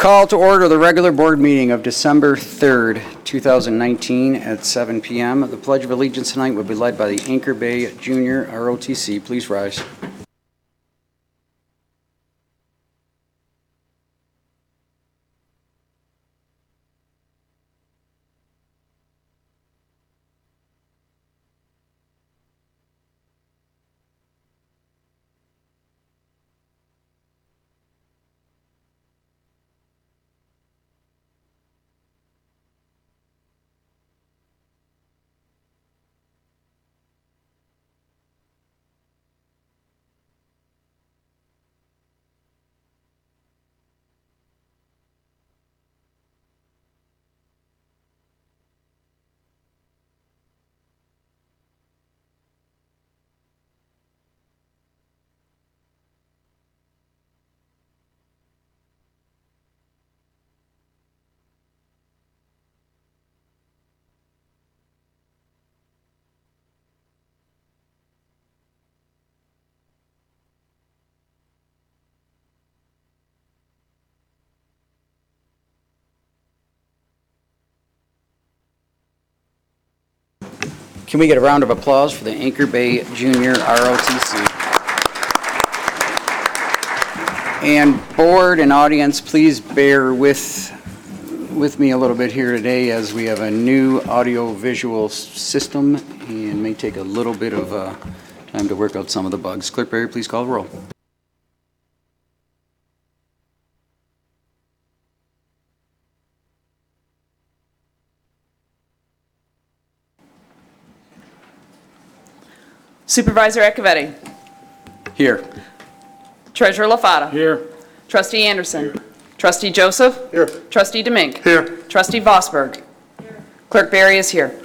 Call to order the regular board meeting of December 3rd, 2019 at 7 p.m. The Pledge of Allegiance tonight will be led by the Anchor Bay Junior ROTC. Please rise. Can we get a round of applause for the Anchor Bay Junior ROTC? And board and audience, please bear with me a little bit here today as we have a new audio-visual system and may take a little bit of time to work out some of the bugs. Clerk Barry, please call the roll. Supervisor Acciavatti. Here. Treasurer LaFata. Here. Trustee Anderson. Here. Trustee Joseph. Here. Trustee Demink. Here. Trustee Vosberg. Here. Clerk Barry is here.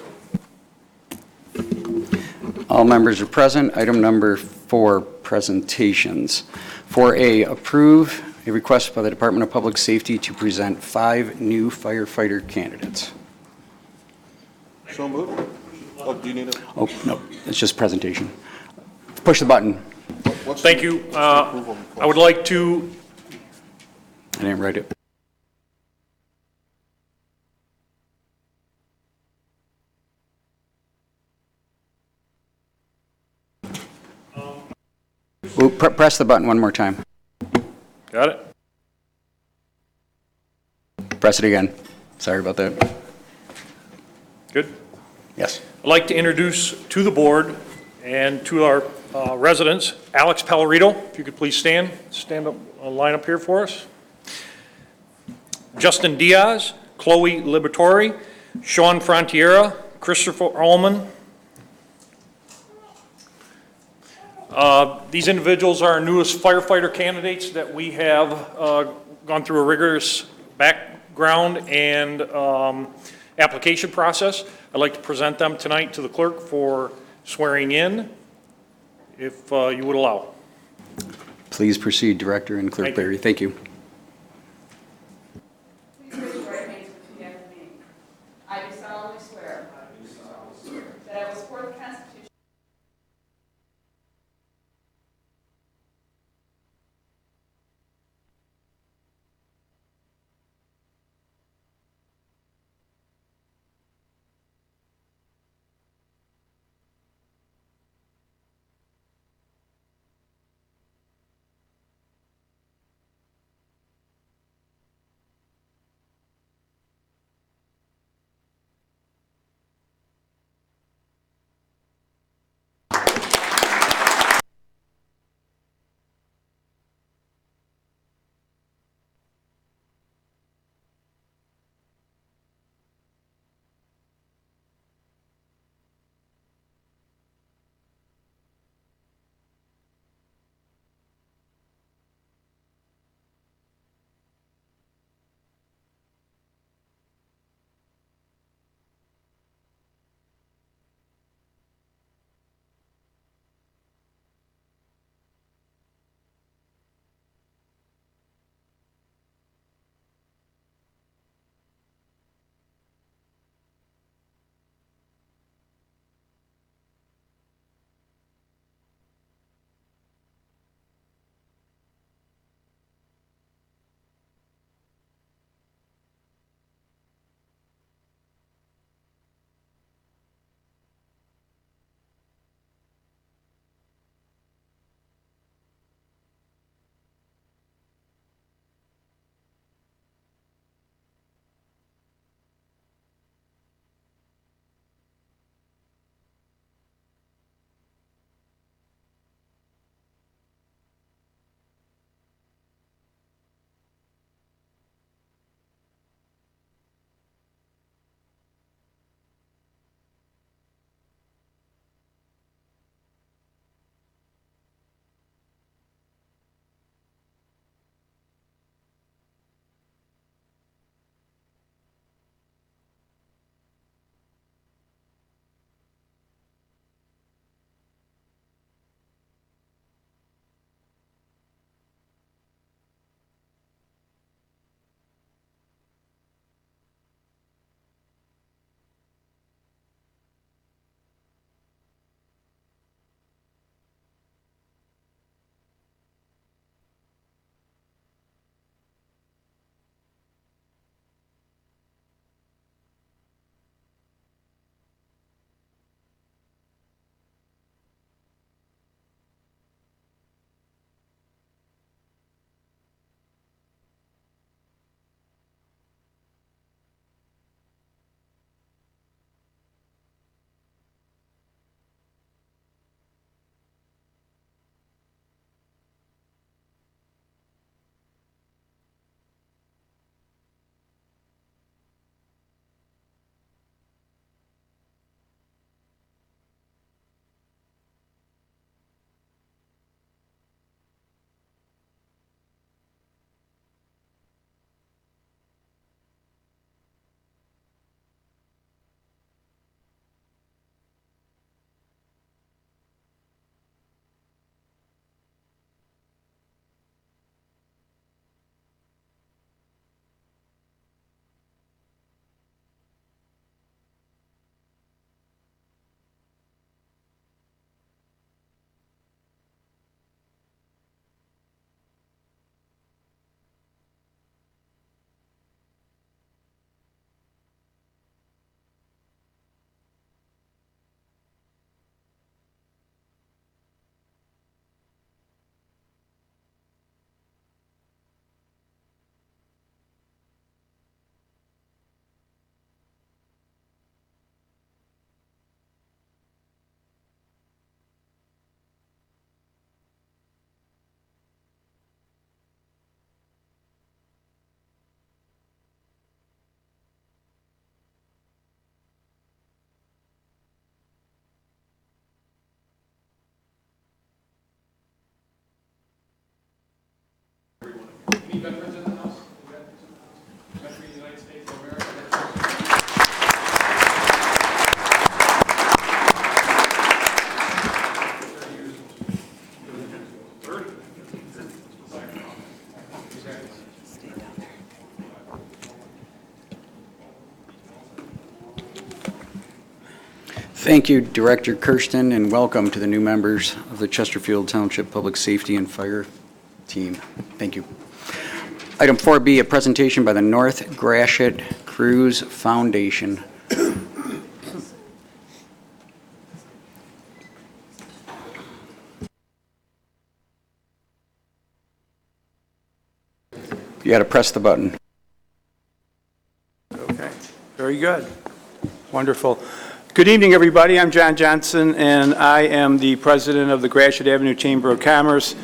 All members are present. Item number 4, presentations. 4A, approve a request by the Department of Public Safety to present 5 new firefighter candidates. So moved. Oh, do you need it? Oh, no, it's just presentation. Push the button. Thank you. I would like to. I didn't write it. Ooh, press the button one more time. Got it? Press it again. Sorry about that. Good. Yes. I'd like to introduce to the board and to our residents, Alex Pellerito. If you could please stand up, line up here for us. Justen Diaz, Chloe Liberatore, Sean Frontiera, Kristopher Ullman. These individuals are our newest firefighter candidates that we have gone through a rigorous background and application process. I'd like to present them tonight to the clerk for swearing in, if you would allow. Please proceed, Director and Clerk Barry. Thank you. Please raise your right hand to repeat after me. I do solemnly swear that I will support the Constitution. Any veterans in the house? Veterans of the United States of America? Thank you, Director Kirsten, and welcome to the new members of the Chesterfield Township Public Safety and Fire Team. Thank you. Item 4B, a presentation by the North Gratiot Cruise Foundation. You got to press the button. Okay, very good. Wonderful. Good evening, everybody. I'm John Johnson, and I am the president of the Gratiot Avenue Chamber of Commerce,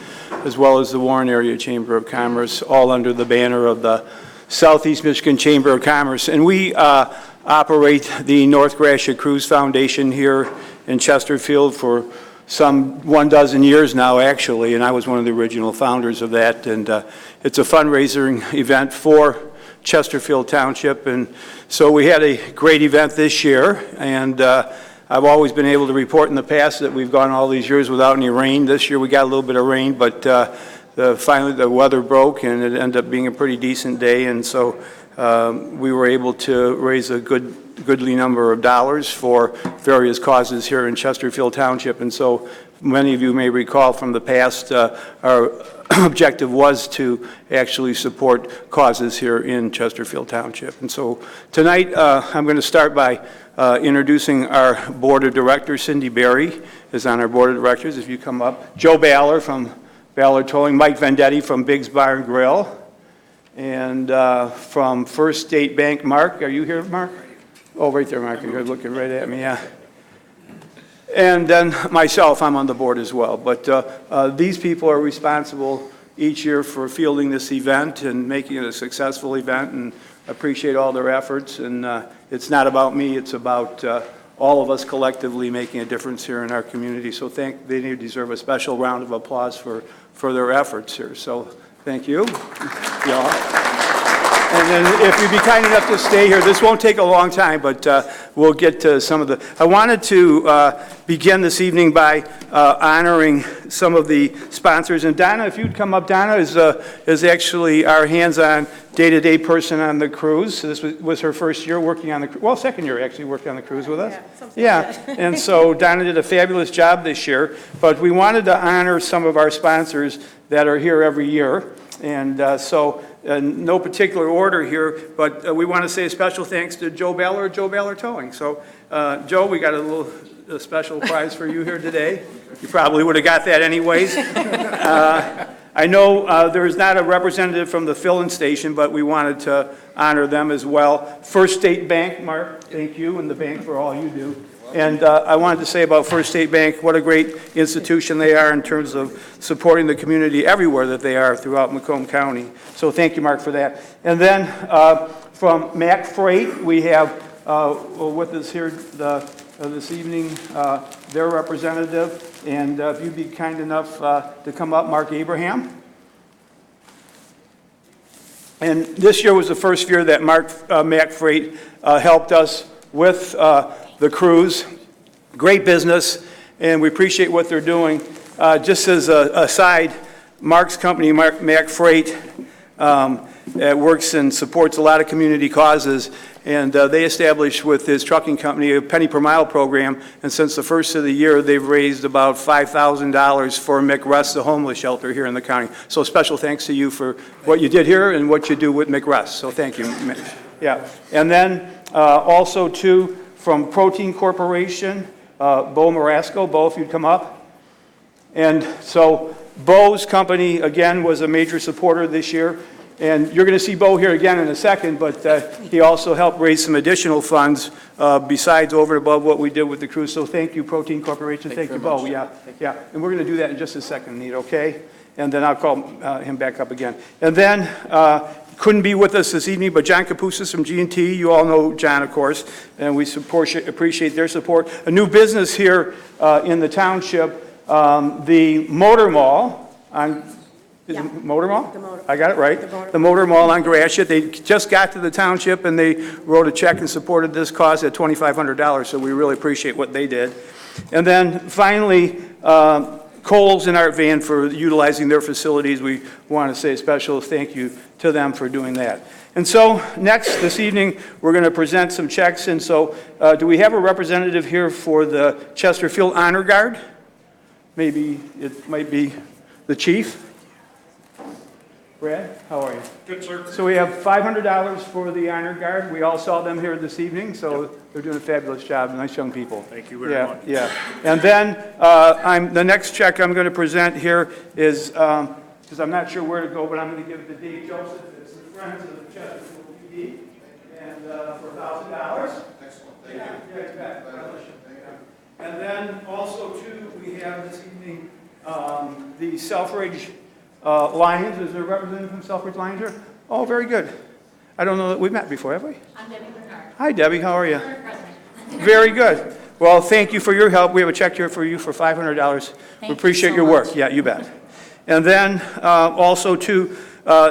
as well as the Warren Area Chamber of Commerce, all under the banner of the Southeast Michigan Chamber of Commerce. And we operate the North Gratiot Cruise Foundation here in Chesterfield for some 12 years now, actually, and I was one of the original founders of that. And it's a fundraising event for Chesterfield Township, and so we had a great event this year, and I've always been able to report in the past that we've gone all these years without any rain. This year we got a little bit of rain, but finally the weather broke, and it ended up being a pretty decent day, and so we were able to raise a goodly number of dollars for various causes here in Chesterfield Township. And so many of you may recall from the past, our objective was to actually support causes here in Chesterfield Township. And so tonight I'm going to start by introducing our board of directors. Cindy Berry is on our board of directors. If you come up. Joe Ballor from Ballor Towing, Mike Venditti from Bigg's Bar and Grill, and from First State Bank, Mark. Are you here, Mark? Oh, right there, Mark. You're looking right at me, yeah. And then myself, I'm on the board as well. But these people are responsible each year for fielding this event and making it a successful event, and appreciate all their efforts. And it's not about me, it's about all of us collectively making a difference here in our community. So they deserve a special round of applause for their efforts here. So thank you, y'all. And then if you'd be kind enough to stay here, this won't take a long time, but we'll get to some of the... I wanted to begin this evening by honoring some of the sponsors. And Donna, if you'd come up, Donna is actually our hands-on day-to-day person on the cruise. So this was her first year working on the cruise. Well, second year actually working on the cruise with us. Yeah. And so Donna did a fabulous job this year, but we wanted to honor some of our sponsors that are here every year. And so no particular order here, but we want to say a special thanks to Joe Ballor, Joe Ballor Towing. So Joe, we got a special prize for you here today. You probably would have got that anyways. I know there's not a representative from the filling station, but we wanted to honor them as well. First State Bank, Mark, thank you, and the bank for all you do. And I wanted to say about First State Bank, what a great institution they are in terms of supporting the community everywhere that they are throughout Macomb County. So thank you, Mark, for that. And then from Mac Freight, we have with us here this evening their representative. And if you'd be kind enough to come up, Mark Abraham. And this year was the first year that Mac Freight helped us with the cruise. Great business, and we appreciate what they're doing. Just as a side, Mark's company, Mac Freight, works and supports a lot of community causes, and they established with his trucking company a penny per mile program, and since the first of the year, they've raised about $5,000 for McRest, the homeless shelter here in the county. So special thanks to you for what you did here and what you do with McRest. So thank you. Yeah, and then also too, from Protein Corporation, Bo Marasco. Bo, if you'd come up. And so Bo's company, again, was a major supporter this year. And you're going to see Bo here again in a second, but he also helped raise some additional funds besides over and above what we did with the cruise. So thank you, Protein Corporation. Thank you, Bo. Yeah, yeah. And we're going to do that in just a second, Nate, okay? And then I'll call him back up again. And then couldn't be with us this evening, but John Kapoussis from G&T. You all know John, of course, and we appreciate their support. A new business here in the township, the Motor Mall on Is Yeah. it Motor Mall? The Motor- I got it right. the Motor- The Motor Mall on Gratiot. They just got to the township and they wrote a check and supported this cause at $2,500, so we really appreciate what they did. And then finally, Kohl's and Art Van for utilizing their facilities. We want to say a special thank you to them for doing that. And so next, this evening, we're going to present some checks. And so do we have a representative here for the Chesterfield Honor Guard? Maybe it might be the chief. Brad, how are you? Good, sir. So we have $500 for the Honor Guard. We all saw them here this evening, so they're doing a fabulous job. Nice young people. Thank you very much. Yeah. And then the next check I'm going to present here is, because I'm not sure where to go, but I'm going to give it to Dave Joseph. It's the Friends of the Chesterfield PD, and for $1,000. Excellent. Thank you. Yeah, you bet. And then also, too, we have this evening the Selfridge Lions. Is there a representative from Selfridge Lions here? Oh, very good. I don't know that we've met before, have we? I'm Debbie Bernard. Hi, Debbie. How are you? President. Very good. Well, thank you for your help. We have a check here for you for $500. We you appreciate so your work. much. Yeah, you bet. And then also to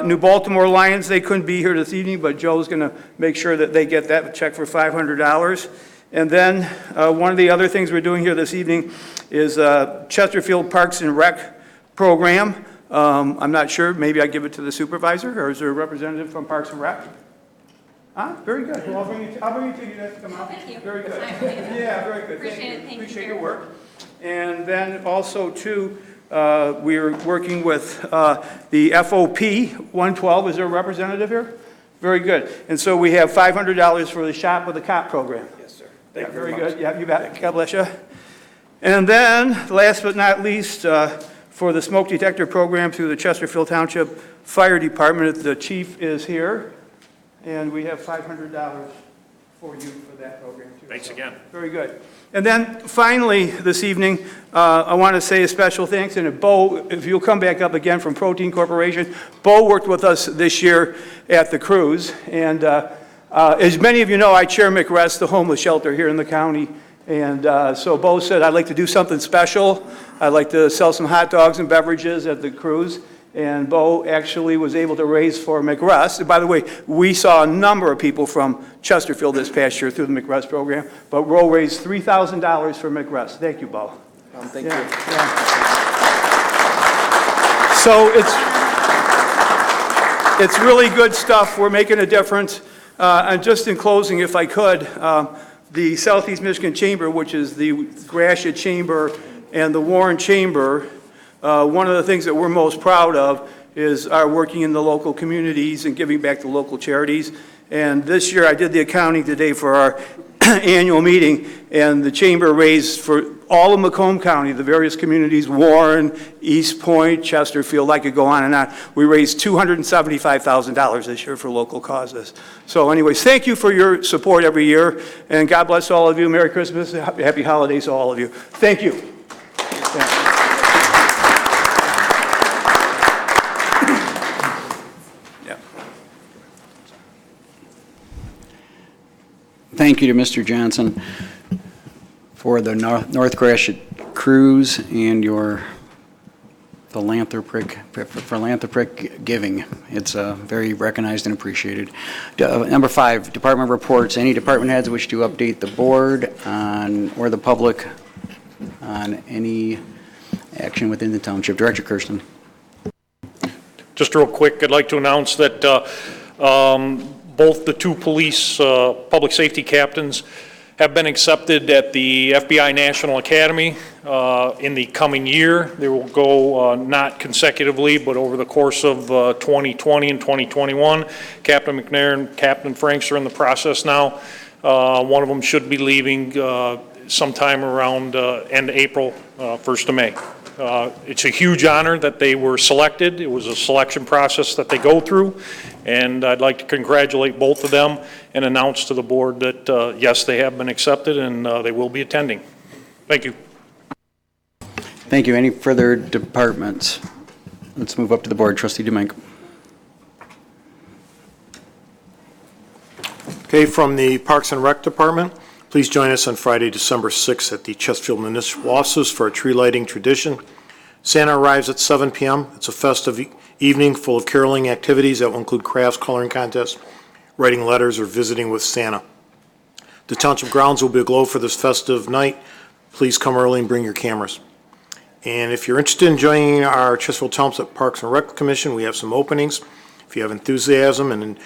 New Baltimore Lions. They couldn't be here this evening, but Joe's going to make sure that they get that check for $500. And then one of the other things we're doing here this evening is Chesterfield Parks and Rec program. I'm not sure, maybe I give it to the supervisor, or is there a representative from Parks and Rec? Huh? Very good. Well, I'll bring you to you guys to come out. Thank you. Very good. I believe it. Yeah, very good. Appreciate it. Thank you. Appreciate your work. And then also too, we're working with the FOP 112. Is there a representative here? Very good. And so we have $500 for the Shop with a Cop program. Yes, sir. Yeah, Thank you very much. good. Yeah, you bet. God bless you. And then, last but not least, for the smoke detector program through the Chesterfield Township Fire Department, the chief is here, and we have $500 for you for that program, too. Thanks again. Very good. And then, finally, this evening, I want to say a special thanks, and Bo, if you'll come back up again from Protein Corporation. Bo worked with us this year at the cruise, and as many of you know, I chair McRest, the homeless shelter here in the county. And so Bo said, I'd like to do something special. I'd like to sell some hot dogs and beverages at the cruise. And Bo actually was able to raise for McRest. And by the way, we saw a number of people from Chesterfield this past year through the McRest program. But Bo raised $3,000 for McRest. Thank you, Bo. Thank you. Yeah. So it's really good stuff. We're making a difference. And just in closing, if I could, the Southeast Michigan Chamber, which is the Gratiot Chamber and the Warren Chamber, one of the things that we're most proud of is our working in the local communities and giving back to local charities. And this year I did the accounting today for our annual meeting, and the chamber raised for all of Macomb County, the various communities, Warren, East Point, Chesterfield, I could go on and on. We raised $275,000 this year for local causes. So anyways, thank you for your support every year, and God bless all of you. Merry Christmas, happy holidays to all of you. Thank you. Thank you to Mr. Johnson for the North Gratiot Cruise and your philanthropic giving. It's very recognized and appreciated. Number 5, department reports. Any department heads wish to update the board on, or the public on any action within the township. Director Kirsten. Just real quick, I'd like to announce that both the 2 police public safety captains have been accepted at the FBI National Academy in the coming year. They will go not consecutively, but over the course of 2020 and 2021. Captain McNair and Captain Franks are in the process now. One of them should be leaving sometime around end of April, 1st of May. It's a huge honor that they were selected. It was a selection process that they go through, and I'd like to congratulate both of them and announce to the board that, yes, they have been accepted and they will be attending. Thank you. Thank you. Any further departments? Let's move up to the board. Trustee Domingue. Okay, from the Parks and Rec Department, please join us on Friday, December 6th at the Chesterfield Municipal Offices for a tree lighting tradition. Santa arrives at 7 p.m. It's a festive evening full of caroling activities that will include crafts, coloring contests, writing letters, or visiting with Santa. The township grounds will be aglow for this festive night. Please come early and bring your cameras. And if you're interested in joining our Chesterfield Township Parks and Rec Commission, we have some openings. If you have enthusiasm and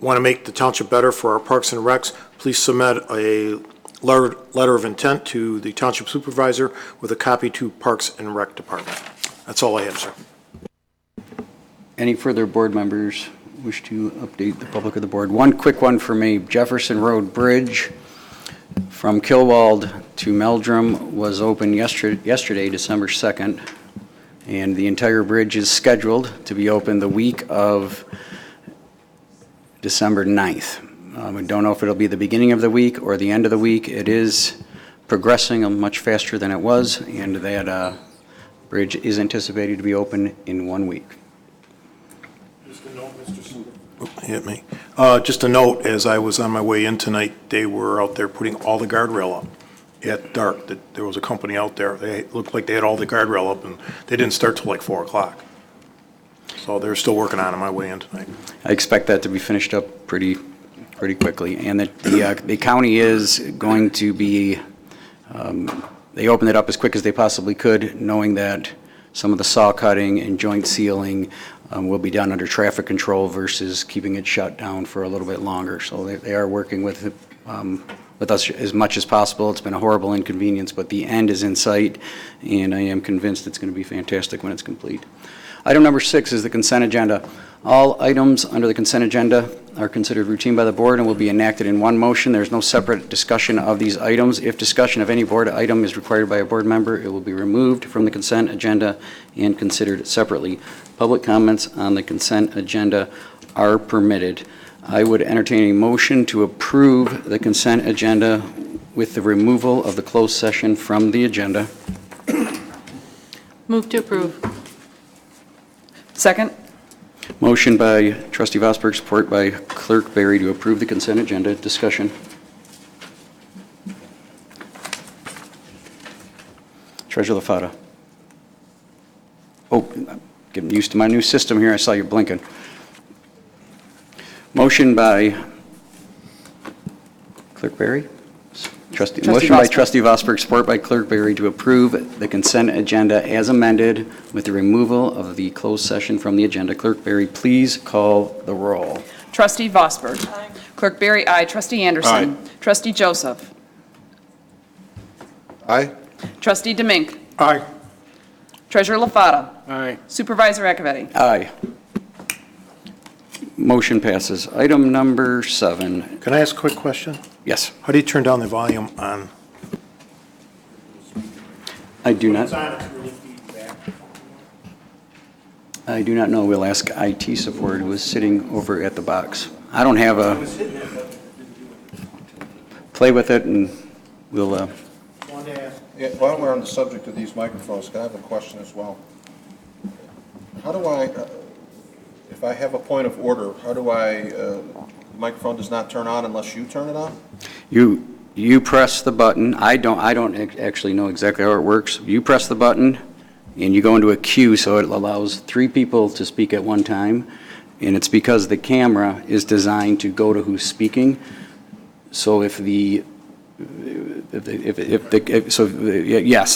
want to make the township better for our parks and recs, please submit a letter of intent to the township supervisor with a copy to Parks and Rec Department. That's all I have, sir. Any further board members wish to update the public of the board? One quick one for me. Jefferson Road Bridge from Kilwald to Meldrum was opened yesterday, December 2nd, and the entire bridge is scheduled to be open the week of December 9th. We don't know if it'll be the beginning of the week or the end of the week. It is progressing much faster than it was, and that bridge is anticipated to be open in 1 week. Just a note, Mr. Super. Hit me. Just a note, as I was on my way in tonight, they were out there putting all the guardrail up at dark. There was a company out there. They looked like they had all the guardrail up, and they didn't start till like 4 o'clock. So they're still working on it on my way in tonight. I expect that to be finished up pretty quickly, and the county is going to be, they opened it up as quick as they possibly could, knowing that some of the saw cutting and joint sealing will be done under traffic control versus keeping it shut down for a little bit longer. So they are working with us as much as possible. It's been a horrible inconvenience, but the end is in sight, and I am convinced it's going to be fantastic when it's complete. Item number 6 is the consent agenda. All items under the consent agenda are considered routine by the board and will be enacted in one motion. There's no separate discussion of these items. If discussion of any board item is required by a board member, it will be removed from the consent agenda and considered separately. Public comments on the consent agenda are permitted. I would entertain a motion to approve the consent agenda with the removal of the closed session from the agenda. Move to approve. Second? Motion by Trustee Vosberg, support by Clerk Barry to approve the consent agenda. Discussion. Treasurer LaFata. Oh, I'm getting used to my new system here. I saw you blinking. Motion by Clerk Barry. Motion by Trustee Vosberg, support by Clerk Barry to approve the consent agenda as amended with the removal of the closed session from the agenda. Clerk Barry, please call the roll. Trustee Vosberg. Aye. Clerk Barry, aye. Trustee Anderson. Aye. Trustee Joseph. Aye. Trustee DeMink. Aye. Treasurer LaFata. Aye. Supervisor Acciavatti. Aye. Motion passes. Item number 7. Can I ask a quick question? Yes. How do you turn down the volume on? I do not. It's on, it's really feedback. I do not know. We'll ask IT support, who is sitting over at the box. I don't have a, play with it and we'll, Yeah, while we're on the subject of these microphones, I have a question as well. How do I, if I have a point of order, how do I, the microphone does not turn on unless you turn it on? you press the button. I don't actually know exactly how it works. You press the button and you go into a queue, so it allows 3 people to speak at one time. And it's because the camera is designed to go to who's speaking. So yes,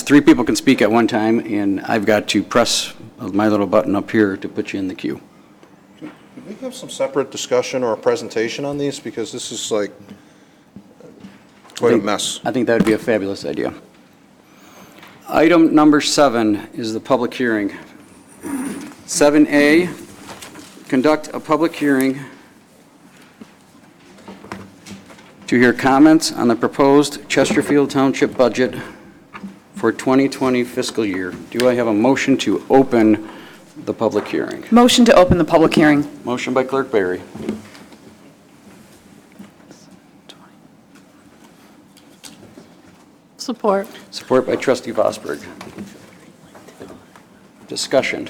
3 people can speak at one time, and I've got to press my little button up here to put you in the queue. Could we have some separate discussion or a presentation on these? Because this is like quite a mess. I think that would be a fabulous idea. Item number 7 is the public hearing. 7A, conduct a public hearing to hear comments on the proposed Chesterfield Township budget for 2020 fiscal year. Do I have a motion to open the public hearing? Motion to open the public hearing. Motion by Clerk Barry. Support. Support by Trustee Vosberg. Discussion.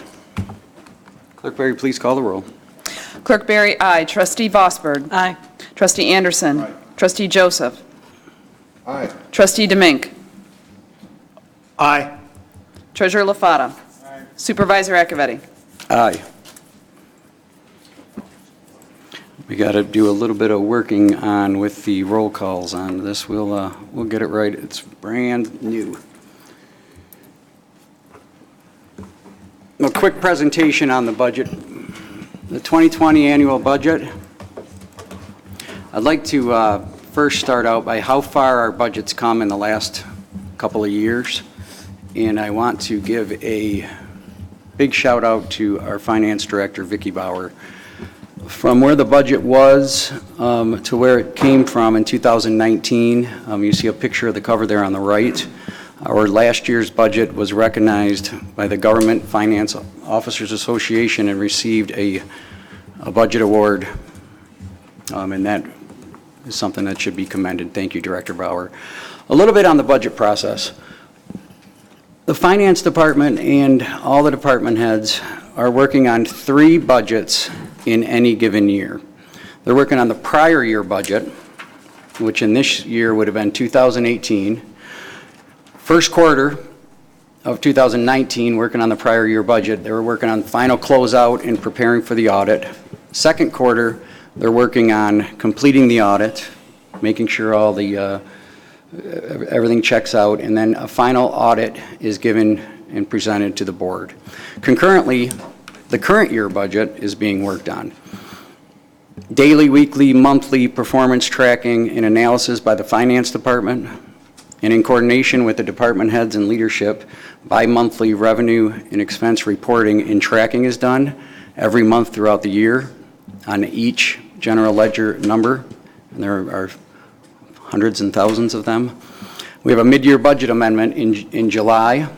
Clerk Barry, please call the roll. Clerk Barry, aye. Trustee Vosberg. Aye. Trustee Anderson. Aye. Trustee Joseph. Aye. Trustee DeMink. Aye. Treasurer LaFata. Supervisor Acciavatti. Aye. We got to do a little bit of working on with the roll calls on this. We'll get it right. It's brand new. A quick presentation on the budget. The 2020 annual budget. I'd like to first start out by how far our budget's come in the last couple of years. And I want to give a big shout out to our finance director, Vicki Bauer. From where the budget was to where it came from in 2019, you see a picture of the cover there on the right. Our last year's budget was recognized by the Government Finance Officers Association and received a budget award, and that is something that should be commended. Thank you, Director Bauer. A little bit on the budget process. The Finance Department and all the department heads are working on 3 budgets in any given year. They're working on the prior year budget, which in this year would have been 2018. First quarter of 2019, working on the prior year budget. They were working on final closeout and preparing for the audit. Second quarter, they're working on completing the audit, making sure all the everything checks out, and then a final audit is given and presented to the board. Concurrently, the current year budget is being worked on. Daily, weekly, monthly performance tracking and analysis by the Finance Department, and in coordination with the department heads and leadership, bi-monthly revenue and expense reporting and tracking is done every month throughout the year on each general ledger number, and there are hundreds and thousands of them. We have a mid-year budget amendment in July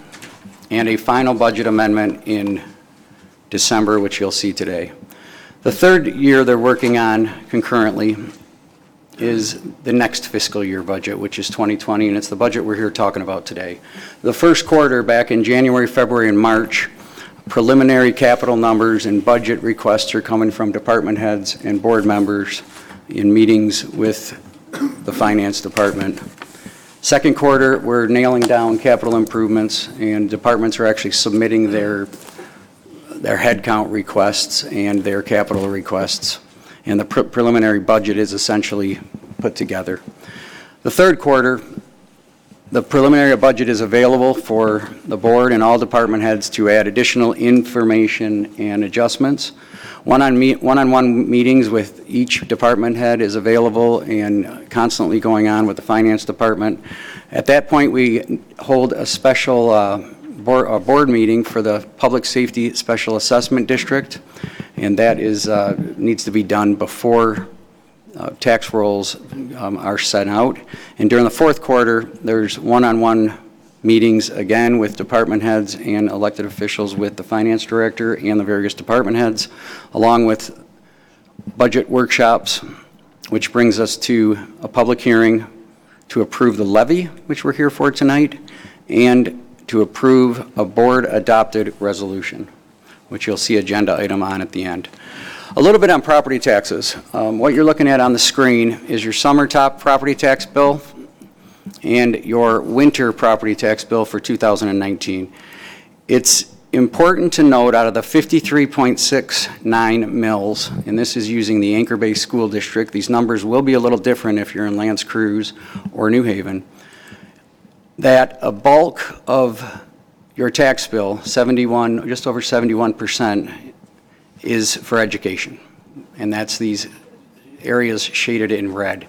and a final budget amendment in December, which you'll see today. The third year they're working on concurrently is the next fiscal year budget, which is 2020, and it's the budget we're here talking about today. The first quarter, back in January, February, and March, preliminary capital numbers and budget requests are coming from department heads and board members in meetings with the Finance Department. Second quarter, we're nailing down capital improvements, and departments are actually submitting their headcount requests and their capital requests, and the preliminary budget is essentially put together. The third quarter, the preliminary budget is available for the board and all department heads to add additional information and adjustments. One-on-one meetings with each department head is available and constantly going on with the Finance Department. At that point, we hold a special board meeting for the Public Safety Special Assessment District, and that is needs to be done before tax rolls are sent out. And during the fourth quarter, there's one-on-one meetings again with department heads and elected officials with the finance director and the various department heads, along with budget workshops, which brings us to a public hearing to approve the levy, which we're here for tonight, and to approve a board-adopted resolution, which you'll see agenda item on at the end. A little bit on property taxes. What you're looking at on the screen is your summer top property tax bill and your winter property tax bill for 2019. It's important to note, out of the 53.69 mills, and this is using the Anchor-based school district, these numbers will be a little different if you're in L'Anse Creuse or New Haven, that a bulk of your tax bill, just over 71%, is for education. And that's these areas shaded in red.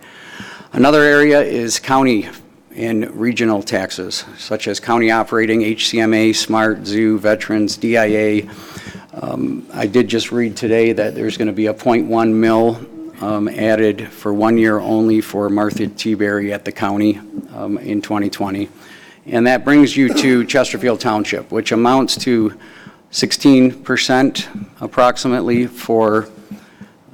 Another area is county and regional taxes, such as county operating, HCMA, SMART, Zoo, Veterans, DIA. I did just read today that there's going to be a 0.1 mil added for 1 year only for Martha T. Berry at the county in 2020. And that brings you to Chesterfield Township, which amounts to 16% approximately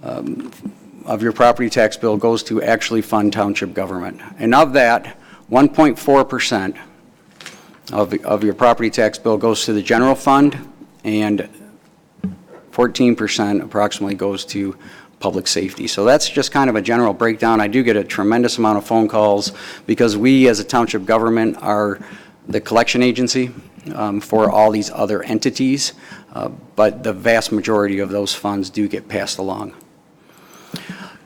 of your property tax bill goes to actually fund township government. And of that, 1.4% of your property tax bill goes to the general fund, and 14% approximately goes to public safety. So that's just kind of a general breakdown. I do get a tremendous amount of phone calls because we as a township government are the collection agency, for all these other entities, but the vast majority of those funds do get passed along.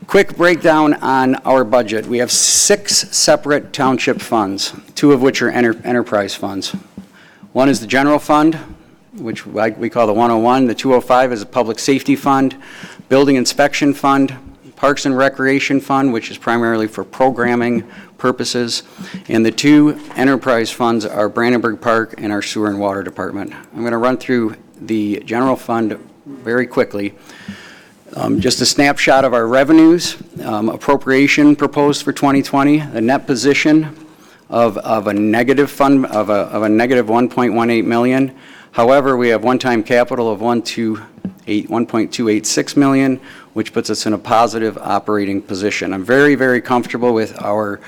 Quick breakdown on our budget. We have 6 separate township funds, 2 of which are enterprise funds. One is the general fund, which we call the 101. The 205 is a public safety fund, building inspection fund, Parks and Recreation Fund, which is primarily for programming purposes, and the 2 enterprise funds are Brandenburg Park and our Sewer and Water Department. I'm going to run through the general fund very quickly. Just a snapshot of our revenues, appropriation proposed for 2020, the net position of a negative fund of a negative 1.18 million. However, we have one-time capital of 1.286 million, which puts us in a positive operating position. I'm very, very comfortable with our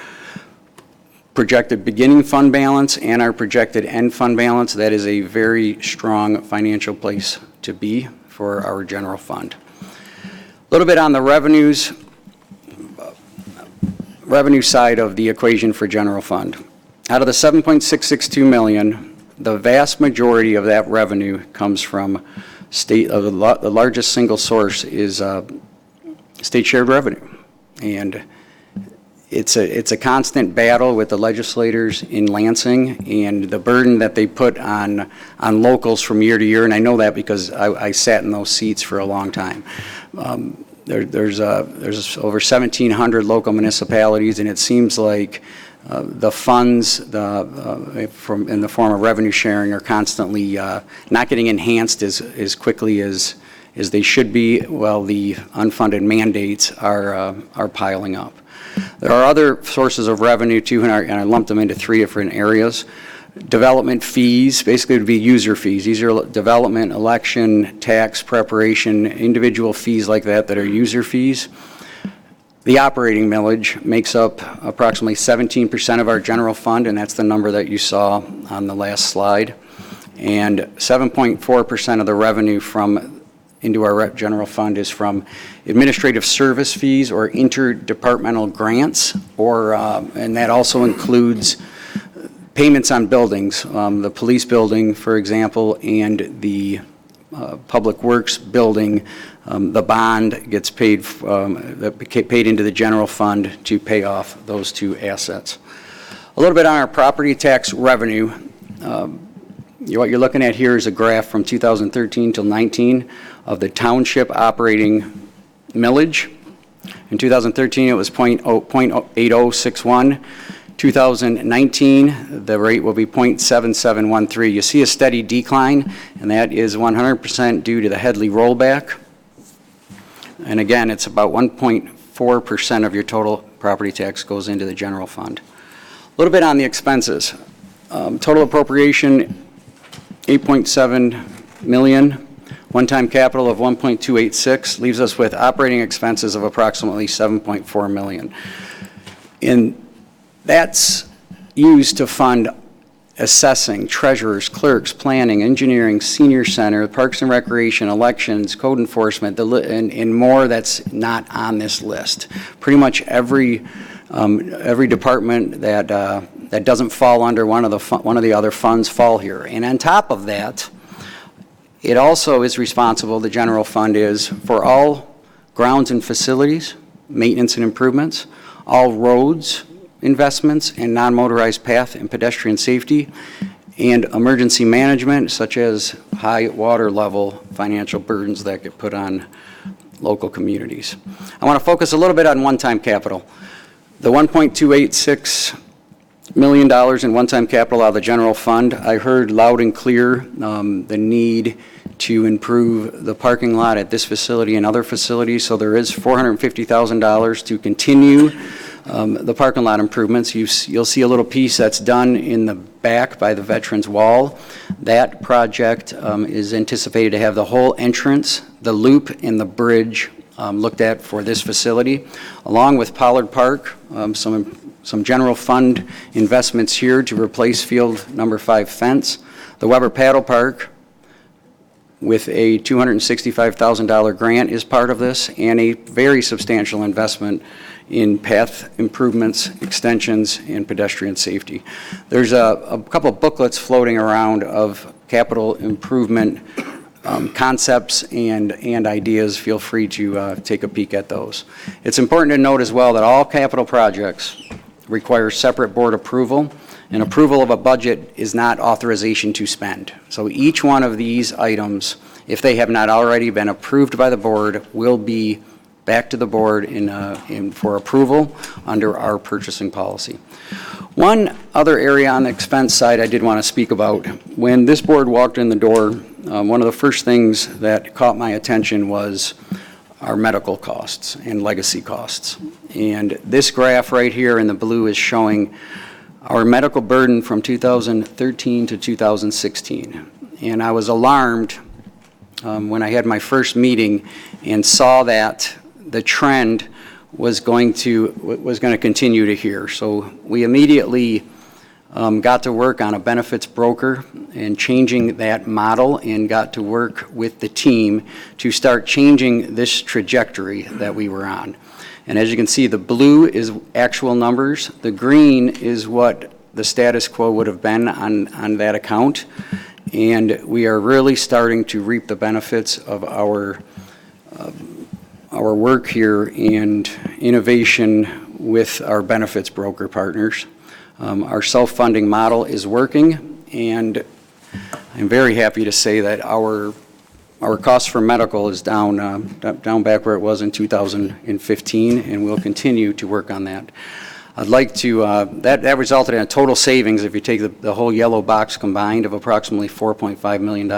projected beginning fund balance and our projected end fund balance. That is a very strong financial place to be for our general fund. A little bit on the revenue side of the equation for general fund. Out of the 7.662 million, the vast majority of that revenue comes from state. The largest single source is state shared revenue, and it's a constant battle with the legislators in Lansing and the burden that they put on locals from year to year. And I know that because I sat in those seats for a long time. There's over 1,700 local municipalities, and it seems like the funds in the form of revenue sharing are constantly not getting enhanced as quickly as they should be, while the unfunded mandates are piling up. There are other sources of revenue too, and I lumped them into 3 different areas. Development fees, basically would be user fees. These are development, election, tax preparation, individual fees like that are user fees. The operating millage makes up approximately 17% of our general fund, and that's the number that you saw on the last slide. And 7.4% of the revenue into our general fund is from administrative service fees or interdepartmental grants, and that also includes payments on buildings, the police building, for example, and the Public Works building. The bond gets paid into the general fund to pay off those 2 assets. A little bit on our property tax revenue. What you're looking at here is a graph from 2013 till 19 of the township operating millage. In 2013, it was 0.8061. 2019, the rate will be 0.7713. You see a steady decline, and that is 100% due to the Headley rollback. And again, it's about 1.4% of your total property tax goes into the general fund. A little bit on the expenses. Total appropriation, 8.7 million. One-time capital of 1.286 leaves us with operating expenses of approximately 7.4 million. And that's used to fund assessing, treasurers, clerks, planning, engineering, senior center, parks and recreation, elections, code enforcement, and more that's not on this list. Pretty much every department that doesn't fall under one of the other funds fall here. And on top of that, it also is responsible, the general fund is, for all grounds and facilities, maintenance and improvements, all roads, investments, and non-motorized path and pedestrian safety, and emergency management, such as high water level financial burdens that get put on local communities. I want to focus a little bit on one-time capital. The $1.286 million in one-time capital out of the general fund, I heard loud and clear the need to improve the parking lot at this facility and other facilities, so there is $450,000 to continue the parking lot improvements. You'll see a little piece that's done in the back by the Veterans Wall. That project is anticipated to have the whole entrance, the loop, and the bridge looked at for this facility, along with Pollard Park, some general fund investments here to replace field number 5 fence, the Weber Paddle Park with a $265,000 grant is part of this, and a very substantial investment in path improvements, extensions, and pedestrian safety. There's a couple of booklets floating around of capital improvement concepts and ideas. Feel free to take a peek at those. It's important to note as well that all capital projects require separate board approval, and approval of a budget is not authorization to spend. So each one of these items, if they have not already been approved by the board, will be back to the board for approval under our purchasing policy. One other area on the expense side I did want to speak about. When this board walked in the door, one of the first things that caught my attention was our medical costs and legacy costs. And this graph right here in the blue is showing our medical burden from 2013 to 2016. And I was alarmed when I had my first meeting and saw that the trend was going to continue to here. So we immediately got to work on a benefits broker and changing that model, and got to work with the team to start changing this trajectory that we were on. And as you can see, the blue is actual numbers. The green is what the status quo would have been on that account. And we are really starting to reap the benefits of our work here and innovation with our benefits broker partners. Our self-funding model is working, and I'm very happy to say that our cost for medical is down back where it was in 2015, and we'll continue to work on that. I'd like to, that resulted in a total savings, if you take the whole yellow box combined, of approximately $4.5 million.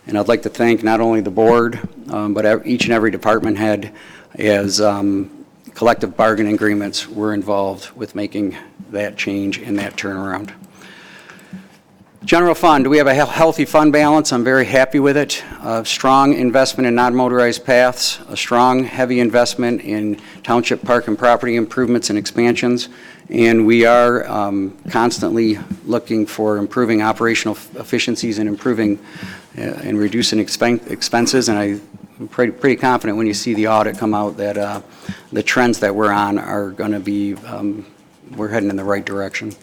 And I'd like to thank not only the board, but each and every department head, as collective bargaining agreements were involved with making that change and that turnaround. General fund, we have a healthy fund balance. I'm very happy with it. A strong investment in non-motorized paths, a strong, heavy investment in township park and property improvements and expansions, and we are constantly looking for improving operational efficiencies and improving and reducing expenses, and I'm pretty confident when you see the audit come out that the trends that we're on are going to be, we're heading in the right direction.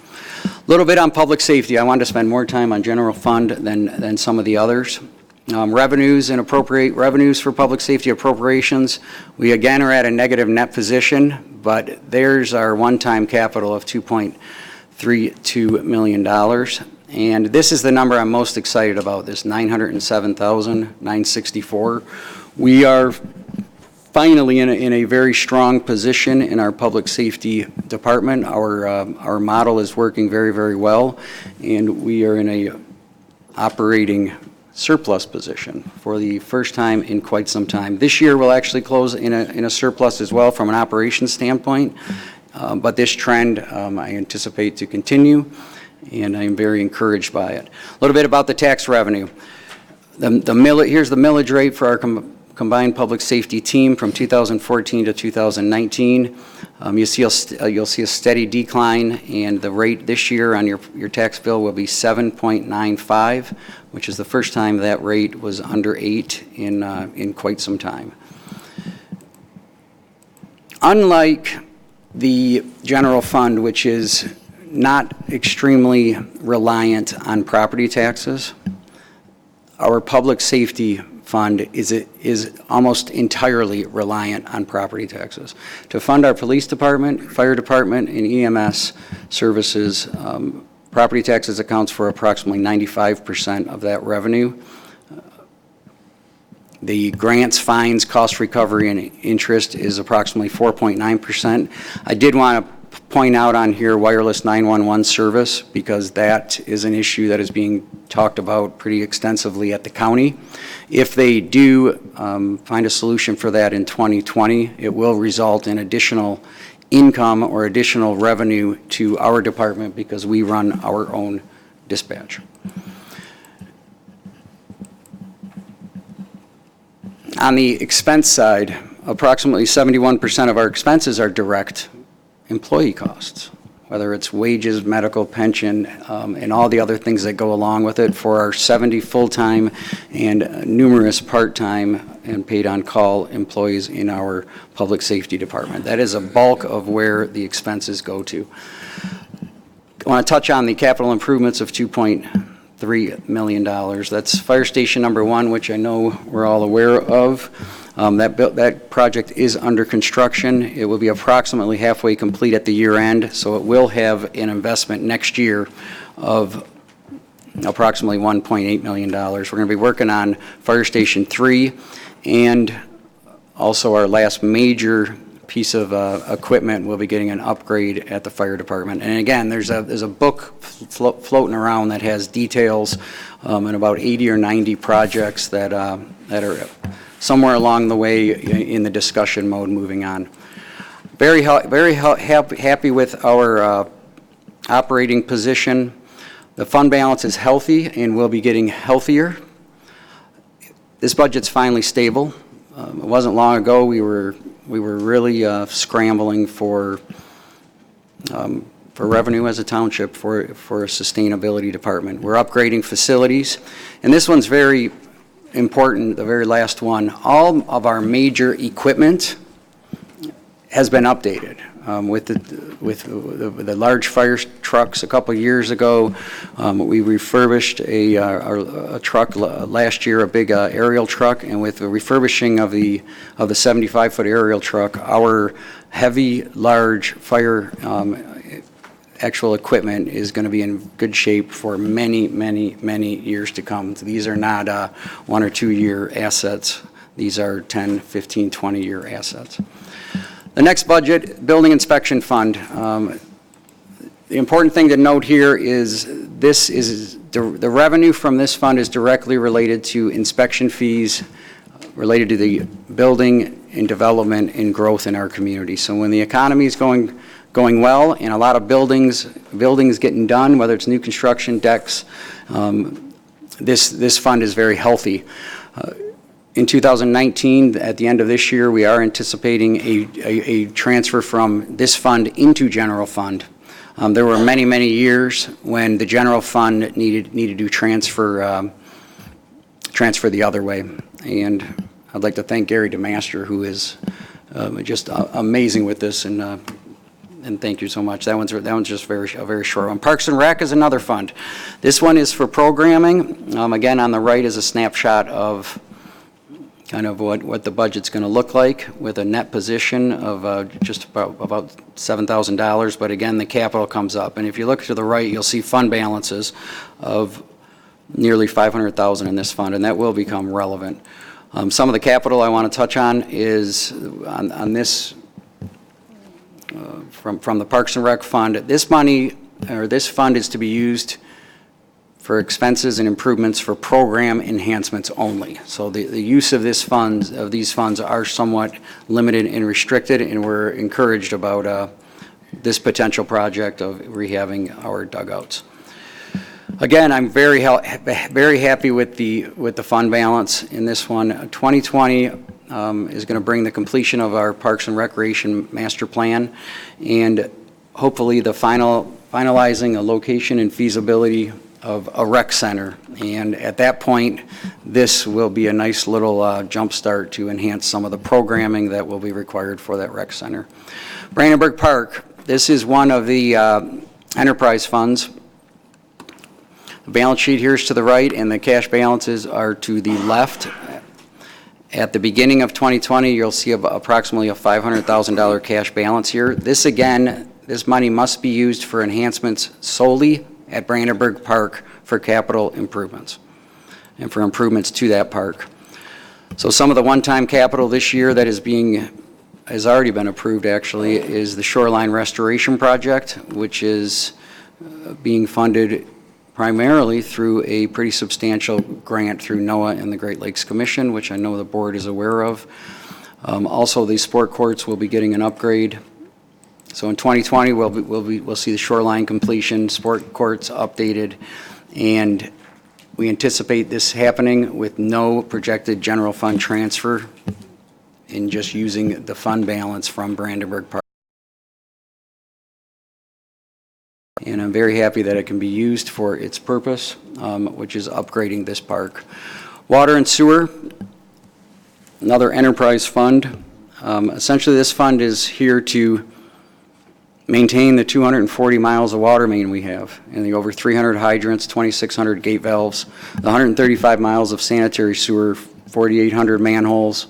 A little bit on public safety. I wanted to spend more time on general fund than some of the others. Revenues for public safety appropriations. We again are at a negative net position, but there's our one-time capital of $2.32 million. And this is the number I'm most excited about, this $907,964. We are finally in a very strong position in our public safety department. Our model is working very, very well, and we are in a operating surplus position for the first time in quite some time. This year we'll actually close in a surplus as well from an operations standpoint, but this trend I anticipate to continue, and I'm very encouraged by it. A little bit about the tax revenue. Here's the millage rate for our combined public safety team from 2014 to 2019. You'll see a steady decline, and the rate this year on your tax bill will be 7.95, which is the first time that rate was under 8 in quite some time. Unlike the general fund, which is not extremely reliant on property taxes, our public safety fund is almost entirely reliant on property taxes. To fund our police department, fire department, and EMS services, property taxes accounts for approximately 95% of that revenue. The grants, fines, cost recovery, and interest is approximately 4.9%. I did want to point out on here wireless 911 service, because that is an issue that is being talked about pretty extensively at the county. If they do find a solution for that in 2020, it will result in additional income or additional revenue to our department because we run our own dispatch. On the expense side, approximately 71% of our expenses are direct employee costs. whether it's wages, medical, pension, and all the other things that go along with it for our 70 full-time and numerous part-time and paid-on-call employees in our public safety department. That is a bulk of where the expenses go to. I want to touch on the capital improvements of $2.3 million. That's Fire Station Number 1, which I know we're all aware of. That project is under construction. It will be approximately halfway complete at the year end, so it will have an investment next year of approximately $1.8 million. We're going to be working on Fire Station 3 and also our last major piece of equipment will be getting an upgrade at the fire department. And again, there's a book floating around that has details and about 80 or 90 projects that are somewhere along the way in the discussion mode moving on. Very happy with our operating position. The fund balance is healthy and will be getting healthier. This budget's finally stable. It wasn't long ago we were really scrambling for revenue as a township for a sustainability department. We're upgrading facilities, and this one's very important, the very last one. All of our major equipment has been updated. With the large fire trucks a couple years ago, we refurbished a truck last year, a big aerial truck, and with the refurbishing of the 75-foot aerial truck, our heavy, large fire actual equipment is going to be in good shape for many, many, many years to come. These are not 1 or 2 year assets. These are 10, 15, 20-year assets. The next budget, Building Inspection Fund. The important thing to note here is the revenue from this fund is directly related to inspection fees related to the building and development and growth in our community. So when the economy is going well and a lot of buildings getting done, whether it's new construction, decks, this fund is very healthy. In 2019, at the end of this year, we are anticipating a transfer from this fund into general fund. There were many, many years when the general fund needed to transfer the other way. And I'd like to thank Gary DeMaster, who is just amazing with this, and thank you so much. That one's just a very short one. Parks and Rec is another fund. This one is for programming. Again, on the right is a snapshot of kind of what the budget's going to look like with a net position of just about $7,000. But again, the capital comes up. And if you look to the right, you'll see fund balances of nearly $500,000 in this fund, and that will become relevant. Some of the capital I want to touch on is on this from the Parks and Rec Fund. This money, or this fund, is to be used for expenses and improvements for program enhancements only. So the use of these funds are somewhat limited and restricted, and we're encouraged about this potential project of rehabbing our dugouts. Again, I'm very happy with the fund balance in this one. 2020 is going to bring the completion of our Parks and Recreation Master Plan, and hopefully the finalizing a location and feasibility of a rec center. And at that point, this will be a nice little jump start to enhance some of the programming that will be required for that rec center. Brandenburg Park, this is one of the enterprise funds. The balance sheet here is to the right, and the cash balances are to the left. At the beginning of 2020, you'll see approximately a $500,000 cash balance here. This money must be used for enhancements solely at Brandenburg Park for capital improvements and for improvements to that park. So some of the one-time capital this year that has already been approved actually is the shoreline restoration project, which is being funded primarily through a pretty substantial grant through NOAA and the Great Lakes Commission, which I know the board is aware of. Also, the sport courts will be getting an upgrade. So in 2020, we'll see the shoreline completion, sport courts updated, and we anticipate this happening with no projected general fund transfer and just using the fund balance from Brandenburg Park. and I'm very happy that it can be used for its purpose, which is upgrading this park. Water and sewer, another enterprise fund. Essentially, this fund is here to maintain the 240 miles of water main we have, and the over 300 hydrants, 2,600 gate valves, the 135 miles of sanitary sewer, 4,800 manholes,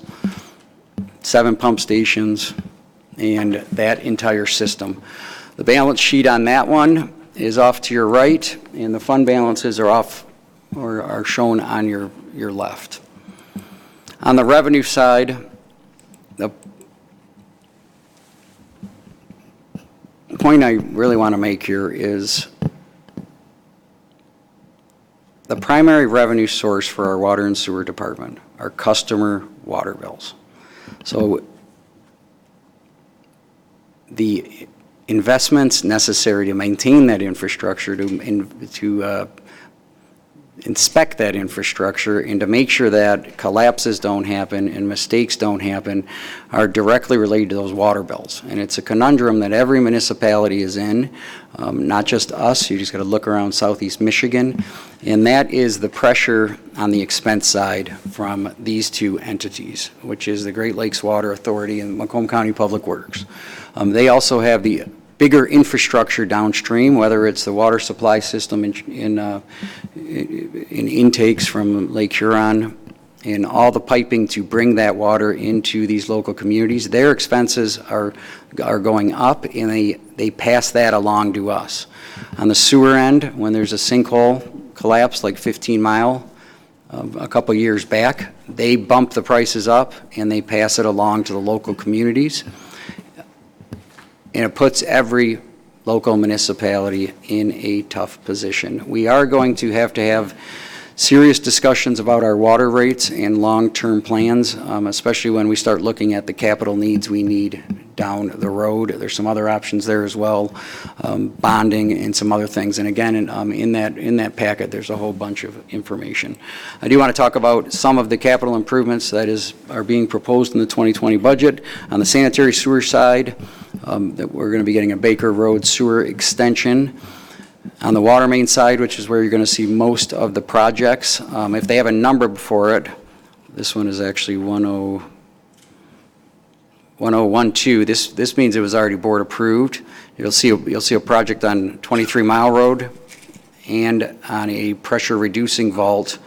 7 pump stations, and that entire system. The balance sheet on that one is off to your right, and the fund balances are off or are shown on your left. On the revenue side, the point I really want to make here is the primary revenue source for our water and sewer department are customer water bills. So the investments necessary to maintain that infrastructure, to inspect that infrastructure, and to make sure that collapses don't happen and mistakes don't happen are directly related to those water bills. And it's a conundrum that every municipality is in, not just us. You just got to look around Southeast Michigan, and that is the pressure on the expense side from these two entities, which is the Great Lakes Water Authority and Macomb County Public Works. They also have the bigger infrastructure downstream, whether it's the water supply system in intakes from Lake Huron and all the piping to bring that water into these local communities. Their expenses are going up, and they pass that along to us. On the sewer end, when there's a sinkhole collapse like 15 Mile a couple years back, they bump the prices up and they pass it along to the local communities. And it puts every local municipality in a tough position. We are going to have serious discussions about our water rates and long-term plans, especially when we start looking at the capital needs we need down the road. There's some other options there as well, bonding and some other things. And again, in that packet, there's a whole bunch of information. I do want to talk about some of the capital improvements that are being proposed in the 2020 budget. On the sanitary sewer side, that we're going to be getting a Baker Road sewer extension. On the water main side, which is where you're going to see most of the projects, if they have a number before it, this one is actually 1012. This means it was already board approved. You'll see a project on 23 Mile Road and on a pressure reducing vault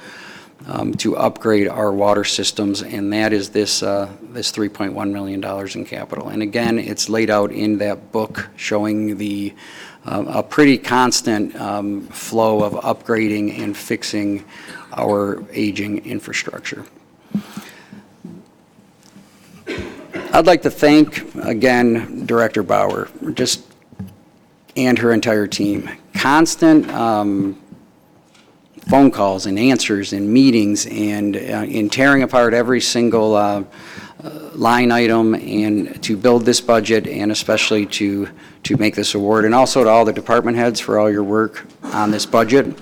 to upgrade our water systems, and that is this $3.1 million in capital. And again, it's laid out in that book showing a pretty constant flow of upgrading and fixing our aging infrastructure. I'd like to thank, again, Director Ballor, and her entire team. Constant phone calls and answers and meetings and in tearing apart every single line item and to build this budget, and especially to make this award, and also to all the department heads for all your work on this budget.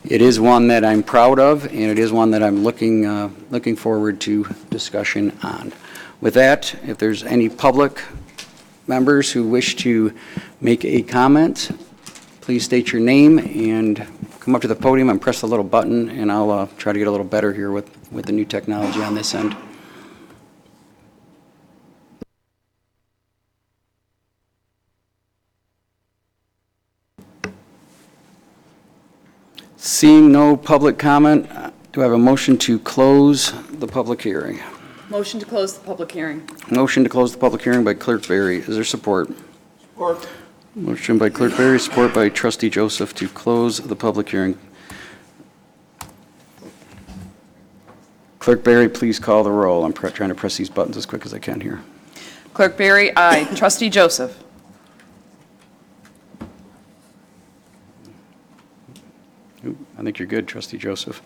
It is one that I'm proud of, and it is one that I'm looking forward to discussion on. With that, if there's any public members who wish to make a comment, please state your name and come up to the podium and press the little button, and I'll try to get a little better here with the new technology on this end. Seeing no public comment, do I have a motion to close the public hearing? Motion to close the public hearing. Motion to close the public hearing by Clerk Berry. Is there support? Support. Motion by Clerk Berry, support by Trustee Joseph to close the public hearing. Clerk Berry, please call the roll. I'm trying to press these buttons as quick as I can here. Clerk Berry, aye. Trustee Joseph. Ooh, I think you're good, Trustee Joseph.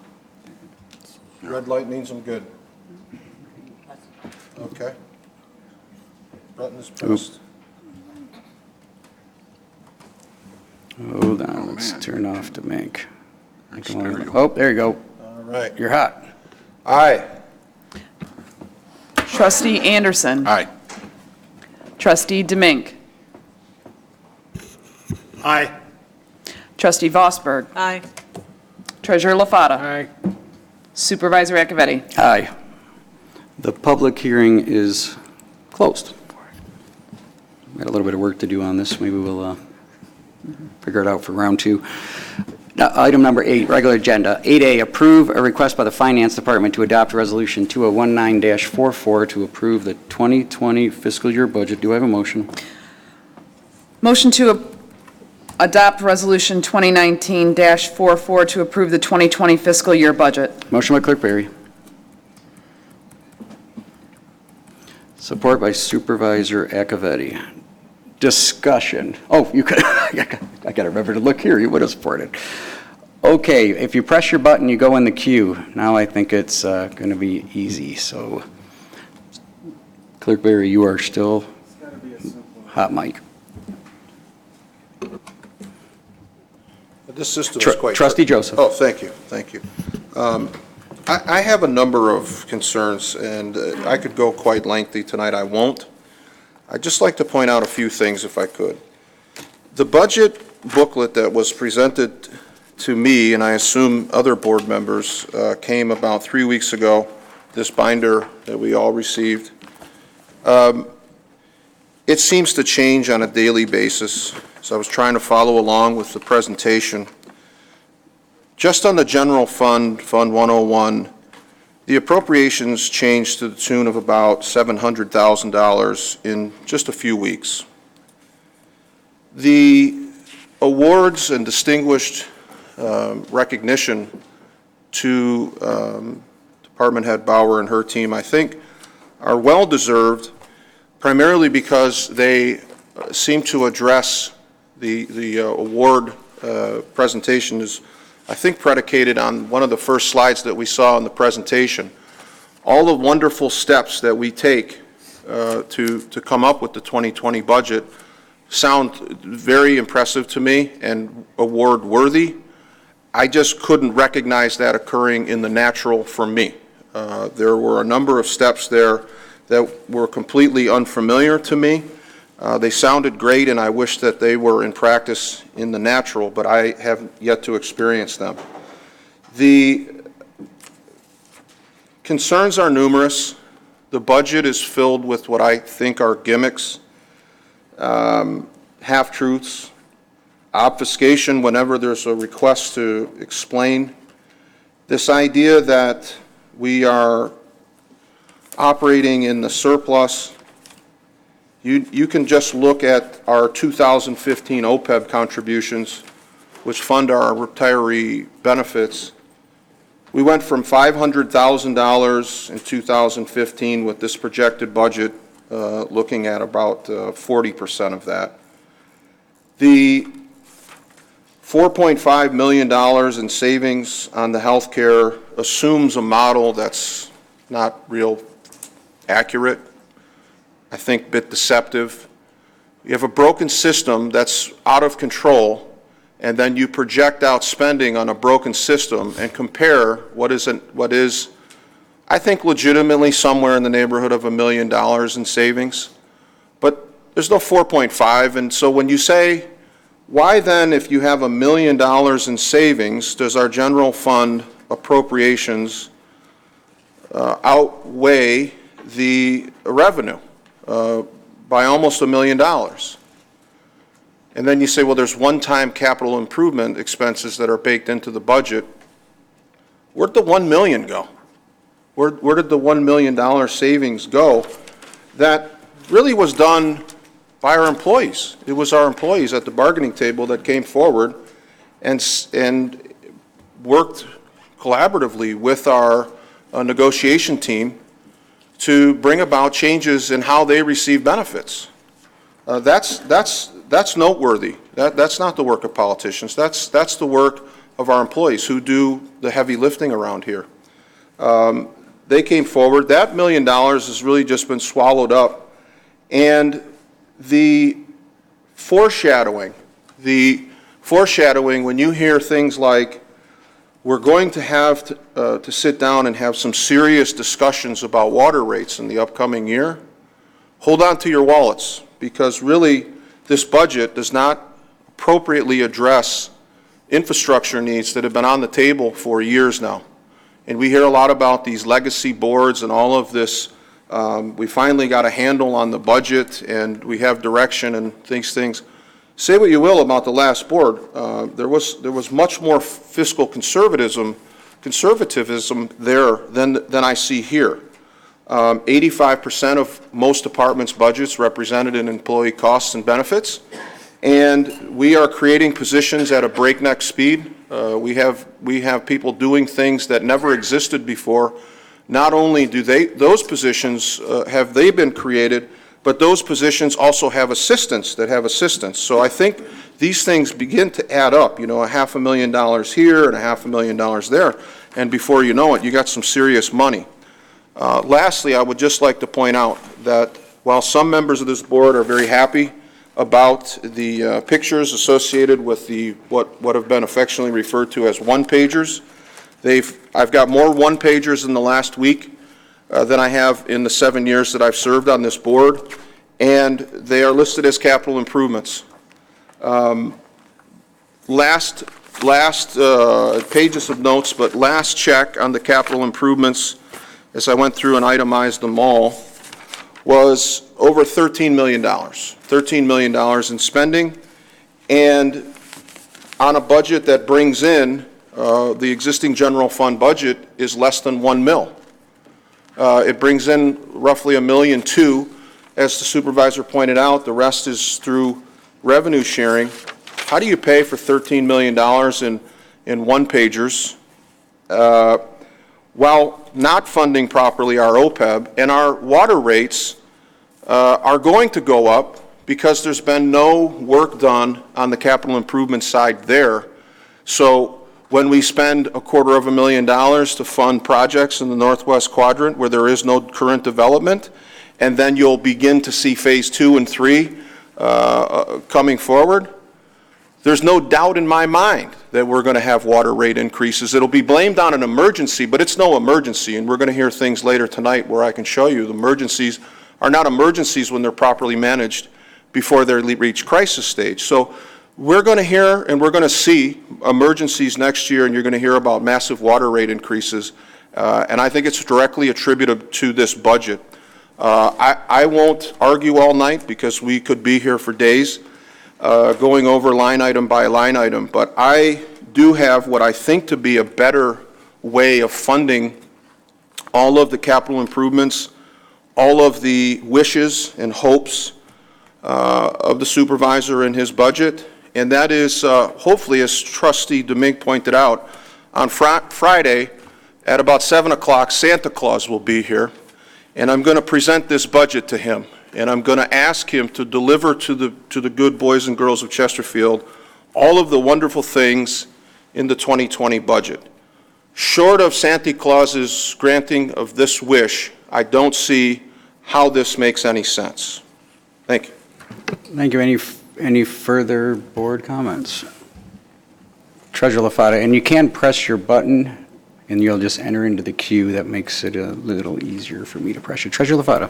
Red light means I'm good. Okay. Button is pressed. Hold on, let's turn off the mic. Oh, there you go. All right. You're hot. Aye. Trustee Anderson. Aye. Trustee Demink. Aye. Trustee Vosberg. Aye. Treasurer LaFata. Aye. Supervisor Acciavatti. Aye. The public hearing is closed. We got a little bit of work to do on this. Maybe we'll figure it out for round 2. Now, item number 8, regular agenda. 8A, approve a request by the Finance Department to adopt Resolution 2019-44 to approve the 2020 fiscal year budget. Do I have a motion? Motion to adopt Resolution 2019-44 to approve the 2020 fiscal year budget. Motion by Clerk Berry. Support by Supervisor Acciavatti. Discussion. Oh, you could, I got to remember to look here. You would have supported. Okay, if you press your button, you go in the queue. Now I think it's going to be easy. So, Clerk Berry, you are still hot mic. This system is quite... Trustee Joseph. Oh, thank you, thank you. I have a number of concerns, and I could go quite lengthy tonight. I won't. I'd just like to point out a few things if I could. The budget booklet that was presented to me, and I assume other board members, came about 3 weeks ago, this binder that we all received. It seems to change on a daily basis, so I was trying to follow along with the presentation. Just on the general fund, Fund 101, the appropriations changed to the tune of about $700,000 in just a few weeks. The awards and distinguished recognition to Department Head Ballor and her team, I think, are well-deserved, primarily because they seem to address the award presentation is, I think, predicated on one of the first slides that we saw in the presentation. All the wonderful steps that we take to come up with the 2020 budget sound very impressive to me and award-worthy. I just couldn't recognize that occurring in the natural for me. There were a number of steps there that were completely unfamiliar to me. They sounded great, and I wish that they were in practice in the natural, but I have yet to experience them. The concerns are numerous. The budget is filled with what I think are gimmicks, half-truths, obfuscation whenever there's a request to explain. This idea that we are operating in the surplus. You can just look at our 2015 OPEB contributions, which fund our retiree benefits. We went from $500,000 in 2015 with this projected budget, looking at about 40% of that. The $4.5 million in savings on the health care assumes a model that's not real accurate. I think a bit deceptive. You have a broken system that's out of control, and then you project out spending on a broken system and compare what is, I think, legitimately somewhere in the neighborhood of $1 million in savings. But there's no 4.5, and so when you say, why then, if you have $1 million in savings, does our general fund appropriations outweigh the revenue by almost $1 million? And then you say, well, there's one-time capital improvement expenses that are baked into the budget. Where'd the $1 million go? Where did the $1 million savings go? That really was done by our employees. It was our employees at the bargaining table that came forward and worked collaboratively with our negotiation team to bring about changes in how they receive benefits. That's noteworthy. That's not the work of politicians. That's the work of our employees who do the heavy lifting around here. They came forward. That $1 million has really just been swallowed up. And the foreshadowing, when you hear things like, we're going to have to sit down and have some serious discussions about water rates in the upcoming year, hold on to your wallets, because really this budget does not appropriately address infrastructure needs that have been on the table for years now. And we hear a lot about these legacy boards and all of this. We finally got a handle on the budget and we have direction and things. Say what you will about the last board. There was much more fiscal conservatism there than I see here. 85% of most departments' budgets represented in employee costs and benefits. And we are creating positions at a breakneck speed. We have people doing things that never existed before. Not only do those positions have they been created, but those positions also have assistants that have assistants. So I think these things begin to add up. You know, $500,000 here and $500,000 there, and before you know it, you got some serious money. Lastly, I would just like to point out that while some members of this board are very happy about the pictures associated with the what have been affectionately referred to as one-pagers, I've got more one-pagers in the last week than I have in the 7 years that I've served on this board, and they are listed as capital improvements. Last pages of notes, but last check on the capital improvements, as I went through and itemized them all, was over $13 million. $13 million in spending, and on a budget that brings in the existing general fund budget is less than $1 million. It brings in roughly $1.2 million, as the supervisor pointed out. The rest is through revenue sharing. How do you pay for $13 million in one-pagers while not funding properly our OPEB, and our water rates are going to go up because there's been no work done on the capital improvement side there. So when we spend $250,000 to fund projects in the Northwest Quadrant where there is no current development, and then you'll begin to see phase 2 and 3 coming forward, there's no doubt in my mind that we're going to have water rate increases. It'll be blamed on an emergency, but it's no emergency, and we're going to hear things later tonight where I can show you the emergencies are not emergencies when they're properly managed before they reach crisis stage. So we're going to hear and we're going to see emergencies next year, and you're going to hear about massive water rate increases, and I think it's directly attributed to this budget. I won't argue all night because we could be here for days going over line item by line item, but I do have what I think to be a better way of funding all of the capital improvements, all of the wishes and hopes of the supervisor in his budget, and that is hopefully, as Trustee Domingue pointed out, on Friday at about 7 o'clock, Santa Claus will be here, and I'm going to present this budget to him, and I'm going to ask him to deliver to the good boys and girls of Chesterfield all of the wonderful things in the 2020 budget. Short of Santa Claus's granting of this wish, I don't see how this makes any sense. Thank you. Thank you. Any further board comments? Treasurer LaFata, and you can press your button and you'll just enter into the queue. That makes it a little easier for me to press you. Treasurer LaFata.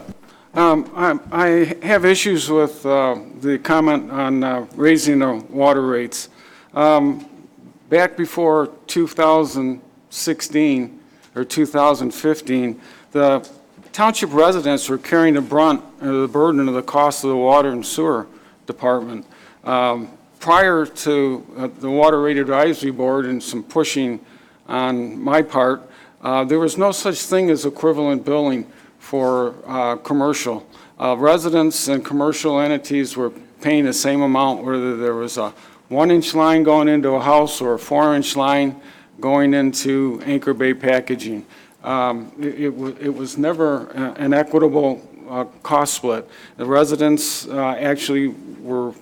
I have issues with the comment on raising the water rates. Back before 2016 or 2015, the township residents were carrying the brunt or the burden of the cost of the water and sewer department. Prior to the Water Rate Advisory Board and some pushing on my part, there was no such thing as equivalent billing for commercial. Residents and commercial entities were paying the same amount, whether there was a 1-inch line going into a house or a 4-inch line going into Anchor Bay packaging. It was never an equitable cost split. The residents actually were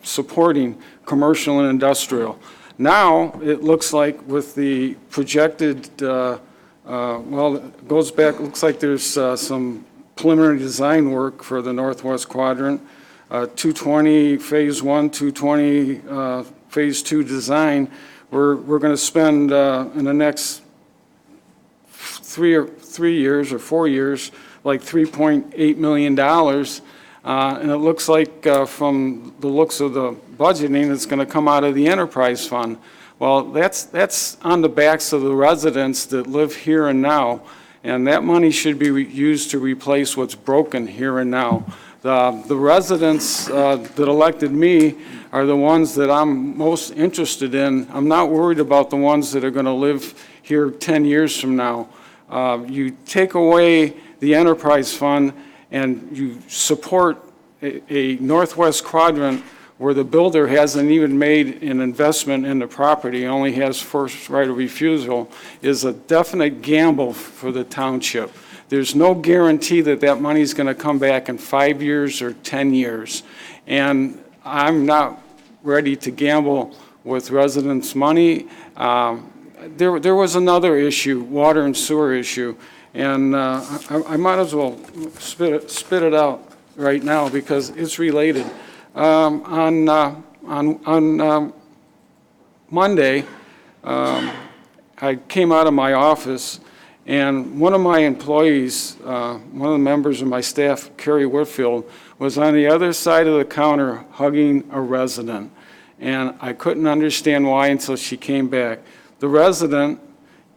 supporting commercial and industrial. Now, it looks like with the projected, well, it goes back, looks like there's some preliminary design work for the Northwest Quadrant, 220 Phase 1, 220 Phase 2 design. We're going to spend in the next 3 years or 4 years, like $3.8 million. And it looks like from the looks of the budgeting, it's going to come out of the enterprise fund. Well, that's on the backs of the residents that live here and now, and that money should be used to replace what's broken here and now. The residents that elected me are the ones that I'm most interested in. I'm not worried about the ones that are going to live here 10 years from now. You take away the enterprise fund and you support a northwest quadrant where the builder hasn't even made an investment in the property, only has first right of refusal, is a definite gamble for the township. There's no guarantee that that money is going to come back in 5 years or 10 years. And I'm not ready to gamble with residents' money. There was another issue, water and sewer issue, and I might as well spit it out right now because it's related. On Monday, I came out of my office, and one of my employees, one of the members of my staff, Carrie Whitfield, was on the other side of the counter hugging a resident. And I couldn't understand why until she came back. The resident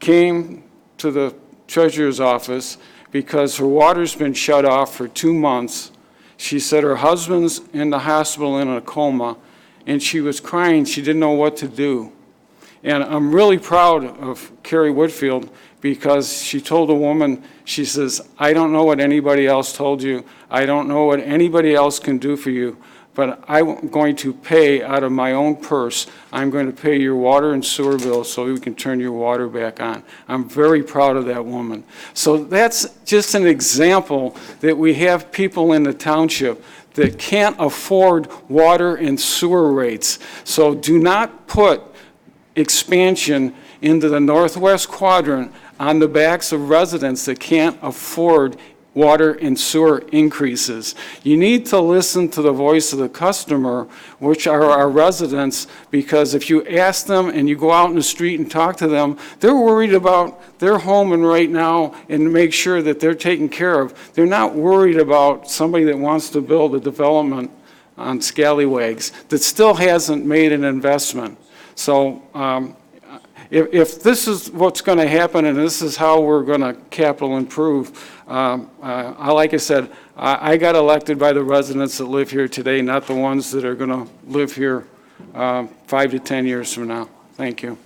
came to the treasurer's office because her water's been shut off for 2 months. She said her husband's in the hospital in a coma, and she was crying. She didn't know what to do. And I'm really proud of Carrie Whitfield because she told a woman, she says, I don't know what anybody else told you. I don't know what anybody else can do for you, but I'm going to pay out of my own purse. I'm going to pay your water and sewer bill so we can turn your water back on. I'm very proud of that woman. So that's just an example that we have people in the township that can't afford water and sewer rates. So do not put expansion into the northwest quadrant on the backs of residents that can't afford water and sewer increases. You need to listen to the voice of the customer, which are our residents, because if you ask them and you go out in the street and talk to them, they're worried about their home and right now and make sure that they're taken care of. They're not worried about somebody that wants to build a development on scallywags that still hasn't made an investment. So if this is what's going to happen and this is how we're going to capital improve, like I said, I got elected by the residents that live here today, not the ones that are going to live here 5 to 10 years from now. Thank you.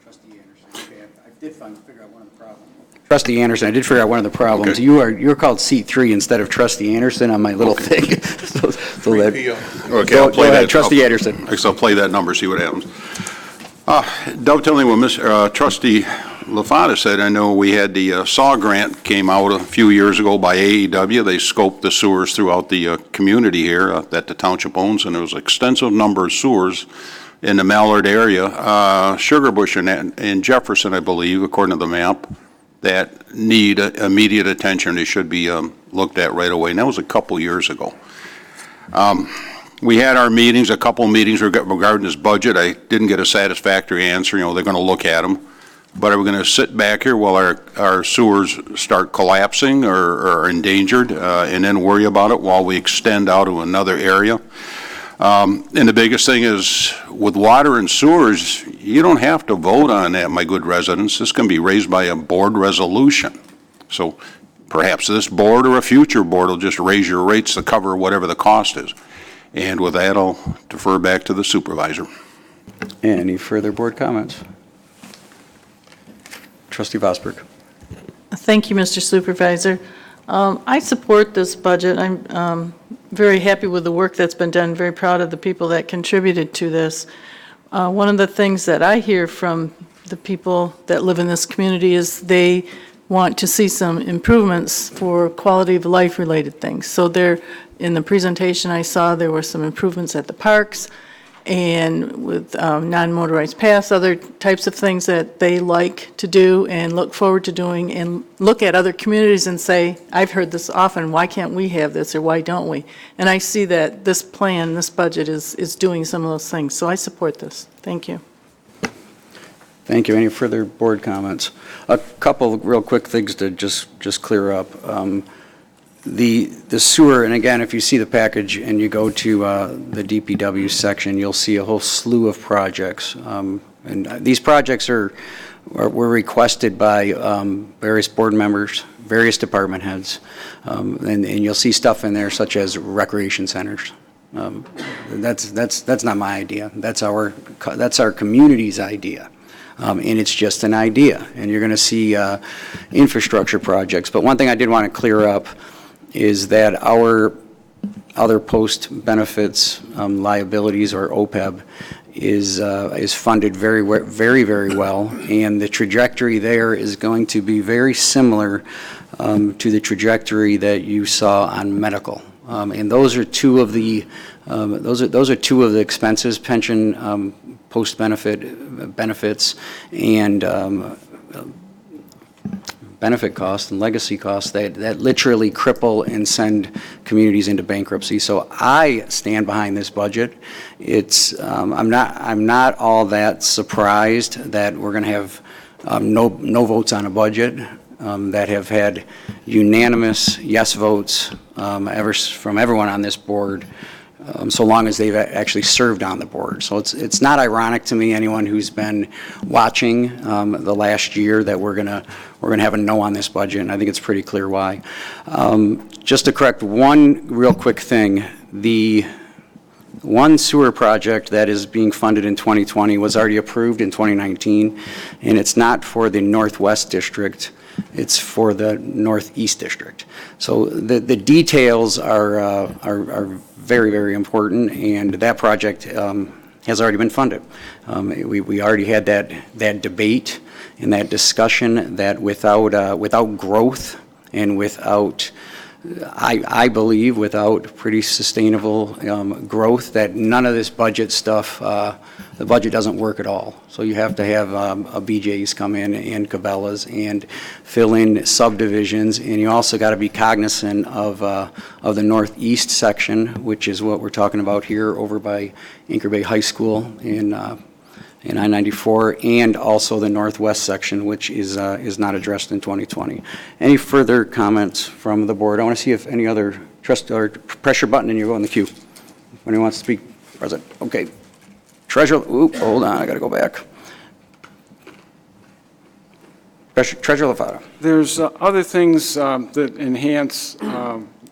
Trustee Anderson, okay, I did figure out one of the problems. Trustee Anderson, I did figure out one of the problems. Okay. You're called C3 instead of Trustee Anderson on my little thing. so that, Okay, I'll play go ahead, that. Trustee Anderson. I guess I'll play that number, see what happens. Dovetailing what Trustee LaFatta said, I know we had the SAW grant came out a few years ago by AEW. They scoped the sewers throughout the community here that the township owns, and there was an extensive number of sewers in the Mallard area, Sugarbush and Jefferson, I believe, according to the map, that need immediate attention. They should be looked at right away, and that was a couple years ago. We had our meetings, a couple meetings regarding this budget. I didn't get a satisfactory answer. They're going to look at them. But are we going to sit back here while our sewers start collapsing or are endangered and then worry about it while we extend out to another area? And the biggest thing is with water and sewers, you don't have to vote on that, my good residents. This can be raised by a board resolution. So perhaps this board or a future board will just raise your rates to cover whatever the cost is. And with that, I'll defer back to the supervisor. Any further board comments? Trustee Vosberg. Thank you, Mr. Supervisor. I support this budget. I'm very happy with the work that's been done, very proud of the people that contributed to this. One of the things that I hear from the people that live in this community is they want to see some improvements for quality of life related things. So there, in the presentation I saw, there were some improvements at the parks and with non-motorized paths, other types of things that they like to do and look forward to doing, and look at other communities and say, I've heard this often, why can't we have this or why don't we? And I see that this plan, this budget is doing some of those things. So I support this. Thank you. Thank you. Any further board comments? A couple real quick things to just clear up. The sewer, and again, if you see the package and you go to the DPW section, you'll see a whole slew of projects. And these projects were requested by various board members, various department heads, and you'll see stuff in there such as recreation centers. That's not my idea. That's our community's idea. And it's just an idea. And you're going to see infrastructure projects. But one thing I did want to clear up is that our other post-benefits liabilities, or OPEB, is funded very, very well, and the trajectory there is going to be very similar to the trajectory that you saw on medical. And those are two of the expenses: pension, benefits, and benefit costs and legacy costs that literally cripple and send communities into bankruptcy. So I stand behind this budget. It's I'm not all that surprised that we're going to have no votes on a budget that have had unanimous yes votes from everyone on this board. So long as they've actually served on the board. So it's not ironic to me, anyone who's been watching the last year, that we're gonna have a no on this budget, and I think it's pretty clear why. Just to correct one real quick thing, the one sewer project that is being funded in 2020 was already approved in 2019, and it's not for the Northwest District. It's for the Northeast District. So the details are very, very important, and that project has already been funded. We already had that debate and that discussion that without growth and without, I believe, without pretty sustainable growth, that none of this budget stuff, the budget doesn't work at all. So you have to have a BJ's come in and Cabela's and fill in subdivisions, and you also got to be cognizant of the northeast section, which is what we're talking about here over by Anchor Bay High School in I-94, and also the northwest section, which is not addressed in 2020. Any further comments from the board? I want to see if any other press your button and you go in the queue. If anyone wants to speak, present. Okay. Treasurer, hold on, I got to go back. Treasurer LaFata. There's other things that enhance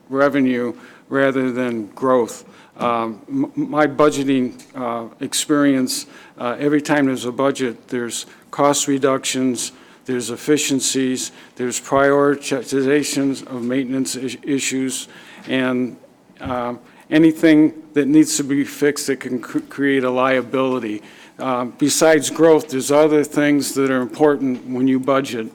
revenue rather than growth. My budgeting experience, every time there's a budget, there's cost reductions, there's efficiencies, there's prioritizations of maintenance issues, and anything that needs to be fixed that can create a liability. Besides growth, there's other things that are important when you budget.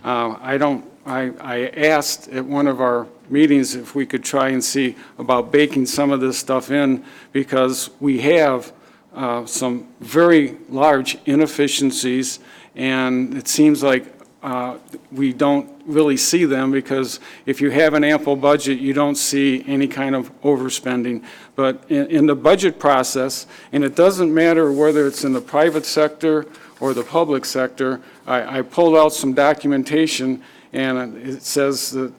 I asked at one of our meetings if we could try and see about baking some of this stuff in, because we have some very large inefficiencies, and it seems like we don't really see them, because if you have an ample budget, you don't see any kind of overspending. But in the budget process, and it doesn't matter whether it's in the private sector or the public sector, I pulled out some documentation, and it says that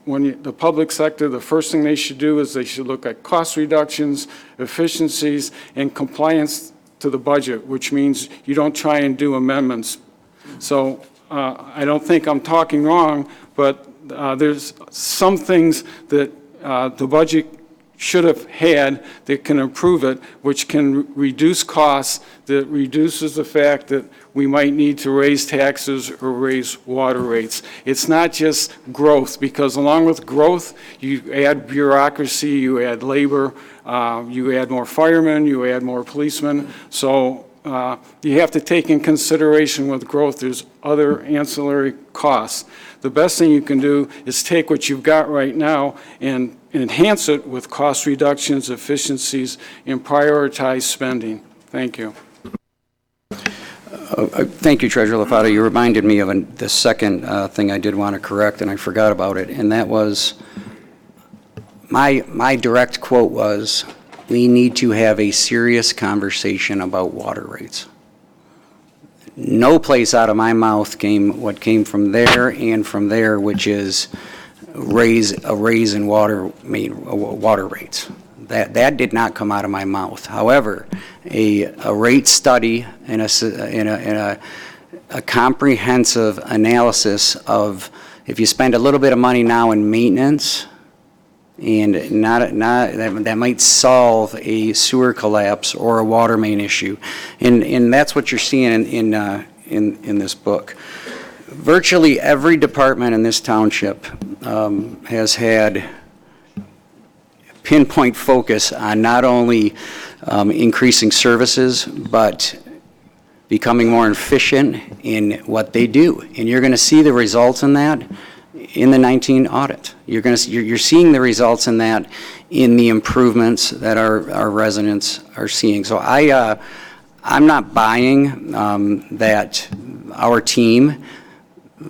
when the public sector, the first thing they should do is they should look at cost reductions, efficiencies, and compliance to the budget, which means you don't try and do amendments. So I don't think I'm talking wrong, but there's some things that the budget should have had that can improve it, which can reduce costs, that reduces the fact that we might need to raise taxes or raise water rates. It's not just growth, because along with growth, you add bureaucracy, you add labor, you add more firemen, you add more policemen. So you have to take in consideration with growth, there's other ancillary costs. The best thing you can do is take what you've got right now and enhance it with cost reductions, efficiencies, and prioritize spending. Thank you. Thank you, Treasurer LaFata. You reminded me of the second thing I did want to correct, and I forgot about it, and that was, my direct quote was, we need to have a serious conversation about water rates. No place out of my mouth came what came from there and from there, which is raise in water rates. That did not come out of my mouth. However, a rate study and a comprehensive analysis of if you spend a little bit of money now in maintenance, and that might solve a sewer collapse or a water main issue, and that's what you're seeing in this book. Virtually every department in this township has had pinpoint focus on not only increasing services, but becoming more efficient in what they do. And you're going to see the results in that in the 19 audit. You're seeing the results in that in the improvements that our residents are seeing. So I'm not buying that our team,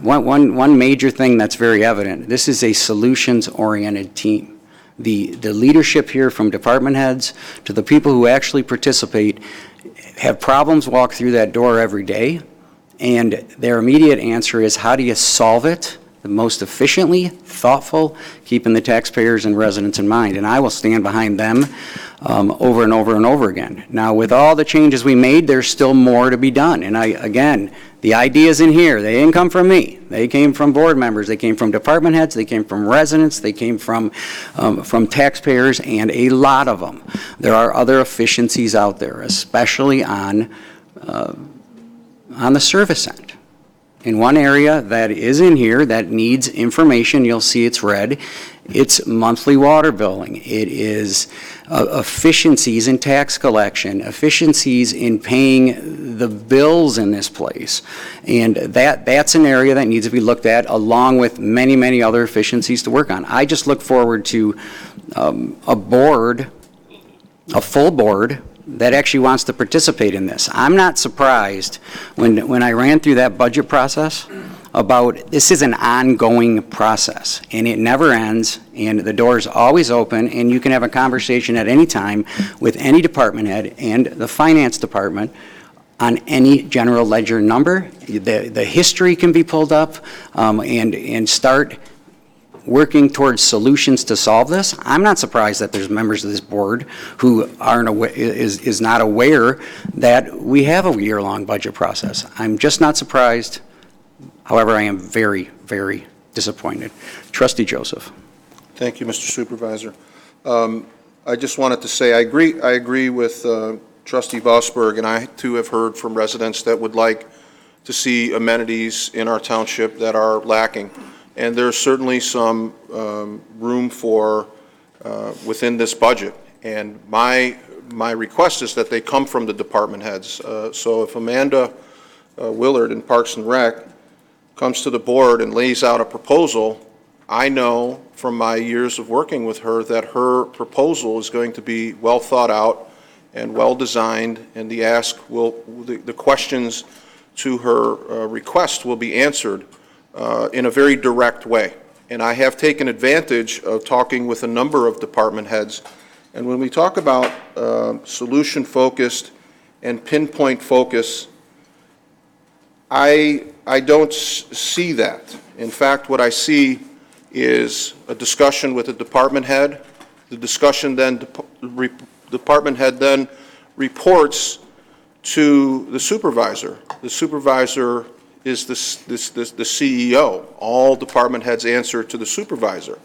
one major thing that's very evident, this is a solutions-oriented team. The leadership here, from department heads to the people who actually participate, have problems walk through that door every day, and their immediate answer is, how do you solve it the most efficiently, thoughtful, keeping the taxpayers and residents in mind? And I will stand behind them over and over and over again. Now, with all the changes we made, there's still more to be done. And again, the ideas in here, they didn't come from me. They came from board members. They came from department heads. They came from residents. They came from taxpayers, and a lot of them. There are other efficiencies out there, especially on the service end. In one area that is in here that needs information, you'll see it's red. It's monthly water billing. It is efficiencies in tax collection, efficiencies in paying the bills in this place. And that's an area that needs to be looked at, along with many, many other efficiencies to work on. I just look forward to a full board that actually wants to participate in this. I'm not surprised when I ran through that budget process about this is an ongoing process, and it never ends, and the door is always open, and you can have a conversation at any time with any department head and the finance department on any general ledger number. The history can be pulled up and start working towards solutions to solve this. I'm not surprised that there's members of this board who aren't aware, is not aware that we have a year-long budget process. I'm just not surprised. However, I am very, very disappointed. Trustee Joseph. Thank you, Mr. Supervisor. I just wanted to say I agree with Trustee Vosberg, and I too have heard from residents that would like to see amenities in our township that are lacking. And there's certainly some room for within this budget. And my request is that they come from the department heads. So if Amanda Willard in Parks and Rec comes to the board and lays out a proposal, I know from my years of working with her that her proposal is going to be well thought out and well designed, and the questions to her request will be answered in a very direct way. And I have taken advantage of talking with a number of department heads. And when we talk about solution-focused and pinpoint focus, I don't see that. In fact, what I see is a discussion with a department head. The discussion then, department head then reports to the supervisor. The supervisor is the CEO. All department heads answer to the supervisor.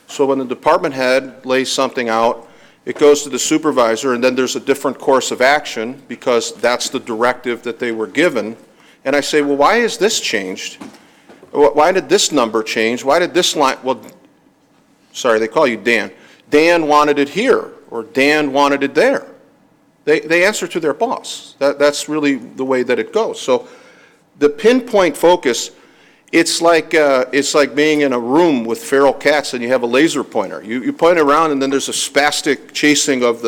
So when the department head lays something out, it goes to the supervisor, and then there's a different course of action because that's the directive that they were given. And I say, well, why is this changed? Why did this number change? Why did this line? Well, sorry, they call you Dan. Dan wanted it here, or Dan wanted it there. They answer to their boss. That's really the way that it goes. So the pinpoint focus, it's like being in a room with feral cats and you have a laser pointer. You point around and then there's a spastic chasing of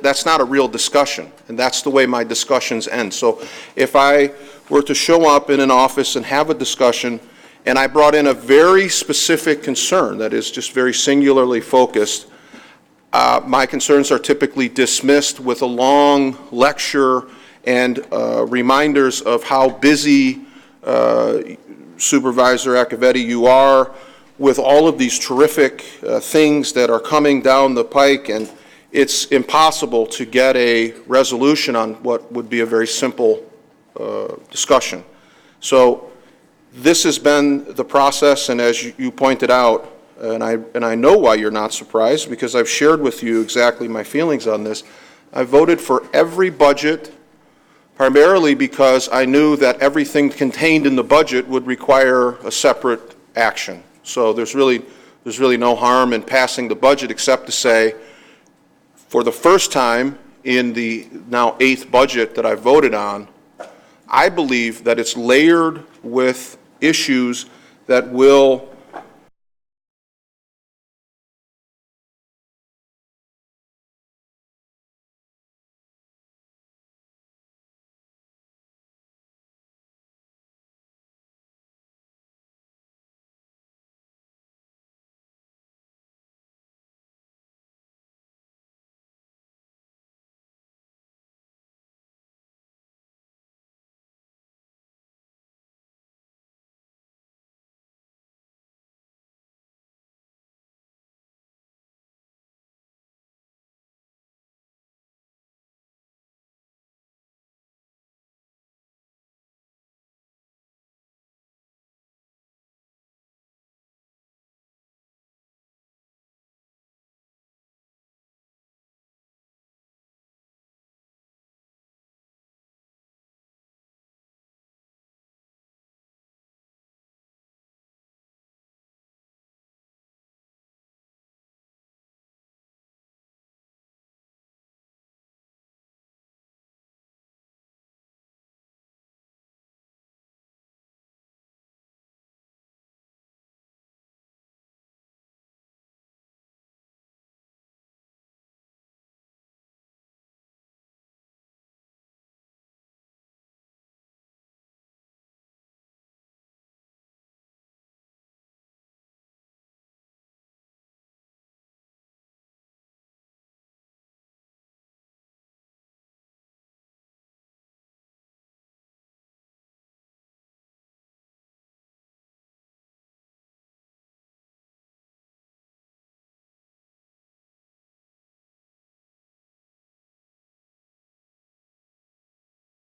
that's not a real discussion. And that's the way my discussions end. So if I were to show up in an office and have a discussion and I brought in a very specific concern that is just very singularly focused, my concerns are typically dismissed with a long lecture and reminders of how busy Supervisor Acciavatti you are with all of these terrific things that are coming down the pike, and it's impossible to get a resolution on what would be a very simple discussion. So this has been the process, and as you pointed out, and I know why you're not surprised, because I've shared with you exactly my feelings on this. I voted for every budget primarily because I knew that everything contained in the budget would require a separate action. So there's really no harm in passing the budget, except to say, for the first time in the now 8th budget that I voted on, I believe that it's layered with issues that will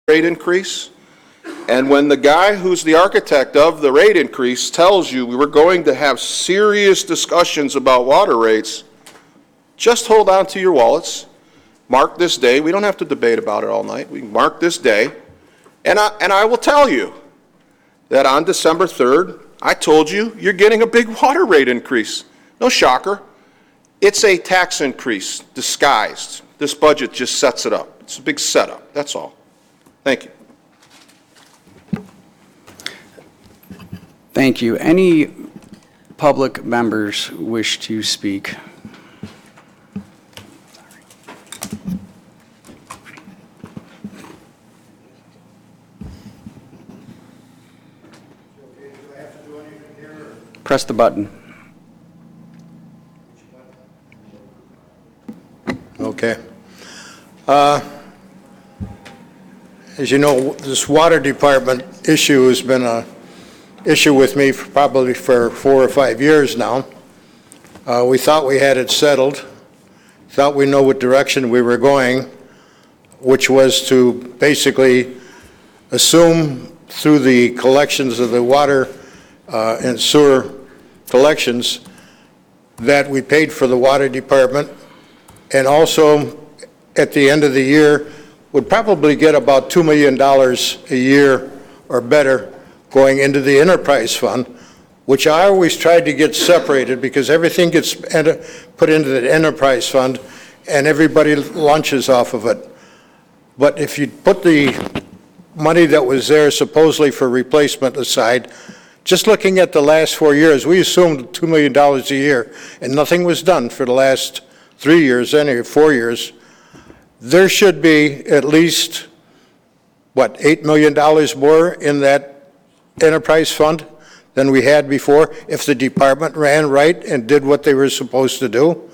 rate increase. And when the guy who's the architect of the rate increase tells you we were going to have serious discussions about water rates, just hold on to your wallets, mark this day. We don't have to debate about it all night. We can mark this day. And I will tell you that on December 3rd, I told you you're getting a big water rate increase. No shocker. It's a tax increase disguised. This budget just sets it up. It's a big setup, that's all. Thank you. Thank you. Any public members wish to speak? Press the button. Okay. As you know, this water department issue has been an issue with me probably for 4 or 5 years now. We thought we had it settled, thought we know what direction we were going, which was to basically assume through the collections of the water and sewer collections that we paid for the water department, and also at the end of the year would probably get about $2 million a year or better going into the enterprise fund, which I always tried to get separated because everything gets put into the enterprise fund and everybody lunches off of it. But if you put the money that was there supposedly for replacement aside, just looking at the last 4 years, we assumed $2 million a year, and nothing was done for the last 3 years, 4 years. There should be at least, what, $8 million more in that enterprise fund than we had before if the department ran right and did what they were supposed to do.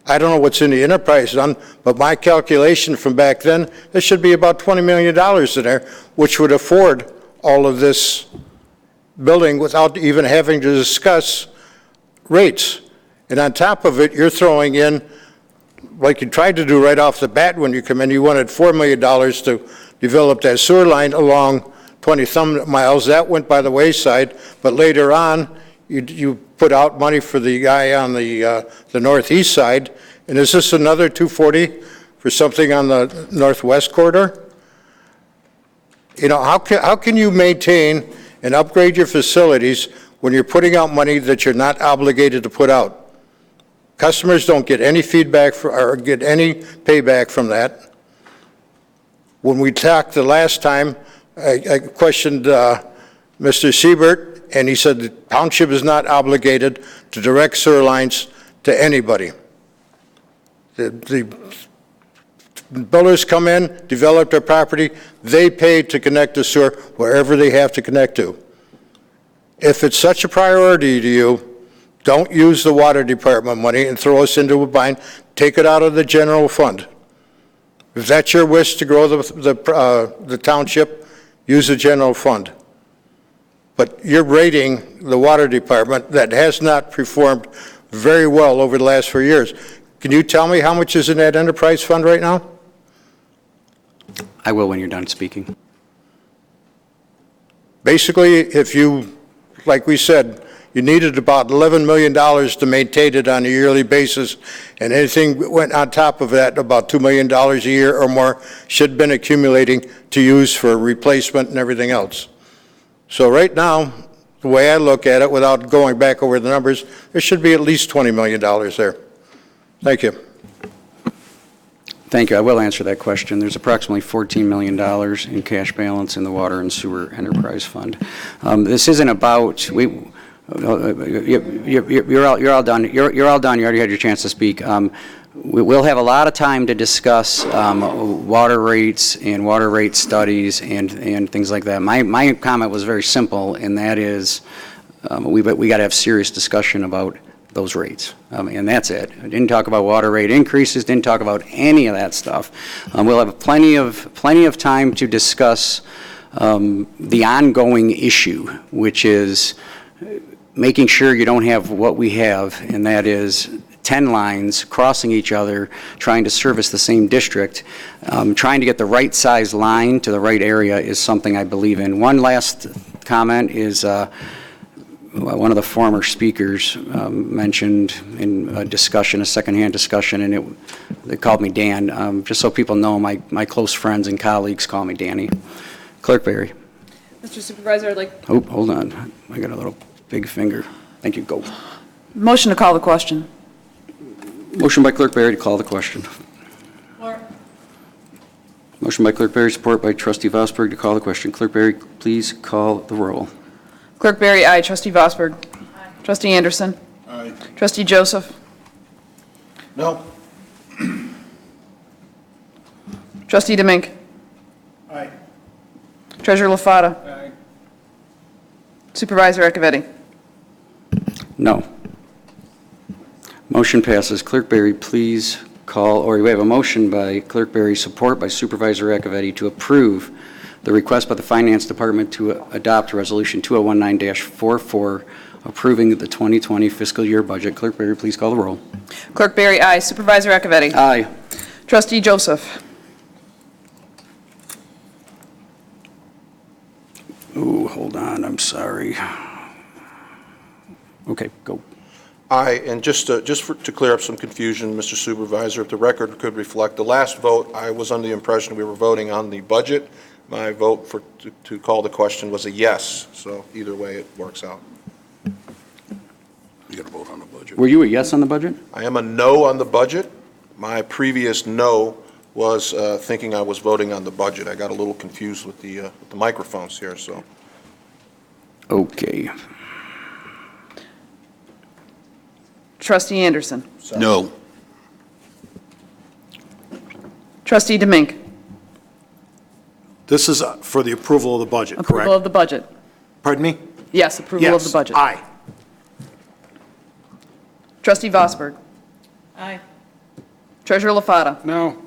I don't know what's in the enterprise fund, but my calculation from back then, there should be about $20 million in there, which would afford all of this building without even having to discuss rates. And on top of it, you're throwing in, like you tried to do right off the bat when you come in, you wanted $4 million to develop that sewer line along 20-some miles. That went by the wayside, but later on, you put out money for the guy on the northeast side. And is this another 240 for something on the northwest corridor? You know, how can you maintain and upgrade your facilities when you're putting out money that you're not obligated to put out? Customers don't get any feedback or get any payback from that. When we talked the last time, I questioned Mr. Siebert, and he said the township is not obligated to direct sewer lines to anybody. The builders come in, develop their property, they pay to connect the sewer wherever they have to connect to. If it's such a priority to you, don't use the water department money and throw us into a bind. Take it out of the general fund. If that's your wish to grow the township, use the general fund. But you're rating the water department that has not performed very well over the last 4 years. Can you tell me how much is in that enterprise fund right now? I will when you're done speaking. Basically, if you, like we said, you needed about $11 million to maintain it on a yearly basis, and anything went on top of that, about $2 million a year or more, should have been accumulating to use for replacement and everything else. So right now, the way I look at it, without going back over the numbers, there should be at least $20 million there. Thank you. Thank you. I will answer that question. There's approximately $14 million in cash balance in the Water and Sewer Enterprise Fund. This isn't about, you're all done. You're all done. You already had your chance to speak. We'll have a lot of time to discuss water rates and water rate studies and things like that. My comment was very simple, and that is we got to have serious discussion about those rates, and that's it. I didn't talk about water rate increases, didn't talk about any of that stuff. We'll have plenty of time to discuss the ongoing issue, which is making sure you don't have what we have, and that is 10 lines crossing each other, trying to service the same district. Trying to get the right size line to the right area is something I believe in. One last comment is one of the former speakers mentioned in a discussion, a secondhand discussion, and they called me Dan. Just so people know, my close friends and colleagues call me Danny. Clerk Berry. Mr. Supervisor, I'd like... Oh, hold on. I got a little big finger. Thank you. Go. Motion to call the question. Motion by Clerk Berry to call the question. Motion by Clerk Berry, support by Trustee Vosberg to call the question. Clerk Berry, please call the roll. Clerk Berry, aye. Trustee Vosberg. Aye. Trustee Anderson. Aye. Trustee Joseph. No. Trustee DeMink. Aye. Treasurer LaFata. Aye. Supervisor Acciavatti. No. Motion passes. Clerk Berry, please call, or we have a motion by Clerk Berry, support by Supervisor Acciavatti to approve the request by the Finance Department to adopt Resolution 2019-44 approving the 2020 fiscal year budget. Clerk Berry, please call the roll. Clerk Berry, aye. Supervisor Acciavatti. Aye. Trustee Joseph. Ooh, hold on, I'm sorry. Okay, go. Aye, and just to clear up some confusion, Mr. Supervisor, if the record could reflect, the last vote, I was under the impression we were voting on the budget. My vote to call the question was a yes, so either way it works out. You got to vote on the budget. Were you a yes on the budget? I am a no on the budget. My previous no was thinking I was voting on the budget. I got a little confused with the microphones here, so. Okay. Trustee Anderson. No. Trustee DeMink. This is for the approval of the budget, correct? Approval of the budget. Pardon me? Yes, approval of the budget. Yes, aye. Trustee Vosberg. Aye. Treasurer LaFata. No.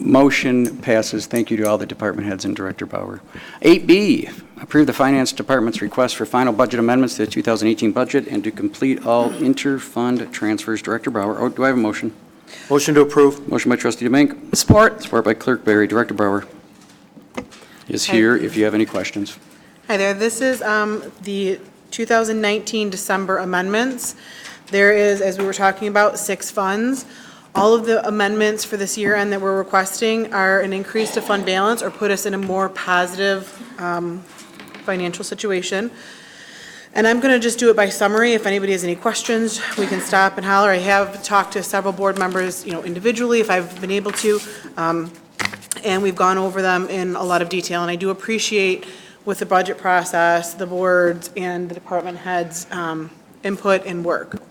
Motion passes. Thank you to all the department heads and Director Ballor. 8B, approve the Finance Department's request for final budget amendments to the 2018 budget and to complete all inter-fund transfers. Director Ballor, oh, do I have a motion? Motion to approve. Motion by Trustee David. Support. Support by Clerk Barry. Director Ballor is here if you have any questions. Hi there, this is the 2019 December amendments. There is, as we were talking about, 6 funds. All of the amendments for this year end that we're requesting are an increase to fund balance or put us in a more positive financial situation. And I'm going to just do it by summary. If anybody has any questions, we can stop and holler. I have talked to several board members, individually, if I've been able to, and we've gone over them in a lot of detail. And I do appreciate, with the budget process, the boards and the department heads' input and work.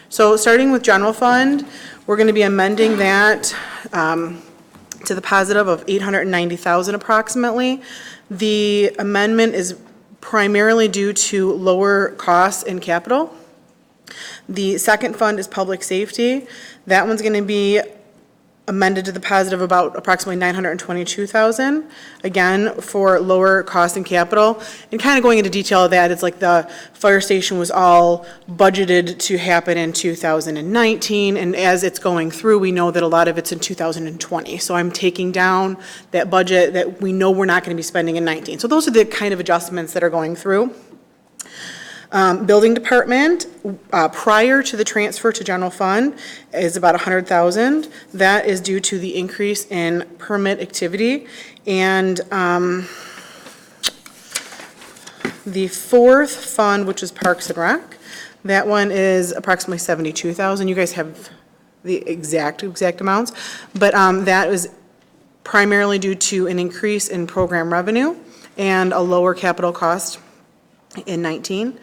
So starting with general fund, we're going to be amending that to the positive of $890,000 approximately. The amendment is primarily due to lower costs in capital. The second fund is public safety. That one's going to be amended to the positive about approximately $922,000, again, for lower cost and capital. And kind of going into detail of that, it's like the fire station was all budgeted to happen in 2019, and as it's going through, we know that a lot of it's in 2020. So I'm taking down that budget that we know we're not going to be spending in 19. So those are the kind of adjustments that are going through. Building department, prior to the transfer to general fund, is about $100,000. That is due to the increase in permit activity. And the fourth fund, which is Parks and Rec, that one is approximately $72,000. You guys have the exact amounts, but that is primarily due to an increase in program revenue and a lower capital cost in 19.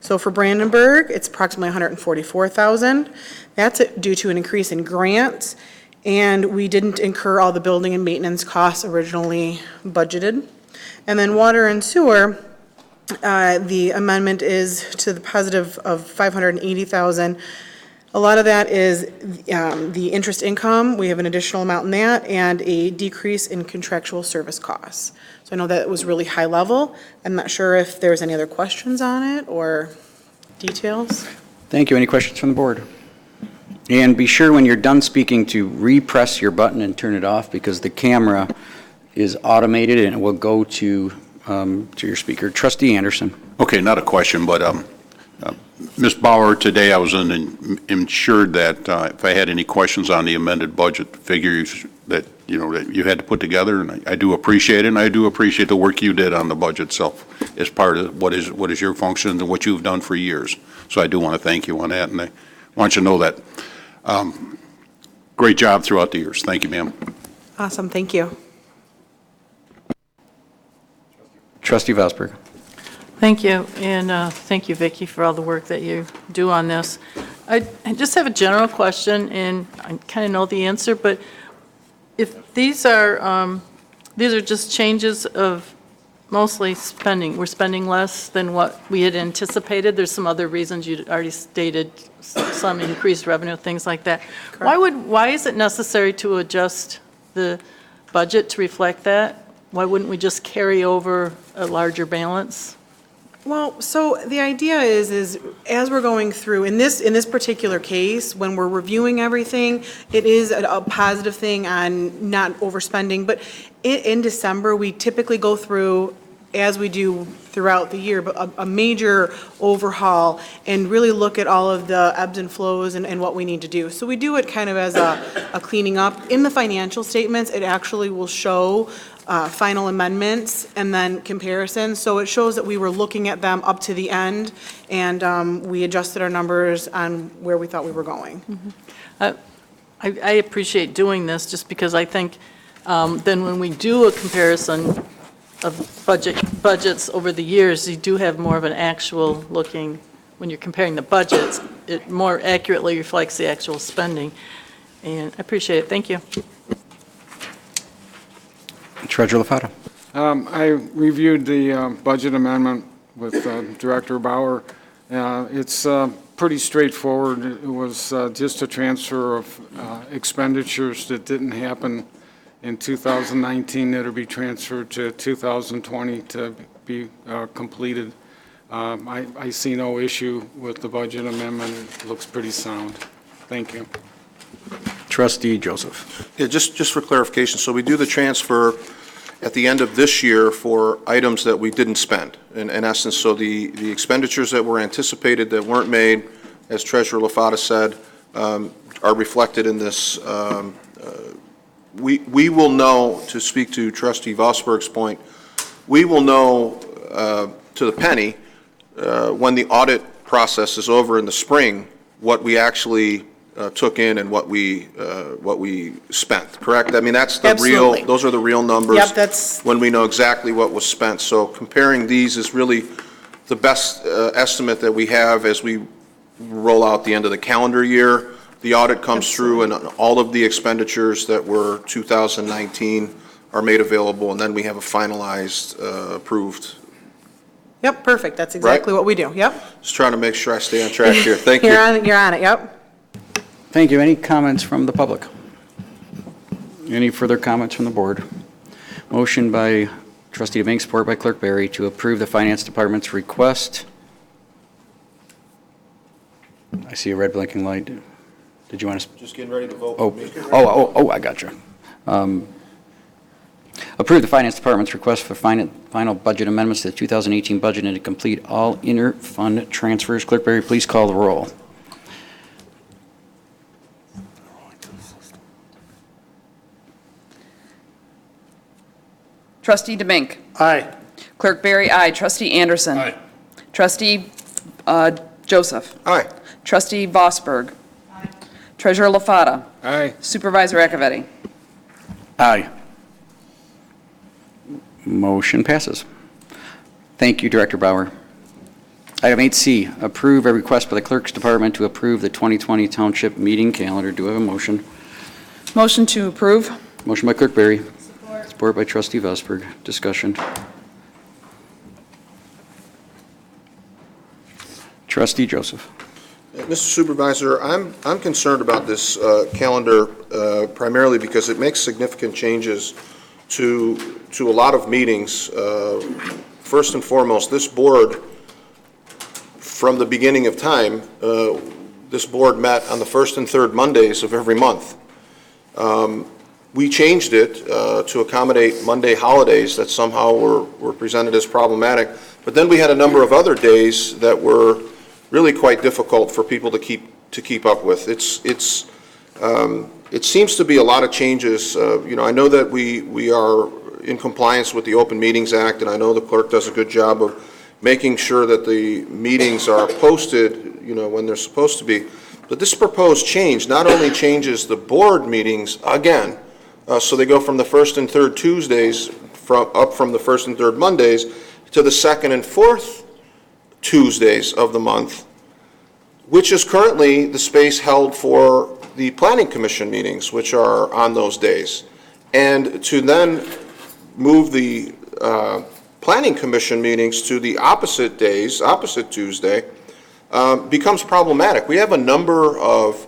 So for Brandenburg, it's approximately $144,000. That's due to an increase in grants, and we didn't incur all the building and maintenance costs originally budgeted. And then water and sewer, the amendment is to the positive of $580,000. A lot of that is the interest income. We have an additional amount in that, and a decrease in contractual service costs. So I know that was really high level. I'm not sure if there's any other questions on it or details. Thank you. Any questions from the board? And be sure when you're done speaking to repress your button and turn it off, because the camera is automated and it will go to your speaker. Trustee Anderson. Okay, not a question, but Ms. Ballor, today I was ensured that if I had any questions on the amended budget figures that you had to put together, and I do appreciate it, and I do appreciate the work you did on the budget itself as part of what is your function and what you've done for years. So I do want to thank you on that, and I want you to know that. Great job throughout the years. Thank you, ma'am. Awesome, thank you. Trustee Vosberg. Thank you, and thank you, Vicki, for all the work that you do on this. I just have a general question, and I kind of know the answer, but if these are just changes of mostly spending, we're spending less than what we had anticipated. There's some other reasons you already stated, some increased revenue, things like that. Correct. Why is it necessary to adjust the budget to reflect that? Why wouldn't we just carry over a larger balance? Well, so the idea is as we're going through, in this particular case, when we're reviewing everything, it is a positive thing on not overspending, but in December, we typically go through, as we do throughout the year, but a major overhaul and really look at all of the ebbs and flows and what we need to do. So we do it kind of as a cleaning up. In the financial statements, it actually will show final amendments and then comparisons. So it shows that we were looking at them up to the end, and we adjusted our numbers on where we thought we were going. Mm-hmm. I appreciate doing this just because I think then when we do a comparison of budgets over the years, you do have more of an actual looking, when you're comparing the budgets, it more accurately reflects the actual spending. And I appreciate it. Thank you. Treasurer LaFata. I reviewed the budget amendment with Director Ballor. It's pretty straightforward. It was just a transfer of expenditures that didn't happen in 2019 that'll be transferred to 2020 to be completed. I see no issue with the budget amendment. It looks pretty sound. Thank you. Trustee Joseph. Yeah, just for clarification, so we do the transfer at the end of this year for items that we didn't spend, in essence. So the expenditures that were anticipated that weren't made, as Treasurer LaFata said, are reflected in this. We will know, to speak to Trustee Vosberg's point, we will know to the penny when the audit process is over in the spring what we actually took in and what we spent, correct? I mean, that's the Absolutely. those are the real numbers. Yep, that's. When we know exactly what was spent. So comparing these is really the best estimate that we have as we roll out the end of the calendar year. The audit comes through and all of the expenditures that were 2019 are made available, and then we have a finalized, approved. Yep, perfect. That's exactly what we do. Yep. Just trying to make sure I stay on track here. Thank you. You're on it, yep. Thank you. Any comments from the public? Any further comments from the board? Motion by Trustee DeVink, support by Clerk Barry, to approve the Finance Department's request. I see a red blinking light. Did you want to? Just getting ready to vote. I got you. Approve the Finance Department's request for final budget amendments to the 2018 budget and to complete all inter-fund transfers. Clerk Barry, please call the roll. Trustee DeMink. Aye. Clerk Barry, aye. Trustee Anderson. Aye. Trustee Joseph. Aye. Trustee Vosberg. Treasurer LaFata. Aye. Supervisor Acciavatti. Aye. Motion passes. Thank you, Director Bauer. Item 8C, approve a request by the Clerk's Department to approve the 2020 Township Meeting Calendar. Do I have a motion? Motion to approve. Motion by Clerk Barry. Support by Trustee Vosberg. Discussion. Trustee Joseph. Mr. Supervisor, I'm concerned about this calendar primarily because it makes significant changes to a lot of meetings. First and foremost, this board, from the beginning of time, this board met on the first and third Mondays of every month. We changed it to accommodate Monday holidays that somehow were presented as problematic. But then we had a number of other days that were really quite difficult for people to keep up with. It seems to be a lot of changes. I know that we are in compliance with the Open Meetings Act, and I know the clerk does a good job of making sure that the meetings are posted, when they're supposed to be. But this proposed change not only changes the board meetings again, so they go from the first and third Tuesdays, up from the first and third Mondays, to the second and fourth Tuesdays of the month, which is currently the space held for the Planning Commission meetings, which are on those days. And to then move the Planning Commission meetings to the opposite days, opposite Tuesday, becomes problematic. We have a number of,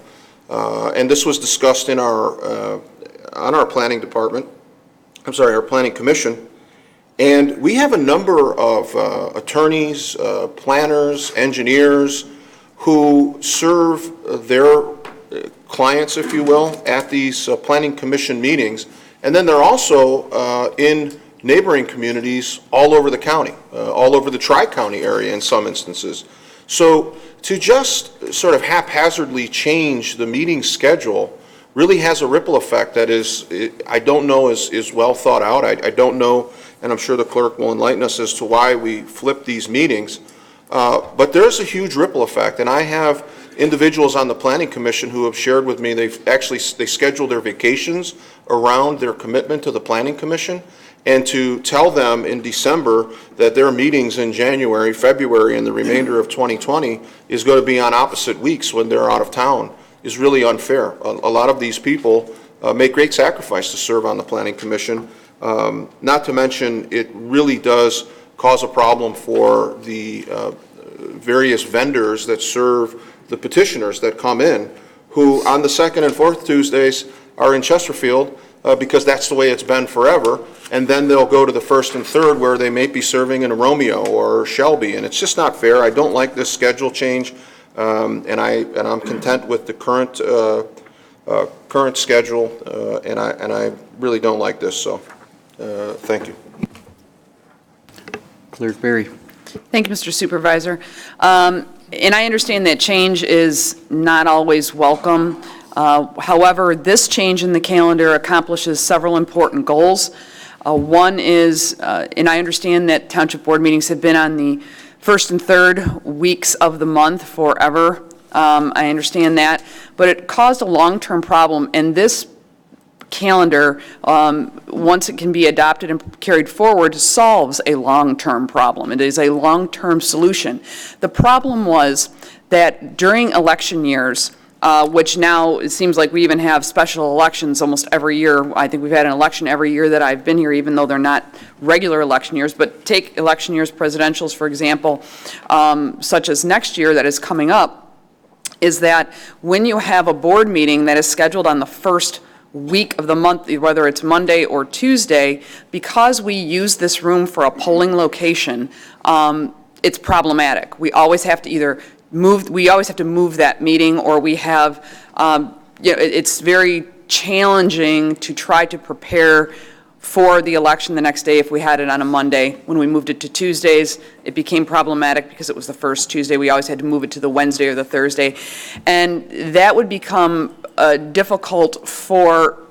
and this was discussed in on our Planning Department, our Planning Commission, and we have a number of attorneys, planners, engineers who serve their clients, if you will, at these Planning Commission meetings. And then they're also in neighboring communities all over the county, all over the Tri-County area in some instances. So to just sort of haphazardly change the meeting schedule really has a ripple effect that I don't know is well thought out. I don't know, and I'm sure the clerk will enlighten us as to why we flip these meetings. But there's a huge ripple effect, and I have individuals on the Planning Commission who have shared with me they schedule their vacations around their commitment to the Planning Commission, and to tell them in December that their meetings in January, February, and the remainder of 2020 is going to be on opposite weeks when they're out of town is really unfair. A lot of these people make great sacrifice to serve on the Planning Commission. Not to mention, it really does cause a problem for the various vendors that serve the petitioners that come in, who on the second and fourth Tuesdays are in Chesterfield, because that's the way it's been forever, and then they'll go to the 1st and 3rd where they may be serving in Romeo or Shelby, and it's just not fair. I don't like this schedule change, and I'm content with the current schedule, and I really don't like this, so thank you. Clerk Berry. Thank you, Mr. Supervisor. And I understand that change is not always welcome. However, this change in the calendar accomplishes several important goals. One is, and I understand that township board meetings have been on the 1st and 3rd weeks of the month forever. I understand that, but it caused a long-term problem, and this calendar, once it can be adopted and carried forward, solves a long-term problem. It is a long-term solution. The problem was that during election years, which now it seems like we even have special elections almost every year. I think we've had an election every year that I've been here, even though they're not regular election years. But take election years, presidentials, for example, such as next year that is coming up, is that when you have a board meeting that is scheduled on the first week of the month, whether it's Monday or Tuesday, because we use this room for a polling location, it's problematic. We always have to either move that meeting, or we have, it's very challenging to try to prepare for the election the next day if we had it on a Monday. When we moved it to Tuesdays, it became problematic because it was the first Tuesday. We always had to move it to the Wednesday or the Thursday. And that would become difficult for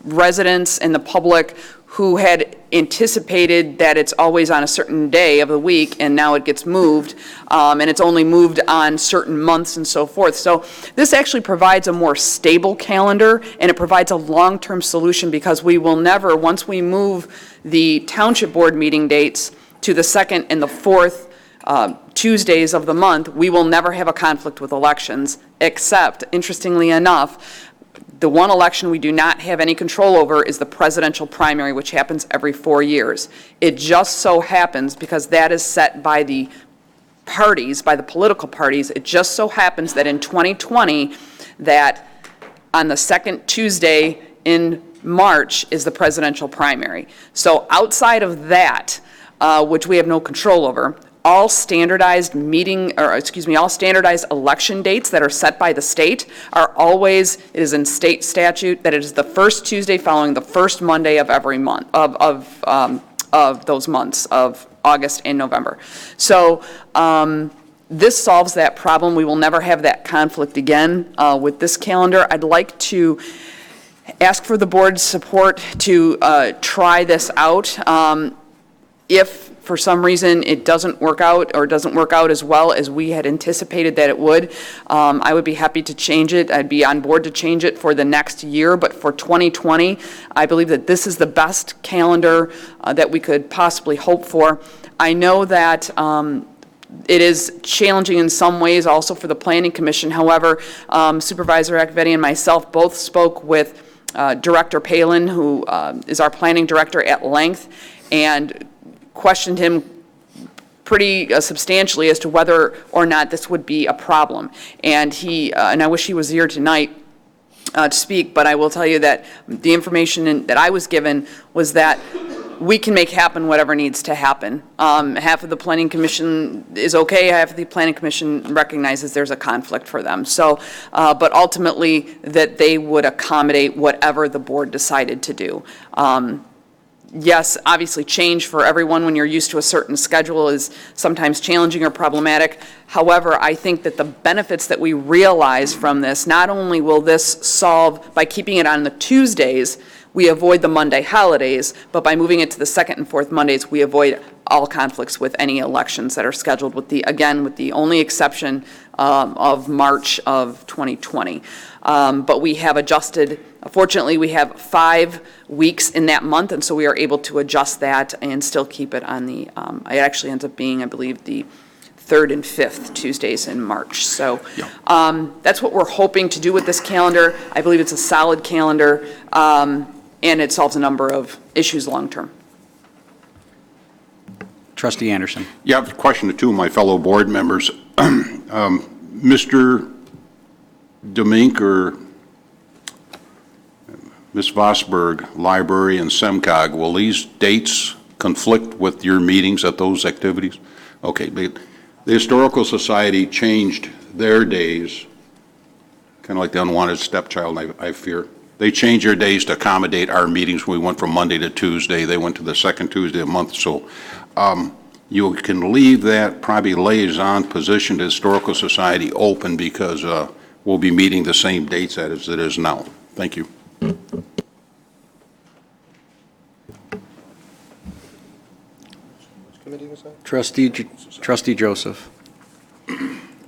residents and the public who had anticipated that it's always on a certain day of the week, and now it gets moved, and it's only moved on certain months and so forth. So this actually provides a more stable calendar, and it provides a long-term solution, because we will never, once we move the township board meeting dates to the 2nd and the 4th Tuesdays of the month, we will never have a conflict with elections, except, interestingly enough, the one election we do not have any control over is the presidential primary, which happens every 4 years. It just so happens, because that is set by the parties, by the political parties, it just so happens that in 2020, that on the 2nd Tuesday in March is the presidential primary. So outside of that, which we have no control over, all standardized all standardized election dates that are set by the state are always, it is in state statute that it is the first Tuesday following the first Monday of every month, of those months of August and November. So this solves that problem. We will never have that conflict again with this calendar. I'd like to ask for the board's support to try this out. If for some reason it doesn't work out, or doesn't work out as well as we had anticipated that it would, I would be happy to change it. I'd be on board to change it for the next year, but for 2020, I believe that this is the best calendar that we could possibly hope for. I know that it is challenging in some ways also for the Planning Commission. However, Supervisor Acciavatti and myself both spoke with Director Palin, who is our planning director, at length, and questioned him pretty substantially as to whether or not this would be a problem. And and I wish he was here tonight to speak, but I will tell you that the information that I was given was that we can make happen whatever needs to happen. Half of the Planning Commission is okay, half of the Planning Commission recognizes there's a conflict for them. So, but ultimately that they would accommodate whatever the board decided to do. Yes, obviously change for everyone when you're used to a certain schedule is sometimes challenging or problematic. However, I think that the benefits that we realize from this, not only will this solve, by keeping it on the Tuesdays, we avoid the Monday holidays, but by moving it to the 2nd and 4th Mondays, we avoid all conflicts with any elections that are scheduled, with the only exception of March of 2020. But we have adjusted. Fortunately, we have 5 weeks in that month, and so we are able to adjust that and still keep it on the, it actually ends up being, I believe, the 3rd and 5th Tuesdays in March. So that's what we're hoping to do with this calendar. I believe it's a solid calendar, and it solves a number of issues long term. Trustee Anderson. Yeah, I have a question to two of my fellow board members. Mr. Domink, or Ms. Vosberg, Library and SEMCOG, will these dates conflict with your meetings at those activities? Okay, the Historical Society changed their days, kind of like the unwanted stepchild, I fear. They changed their days to accommodate our meetings. We went from Monday to Tuesday. They went to the second Tuesday of the month. So you can leave that probably liaison position to Historical Society open because we'll be meeting the same dates as it is now. Thank you. Trustee Joseph.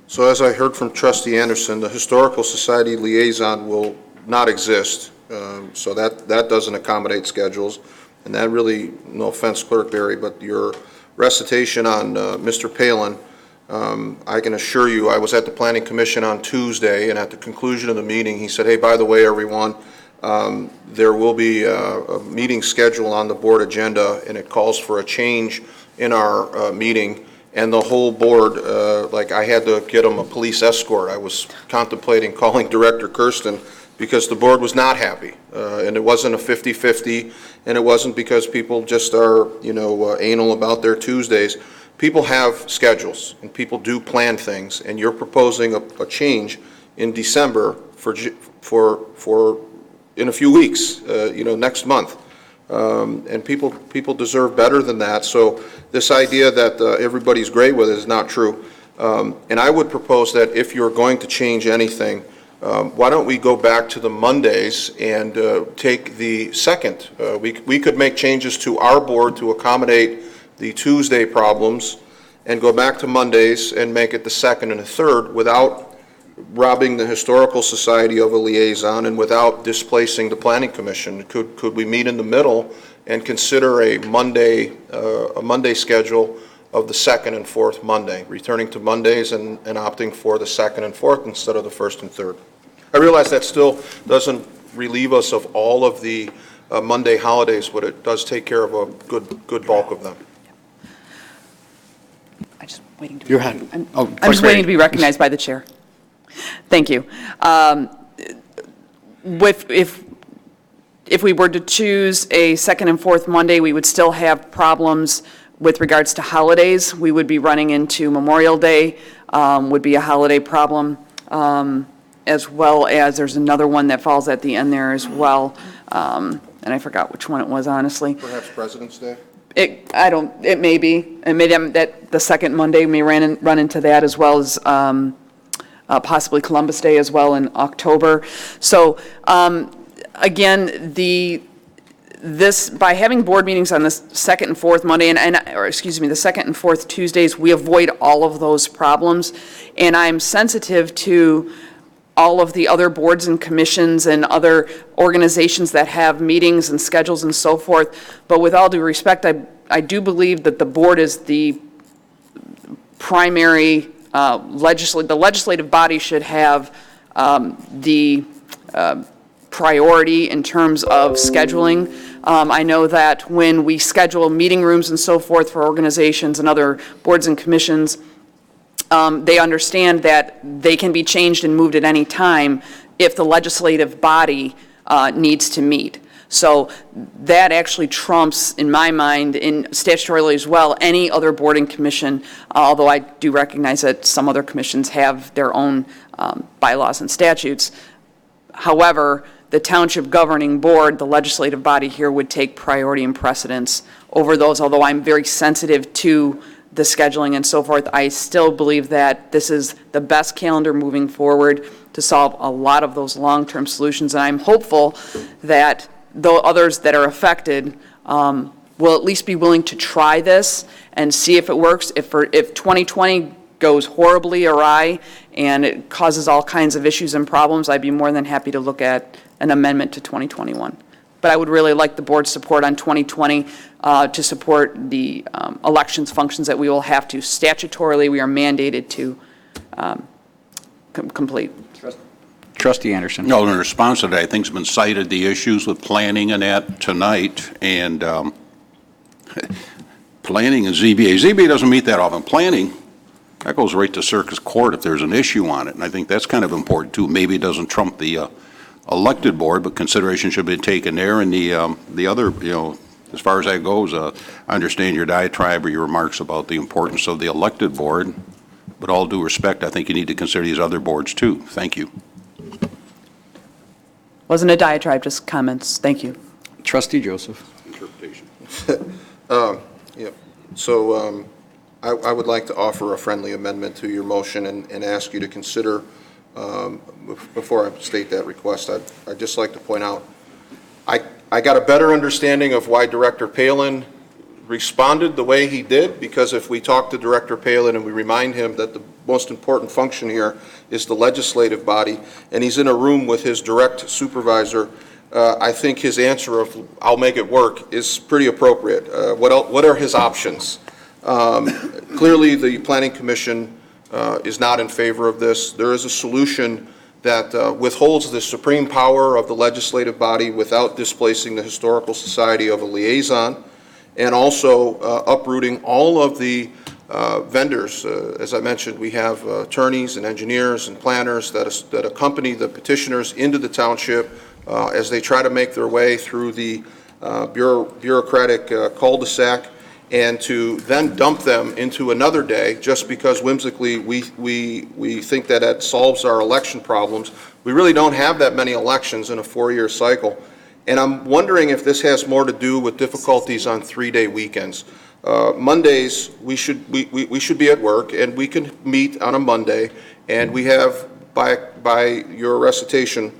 So as I heard from Trustee Anderson, the Historical Society liaison will not exist. So that doesn't accommodate schedules. And that really, no offense, Clerk Barry, but your recitation on Mr. Palin, I can assure you, I was at the Planning Commission on Tuesday, and at the conclusion of the meeting, he said, hey, by the way, everyone, there will be a meeting schedule on the board agenda, and it calls for a change in our meeting. And the whole board, like I had to get them a police escort. I was contemplating calling Director Kirsten because the board was not happy. And it wasn't a 50-50, and it wasn't because people just are, anal about their Tuesdays. People have schedules, and people do plan things, and you're proposing a change in December for in a few weeks, next month. And people deserve better than that. So this idea that everybody's great with it is not true. And I would propose that if you're going to change anything, why don't we go back to the Mondays and take the second? We could make changes to our board to accommodate the Tuesday problems and go back to Mondays and make it the second and the third without robbing the Historical Society of a liaison and without displacing the Planning Commission. Could we meet in the middle and consider a Monday schedule of the second and fourth Monday, returning to Mondays and opting for the second and fourth instead of the first and third? I realize that still doesn't relieve us of all of the Monday holidays, but it does take care of a good bulk of them. I'm just waiting to You're be, ahead. I'm just waiting to be recognized by the chair. Thank you. If we were to choose a second and fourth Monday, we would still have problems with regards to holidays. We would be running into Memorial Day, would be a holiday problem, as well as there's another one that falls at the end there as well. And I forgot which one it was, honestly. Perhaps President's Day? It may be. And maybe that the second Monday may run into that, as well as possibly Columbus Day as well in October. So again, by having board meetings on the second and fourth Monday, the second and fourth Tuesdays, we avoid all of those problems. And I'm sensitive to all of the other boards and commissions and other organizations that have meetings and schedules and so forth. But with all due respect, I do believe that the board is the primary the legislative body should have the priority in terms of scheduling. I know that when we schedule meeting rooms and so forth for organizations and other boards and commissions, they understand that they can be changed and moved at any time if the legislative body needs to meet. So that actually trumps, in my mind, in statutorily as well, any other board and commission, although I do recognize that some other commissions have their own bylaws and statutes. However, the township governing board, the legislative body here, would take priority and precedence over those. Although I'm very sensitive to the scheduling and so forth, I still believe that this is the best calendar moving forward to solve a lot of those long-term solutions. And I'm hopeful that though others that are affected will at least be willing to try this and see if it works. If 2020 goes horribly awry and it causes all kinds of issues and problems, I'd be more than happy to look at an amendment to 2021. But I would really like the board's support on 2020 to support the elections functions that we will have to statutorily, we are mandated to complete. Trustee Anderson. No, in response to that, I think has been cited the issues with planning and that tonight, and planning and ZBA. ZBA doesn't meet that often. Planning, that goes right to circus court if there's an issue on it, and I think that's kind of important too. Maybe it doesn't trump the elected board, but consideration should be taken there. And the other, as far as that goes, I understand your diatribe or your remarks about the importance of the elected board, but all due respect, I think you need to consider these other boards too. Thank you. Wasn't a diatribe, just comments. Thank you. Trustee Joseph. Interpretation. Yeah. So I would like to offer a friendly amendment to your motion and ask you to consider, before I state that request, I'd just like to point out, I got a better understanding of why Director Palin responded the way he did, because if we talk to Director Palin and we remind him that the most important function here is the legislative body, and he's in a room with his direct supervisor, I think his answer of, "I'll make it work," is pretty appropriate. What are his options? Clearly, the Planning Commission is not in favor of this. There is a solution that withholds the supreme power of the legislative body without displacing the Historical Society of a liaison, and also uprooting all of the vendors. As I mentioned, we have attorneys and engineers and planners that accompany the petitioners into the township as they try to make their way through the bureaucratic cul-de-sac, and to then dump them into another day just because whimsically we think that solves our election problems. We really don't have that many elections in a 4-year cycle. And I'm wondering if this has more to do with difficulties on 3-day weekends. Mondays, we should be at work, and we can meet on a Monday, and we have, by your recitation,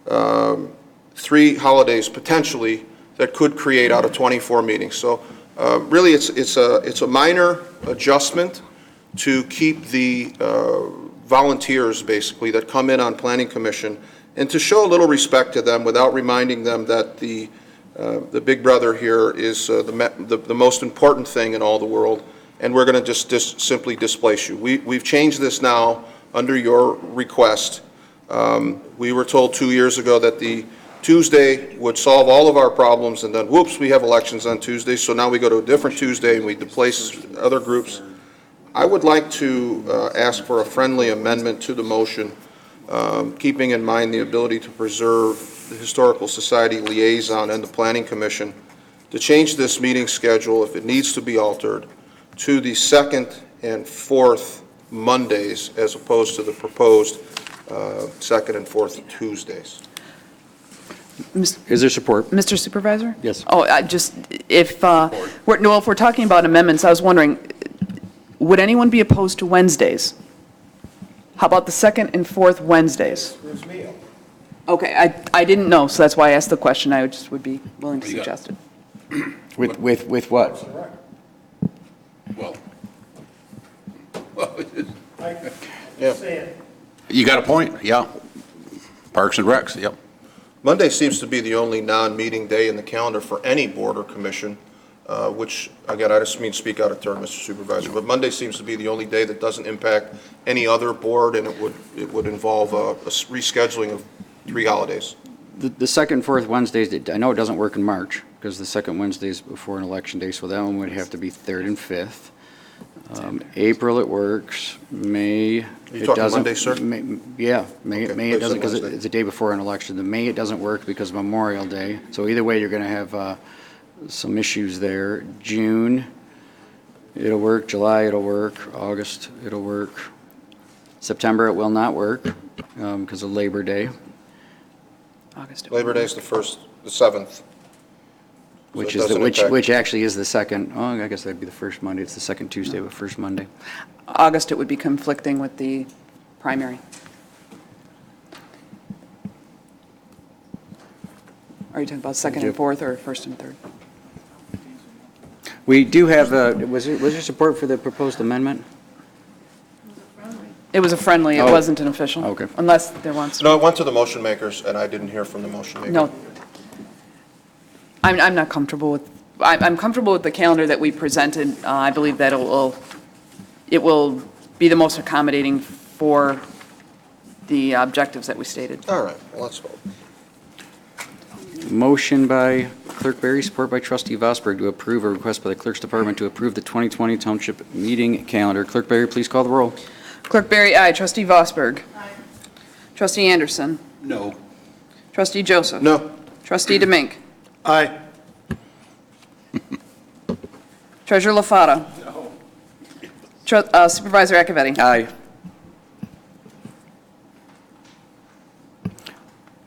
3 holidays potentially that could create out of 24 meetings. So really, it's a minor adjustment to keep the volunteers, basically, that come in on Planning Commission, and to show a little respect to them without reminding them that the big brother here is the most important thing in all the world, and we're going to just simply displace you. We've changed this now under your request. We were told 2 years ago that the Tuesday would solve all of our problems, and then whoops, we have elections on Tuesday, so now we go to a different Tuesday and we displace other groups. I would like to ask for a friendly amendment to the motion, keeping in mind the ability to preserve the Historical Society liaison and the Planning Commission, to change this meeting schedule, if it needs to be altered, to the 2nd and 4th Mondays as opposed to the proposed 2nd and 4th Tuesdays. Is there support? Mr. Supervisor? Yes. Oh, if we're talking about amendments, I was wondering, would anyone be opposed to Wednesdays? How about the 2nd and 4th Wednesdays? Okay, I didn't know, so that's why I asked the question. I just would be willing to suggest it. With what? Well, Yeah. you got a point, yeah. Parks and Recs, yep. Monday seems to be the only non-meeting day in the calendar for any board or commission, which, again, I just mean speak out of turn, Mr. Supervisor, but Monday seems to be the only day that doesn't impact any other board, and it would involve a rescheduling of 3 holidays. The second, 4th Wednesdays, I know it doesn't work in March, because the second Wednesday is before an election day, so that one would have to be 3rd and 5th. April, it works. May, it talking doesn't. Monday, sir? May it doesn't, because it's the day before an election. The May, it doesn't work because of Memorial Day. So either way, you're going to have some issues there. June, it'll work. July, it'll work. August, it'll work. September, it will not work because of Labor Day. Labor Day is the 7th. Which actually is the second, I guess that'd be the first Monday. It's the second Tuesday, but first Monday. August, it would be conflicting with the primary. Are you talking about 2nd and 4th or 1st and 3rd? We do have, was there support for the proposed amendment? It was a friendly, it wasn't an official. Okay. Unless there wants to. No, it went to the motion makers, and I didn't hear from the motion maker. No. I'm not comfortable with, I'm comfortable with the calendar that we presented. I believe that it will be the most accommodating for the objectives that we stated. All right, well, let's vote. Motion by Clerk Berry, support by Trustee Vosberg to approve a request by the Clerk's Department to approve the 2020 Township Meeting Calendar. Clerk Berry, please call the roll. Clerk Berry, aye. Trustee Vosberg. Aye. Trustee Anderson. No. Trustee Joseph? No. Trustee Demink? Aye. Treasurer LaFata? Supervisor Acciavatti? Aye.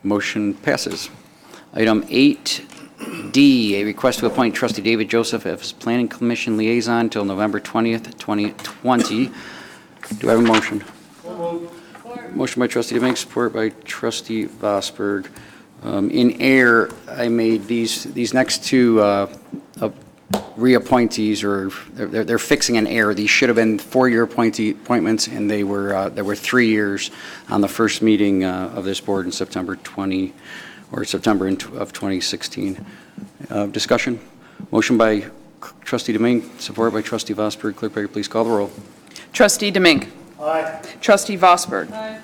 Motion passes. Item 8D, a request to appoint Trustee David Joseph as Planning Commission Liaison until November 20th, 2020. Do I have a motion? Motion by Trustee Demink, support by Trustee Vosberg. In error, I made these next two reappointees, or they're fixing an error. These should have been four-year appointments, and there were 3 years on the first meeting of this board in September of 2016. Discussion? Motion by Trustee Demink, support by Trustee Vosberg. Clerk, please call the roll. Trustee Demink? Aye. Trustee Vosberg? Aye.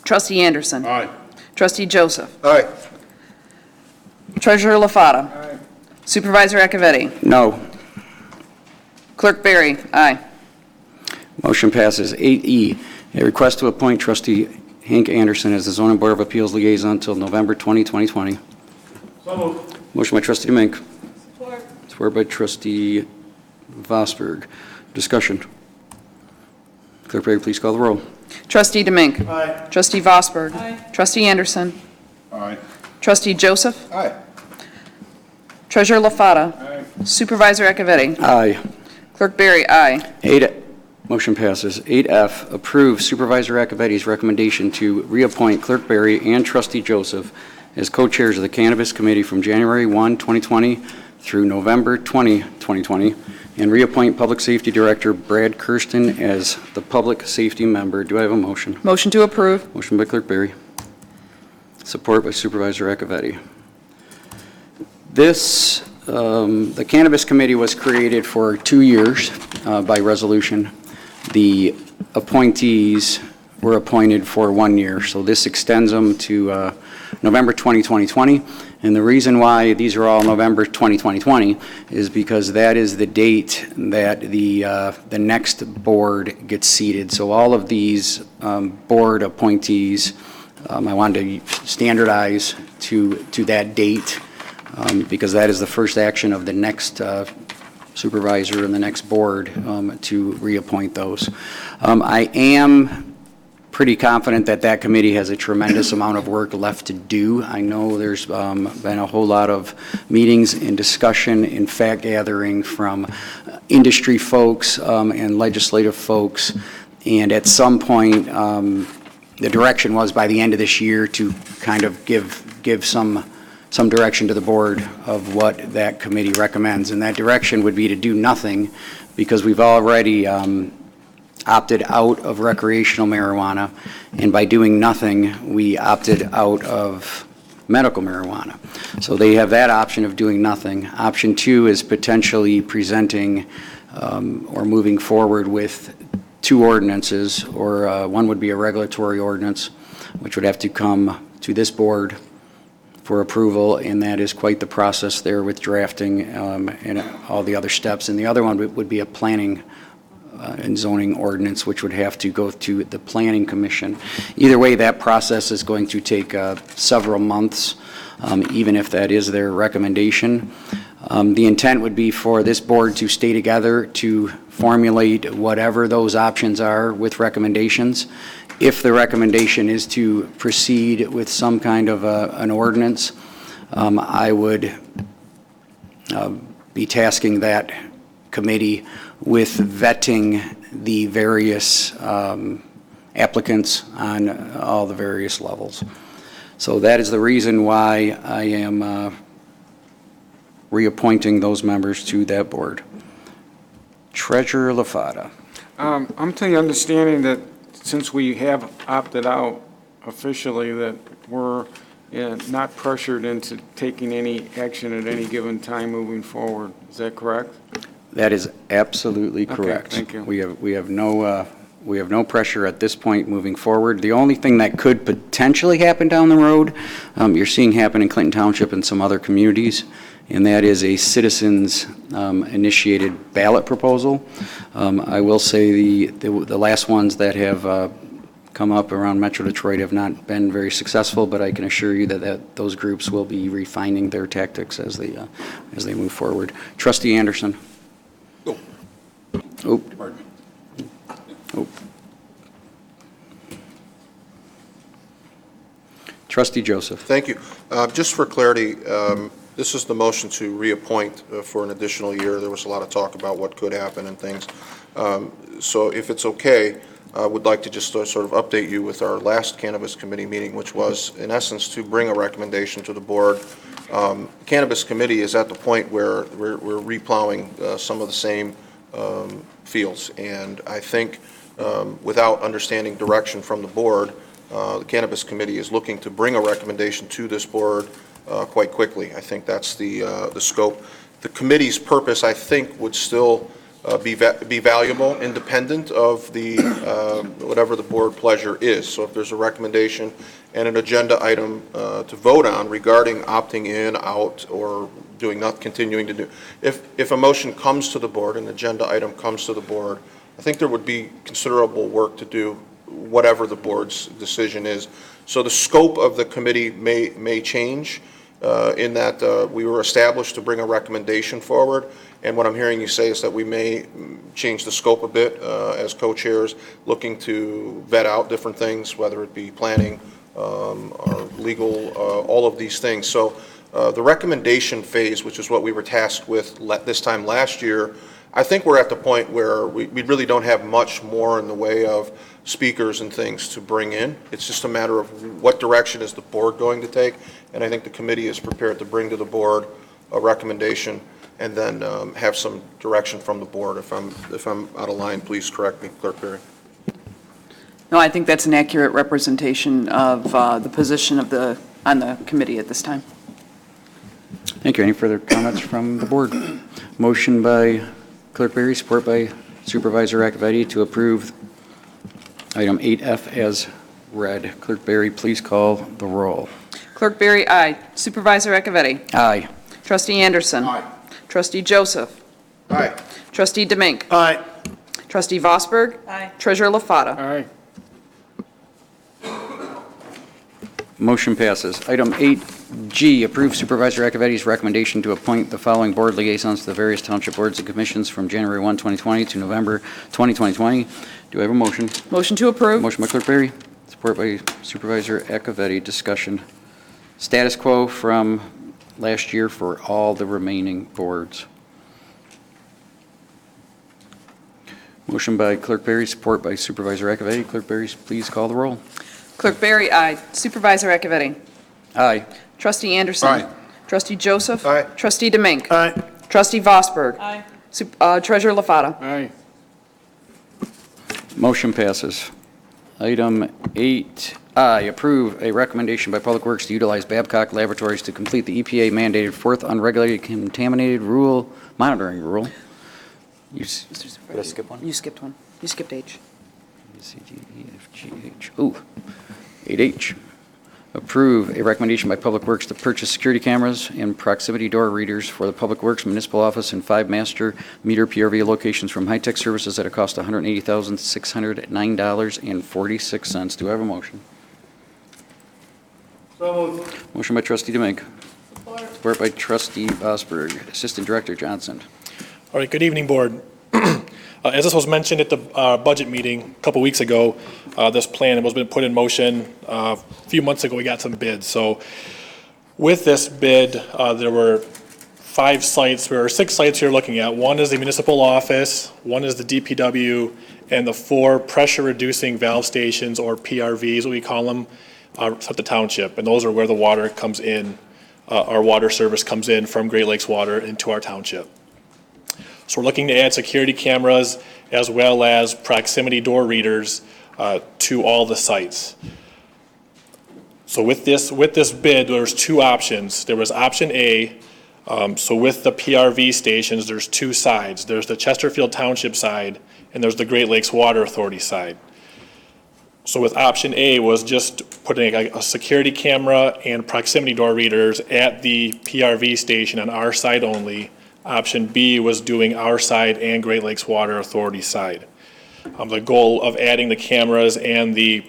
Trustee Anderson? Aye. Trustee Joseph? Aye. Treasurer LaFata? Aye. Supervisor Acciavatti? No. Clerk Berry? Aye. Motion passes. 8E, a request to appoint Trustee Hank Anderson as the Zoning Board of Appeals Liaison until November 2020. So moved. Motion by Trustee Demink. Support by Trustee Vosberg. Discussion. Clerk Berry, please call the roll. Trustee Demink? Aye. Trustee Vosberg? Aye. Trustee Anderson? Aye. Trustee Joseph? Aye. Treasurer LaFata? Aye. Supervisor Acciavatti? Aye. Clerk Berry? Aye. 8, motion passes. 8F, approve Supervisor Acciavatti's recommendation to reappoint Clerk Berry and Trustee Joseph as co-chairs of the Cannabis Committee from January 1, 2020 through November 20, 2020, and reappoint Public Safety Director Brad Kirsten as the Public Safety Member. Do I have a motion? Motion to approve. Motion by Clerk Berry. Support by Supervisor Acciavatti. The Cannabis Committee was created for 2 years by resolution. The appointees were appointed for 1 year, so this extends them to November 2020. And the reason why these are all November 2020 is because that is the date that the next board gets seated. So all of these board appointees, I wanted to standardize to that date because that is the first action of the next supervisor and the next board to reappoint those. I am pretty confident that that committee has a tremendous amount of work left to do. I know there's been a whole lot of meetings and discussion and fact gathering from industry folks and legislative folks, and at some point the direction was by the end of this year to kind of give some direction to the board of what that committee recommends, and that direction would be to do nothing because we've already opted out of recreational marijuana, and by doing nothing, we opted out of medical marijuana. So they have that option of doing nothing. Option 2 is potentially presenting or moving forward with 2 ordinances, or one would be a regulatory ordinance, which would have to come to this board for approval, and that is quite the process there with drafting and all the other steps. And the other one would be a planning and zoning ordinance, which would have to go to the Planning Commission. Either way, that process is going to take several months, even if that is their recommendation. The intent would be for this board to stay together to formulate whatever those options are with recommendations. If the recommendation is to proceed with some kind of an ordinance, I would be tasking that committee with vetting the various applicants on all the various levels. So that is the reason why I am reappointing those members to that board. Treasurer LaFata. I'm to the understanding that since we have opted out officially, that we're not pressured into taking any action at any given time moving forward. Is that correct? That is absolutely correct. Okay, thank you. We have no pressure at this point moving forward. The only thing that could potentially happen down the road, you're seeing happen in Clinton Township and some other communities, and that is a citizens initiated ballot proposal. I will say the last ones that have come up around Metro Detroit have not been very successful, but I can assure you that those groups will be refining their tactics as they move forward. Trustee Anderson. Oh. Oh. Trustee Joseph. Thank you. Just for clarity, this is the motion to reappoint for an additional year. There was a lot of talk about what could happen and things. So if it's okay, I would like to just sort of update you with our last Cannabis Committee meeting, which was, in essence, to bring a recommendation to the board. Cannabis Committee is at the point where we're replowing some of the same fields. And I think without understanding direction from the board, the Cannabis Committee is looking to bring a recommendation to this board quite quickly. I think that's the scope. The committee's purpose, I think, would still be valuable, independent of the whatever the board pleasure is. So if there's a recommendation and an agenda item to vote on regarding opting in, out, or doing not continuing to do, if a motion comes to the board, an agenda item comes to the board, I think there would be considerable work to do, whatever the board's decision is. So the scope of the committee may change in that we were established to bring a recommendation forward, and what I'm hearing you say is that we may change the scope a bit as co-chairs, looking to vet out different things, whether it be planning or legal, all of these things. So the recommendation phase, which is what we were tasked with this time last year, I think we're at the point where we really don't have much more in the way of speakers and things to bring in. It's just a matter of what direction is the board going to take, and I think the committee is prepared to bring to the board a recommendation and then have some direction from the board. If I'm out of line, please correct me, Clerk Perry. No, I think that's an accurate representation of the position of on the committee at this time. Thank you. Any further comments from the board? Motion by Clerk Berry, support by Supervisor Acciavatti to approve item 8F as read. Clerk Berry, please call the roll. Clerk Berry, aye. Supervisor Acciavatti. Aye. Trustee Anderson. Aye. Trustee Joseph. Aye. Trustee DeMink. Aye. Trustee Vosberg. Aye. Treasurer LaFata. Aye. Motion passes. Item 8G, approve Supervisor Acciavatti's recommendation to appoint the following board liaisons to the various Township Boards and Commissions from January 1, 2020 to November 2020. Do I have a motion? Motion to approve. Motion by Clerk Berry, support by Supervisor Acciavatti. Discussion. Status quo from last year for all the remaining boards. Motion by Clerk Berry, support by Supervisor Acciavatti. Clerk Berry, please call the roll. Clerk Berry, aye. Supervisor Acciavatti. Aye. Trustee Anderson. Aye. Trustee Joseph. Aye. Trustee DeMink. Aye. Trustee Vosberg. Aye. Treasurer LaFata. Aye. Motion passes. Item 8I, approve a recommendation by Public Works to utilize Babcock Laboratories to complete the EPA mandated fourth unregulated contaminated monitoring rule. Did I skip one? You skipped one. You skipped H. C, D, E, F, G, H. Ooh, 8H. Approve a recommendation by Public Works to purchase security cameras and proximity door readers for the Public Works Municipal Office and 5 master meter PRV locations from High Tech Services at a cost of $180,609.46. Do I have a motion? So moved. Motion by Trustee DeMink. Support by Trustee Vosberg. Assistant Director Johnson. All right, good evening, Board. As this was mentioned at the budget meeting a couple weeks ago, this plan was been put in motion. A few months ago, we got some bids. So with this bid, there were 5 sites, or 6 sites you're looking at. One is the municipal office, one is the DPW, and the 4 pressure-reducing valve stations, or PRVs, what we call them, at the township. And those are where the water comes in, our water service comes in from Great Lakes Water into our township. So we're looking to add security cameras as well as proximity door readers to all the sites. So with this bid, there's 2 options. There was option A. So with the PRV stations, there's 2 sides. There's the Chesterfield Township side, and there's the Great Lakes Water Authority side. So with option A was just putting a security camera and proximity door readers at the PRV station on our side only. Option B was doing our side and Great Lakes Water Authority side. The goal of adding the cameras and the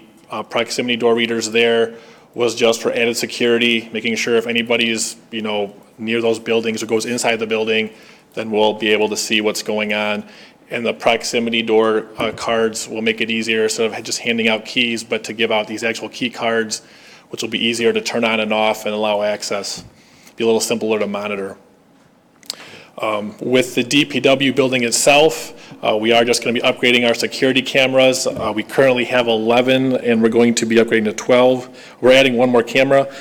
proximity door readers there was just for added security, making sure if anybody's, near those buildings or goes inside the building, then we'll be able to see what's going on. And the proximity door cards will make it easier instead of just handing out keys, but to give out these actual key cards, which will be easier to turn on and off and allow access. Be a little simpler to monitor. With the DPW building itself, we are just going to be upgrading our security cameras. We currently have 11, and we're going to be upgrading to 12. We're adding one more camera,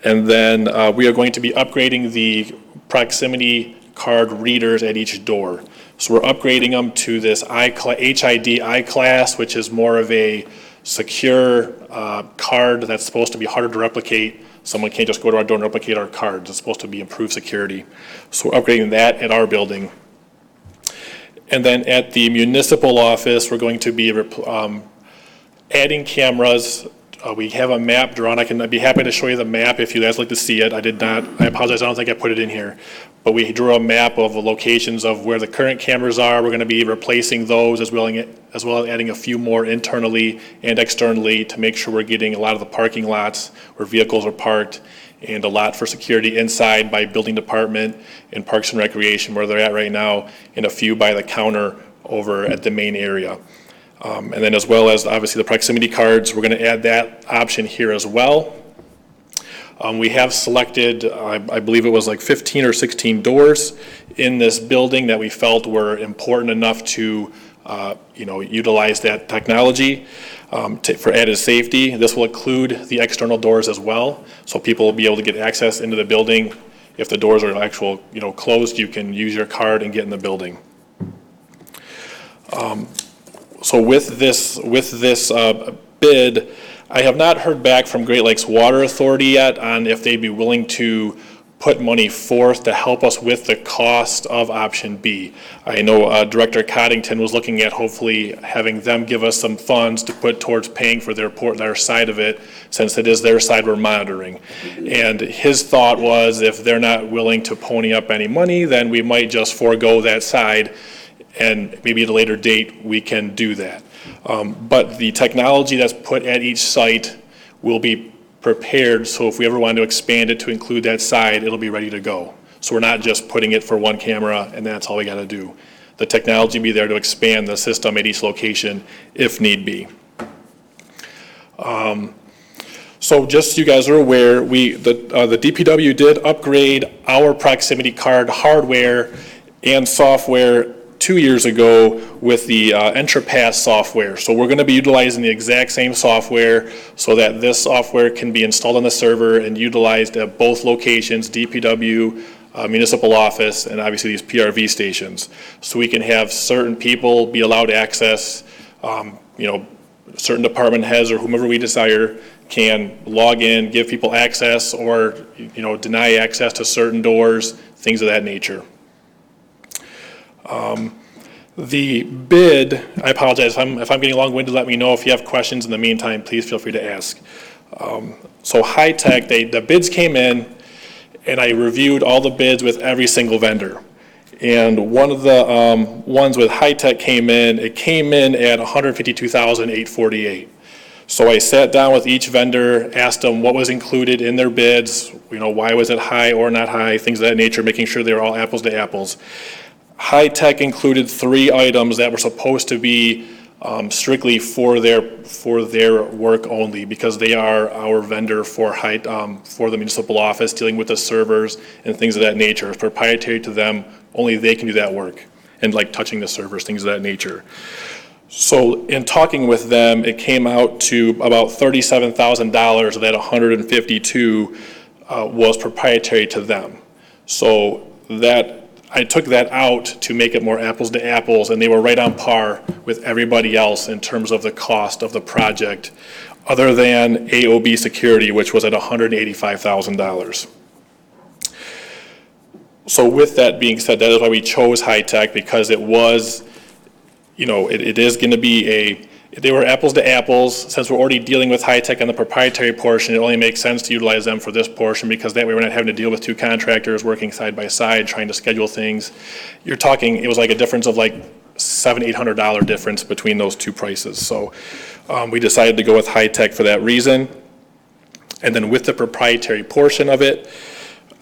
and then we are going to be upgrading the proximity card readers at each door. So we're upgrading them to this HID I-class, which is more of a secure card that's supposed to be harder to replicate. Someone can't just go to our door and replicate our cards. It's supposed to be improved security. So we're upgrading that at our building. And then at the municipal office, we're going to be adding cameras. We have a map drawn. I'd be happy to show you the map if you guys like to see it. I apologize, I don't think I put it in here. But we drew a map of the locations of where the current cameras are. We're going to be replacing those as well as adding a few more internally and externally to make sure we're getting a lot of the parking lots where vehicles are parked, and a lot for security inside by building department and Parks and Recreation where they're at right now, and a few by the counter over at the main area. And then as well as obviously the proximity cards, we're going to add that option here as well. We have selected, I believe it was like 15 or 16 doors in this building that we felt were important enough to utilize that technology for added safety. This will include the external doors as well, so people will be able to get access into the building. If the doors are closed, you can use your card and get in the building. So with this bid, I have not heard back from Great Lakes Water Authority yet on if they'd be willing to put money forth to help us with the cost of option B. I know Director Coddington was looking at hopefully having them give us some funds to put towards paying for their side of it, since it is their side we're monitoring. And his thought was if they're not willing to pony up any money, then we might just forego that side, and maybe at a later date we can do that. But the technology that's put at each site will be prepared, so if we ever want to expand it to include that side, it'll be ready to go. So we're not just putting it for one camera and that's all we got to do. The technology will be there to expand the system at each location if need be. So just so you guys are aware, the DPW did upgrade our proximity card hardware and software 2 years ago with the EntraPass software. So we're going to be utilizing the exact same software so that this software can be installed on the server and utilized at both locations, DPW, municipal office, and obviously these PRV stations. So we can have certain people be allowed access, certain department heads or whomever we desire can log in, give people access, or deny access to certain doors, things of that nature. The bid, I apologize if I'm getting long-winded, let me know. If you have questions in the meantime, please feel free to ask. So High Tech, the bids came in, and I reviewed all the bids with every single vendor. And one of the ones with High Tech came in at $152,848. So I sat down with each vendor, asked them what was included in their bids, why was it high or not high, things of that nature, making sure they were all apples to apples. High Tech included 3 items that were supposed to be strictly for their work only, because they are our vendor for the municipal office, dealing with the servers and things of that nature. It's proprietary to them, only they can do that work, and like touching the servers, things of that nature. So in talking with them, it came out to about $37,000 of that $152 was proprietary to them. So that I took that out to make it more apples to apples, and they were right on par with everybody else in terms of the cost of the project, other than AOB security, which was at $185,000. So with that being said, that is why we chose High Tech, because it was, it is going to be they were apples to apples. Since we're already dealing with High Tech on the proprietary portion, it only makes sense to utilize them for this portion, because that way we're not having to deal with 2 contractors working side by side trying to schedule things. You're talking, it was like a difference of like $700-800 difference between those 2 prices. So We decided to go with high-tech for that reason. And then with the proprietary portion of it,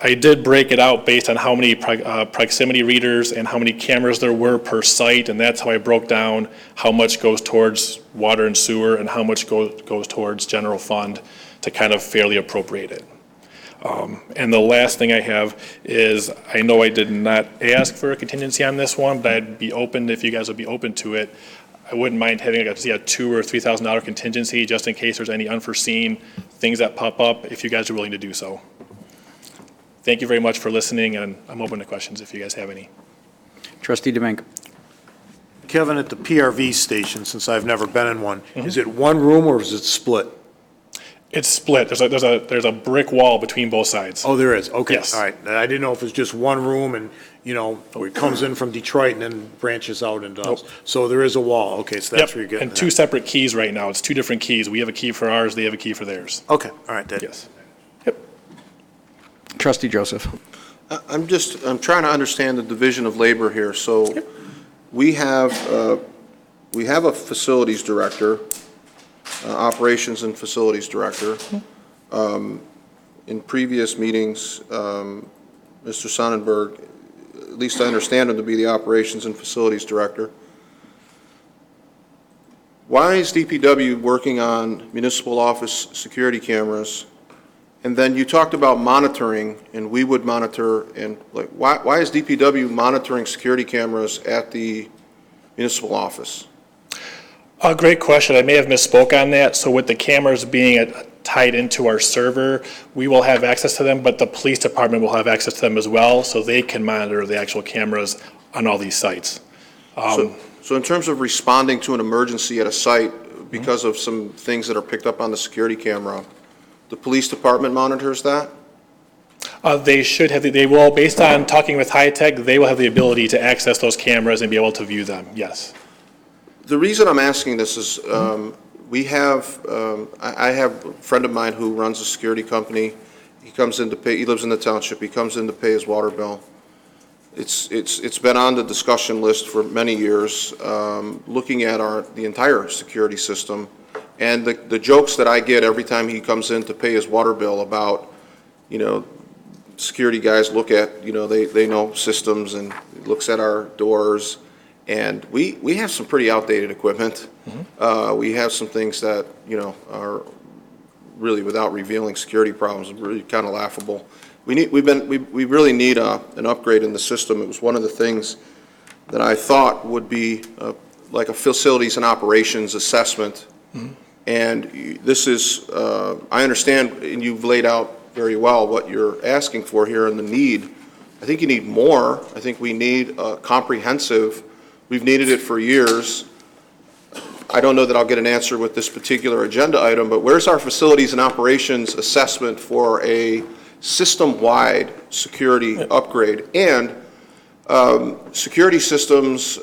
I did break it out based on how many proximity readers and how many cameras there were per site, and that's how I broke down how much goes towards water and sewer and how much goes towards general fund to kind of fairly appropriate it. And the last thing I have is, I know I did not ask for a contingency on this one, but I'd be open, if you guys would be open to it, I wouldn't mind having a $2,000 or $3,000 contingency just in case there's any unforeseen things that pop up, if you guys are willing to do so. Thank you very much for listening, and I'm open to questions if you guys have any. Trustee DeMink. Kevin, at the PRV station, since I've never been in one, is it one room or is it split? It's split. There's a brick wall between both sides. Oh, there is, okay. Yes. All right, I didn't know if it's just one room and, or it comes in from Detroit and then branches out into us. So there is a wall, okay, so that's where you're getting And two separate keys right now. It's two different keys. We have a key for ours, they have a key for theirs. Okay, all right, Yes. Trustee Joseph. I'm trying to understand the division of labor here. So we have a facilities director, operations and facilities director. In previous meetings, Mr. Sonnenberg, at least I understand him to be the operations and facilities director. Why is DPW working on municipal office security cameras? And then you talked about monitoring, and we would monitor, and why is DPW monitoring security cameras at the municipal office? Great question. I may have misspoke on that. So with the cameras being tied into our server, we will have access to them, but the police department will have access to them as well, so they can monitor the actual cameras on all these sites. So in terms of responding to an emergency at a site because of some things that are picked up on the security camera, the police department monitors that? They should have, they will, based on talking with High Tech, they will have the ability to access those cameras and be able to view them, yes. The reason I'm asking this is I have a friend of mine who runs a security company. He comes in to pay, he lives in the township, he comes in to pay his water bill. It's been on the discussion list for many years, looking at the entire security system. And the jokes that I get every time he comes in to pay his water bill about, security guys look at, they know systems and looks at our doors. And we have some pretty outdated equipment. We have some things that, are really, without revealing security problems, really kind of laughable. We really need an upgrade in the system. It was one of the things that I thought would be like a facilities and operations assessment. And this is, I understand, and you've laid out very well what you're asking for here and the need. I think you need more. I think we need a comprehensive, we've needed it for years. I don't know that I'll get an answer with this particular agenda item, but where's our facilities and operations assessment for a system-wide security upgrade? And security systems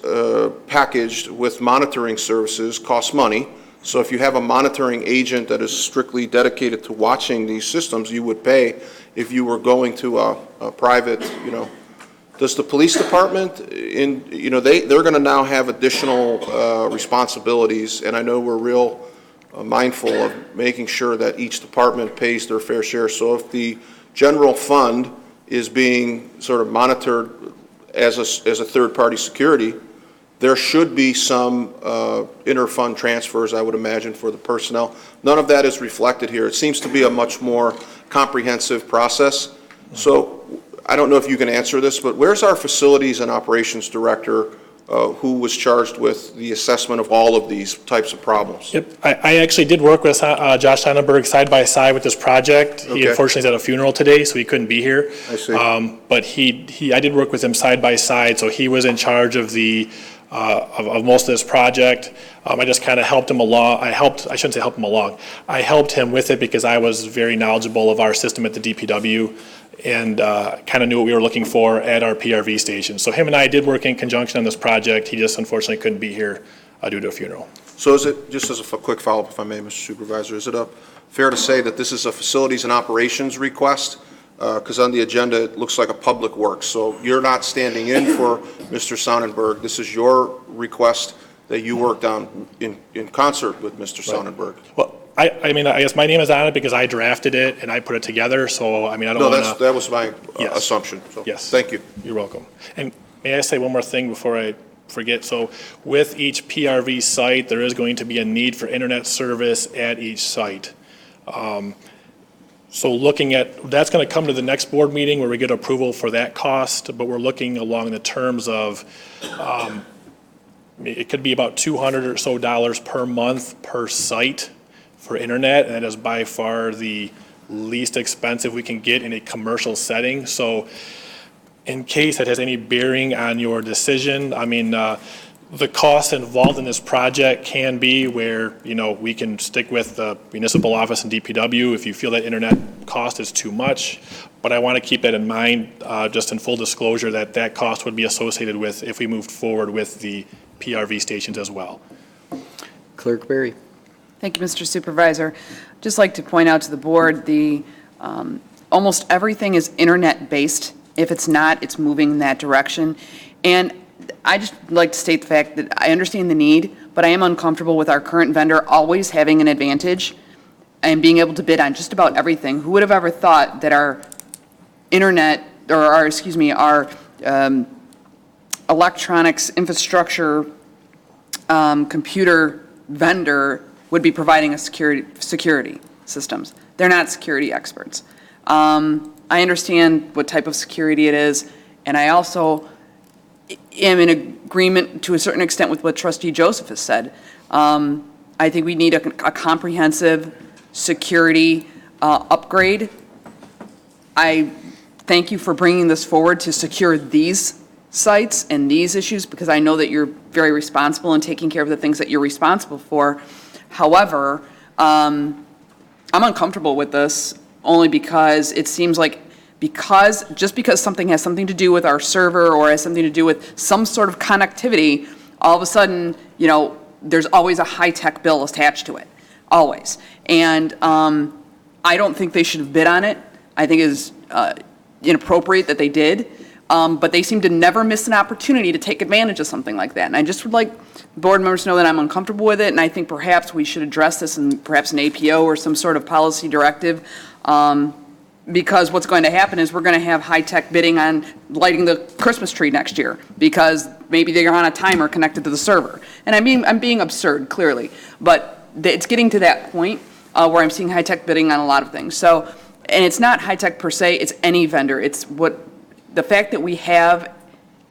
packaged with monitoring services cost money. So if you have a monitoring agent that is strictly dedicated to watching these systems, you would pay. If you were going to a private, does the police department, they're going to now have additional responsibilities, and I know we're real mindful of making sure that each department pays their fair share. So if the general fund is being sort of monitored as a third-party security, there should be some inter-fund transfers, I would imagine, for the personnel. None of that is reflected here. It seems to be a much more comprehensive process. So I don't know if you can answer this, but where's our facilities and operations director who was charged with the assessment of all of these types of problems? Yep, I actually did work with Josh Sonnenberg side by side with this project. He unfortunately is at a funeral today, so he couldn't be here. I see. But I did work with him side by side, so he was in charge of of most of this project. I just kind of helped him along. I shouldn't say help him along. I helped him with it because I was very knowledgeable of our system at the DPW and kind of knew what we were looking for at our PRV station. So him and I did work in conjunction on this project. He just unfortunately couldn't be here due to a funeral. So is it, just as a quick follow-up, if I may, Mr. Supervisor, is it fair to say that this is a facilities and operations request? Because on the agenda, it looks like a public works. So you're not standing in for Mr. Sonnenberg. This is your request that you worked on in concert with Mr. Sonnenberg? Well, I mean, I guess my name is on it because I drafted it and I put it together, so, I mean, I don't No, want to. that was my Yes. assumption, so, Yes. thank you. You're welcome. And may I say one more thing before I forget? So with each PRV site, there is going to be a need for internet service at each site. So looking at, that's going to come to the next board meeting where we get approval for that cost, but we're looking along the terms of, it could be about $200 or so per month per site for internet, and that is by far the least expensive we can get in a commercial setting. So in case it has any bearing on your decision, I mean, the cost involved in this project can be where, you know, we can stick with the municipal office and DPW if you feel that internet cost is too much. But I want to keep that in mind, just in full disclosure, that that cost would be associated with if we moved forward with the PRV stations as well. Clerk Berry. Thank you, Mr. Supervisor. Just like to point out to the board, almost everything is internet-based. If it's not, it's moving in that direction. And I just like to state the fact that I understand the need, but I am uncomfortable with our current vendor always having an advantage and being able to bid on just about everything. Who would have ever thought that our internet, or our electronics infrastructure computer vendor would be providing us security systems? They're not security experts. I understand what type of security it is, and I also am in agreement to a certain extent with what Trustee Joseph has said. I think we need a comprehensive security upgrade. I thank you for bringing this forward to secure these sites and these issues, because I know that you're very responsible in taking care of the things that you're responsible for. However, I'm uncomfortable with this only because it seems like just because something has something to do with our server or has something to do with some sort of connectivity, all of a sudden, you know, there's always a high-tech bill attached to it, always. And I don't think they should have bid on it. I think it is inappropriate that they did. But they seem to never miss an opportunity to take advantage of something like that. And I just would like board members to know that I'm uncomfortable with it, and I think perhaps we should address this in perhaps an APO or some sort of policy directive, because what's going to happen is we're going to have high-tech bidding on lighting the Christmas tree next year because maybe they're on a timer connected to the server. And I'm being absurd, clearly, but it's getting to that point where I'm seeing high-tech bidding on a lot of things. So, and it's not high-tech per se, it's any vendor. It's the fact that we have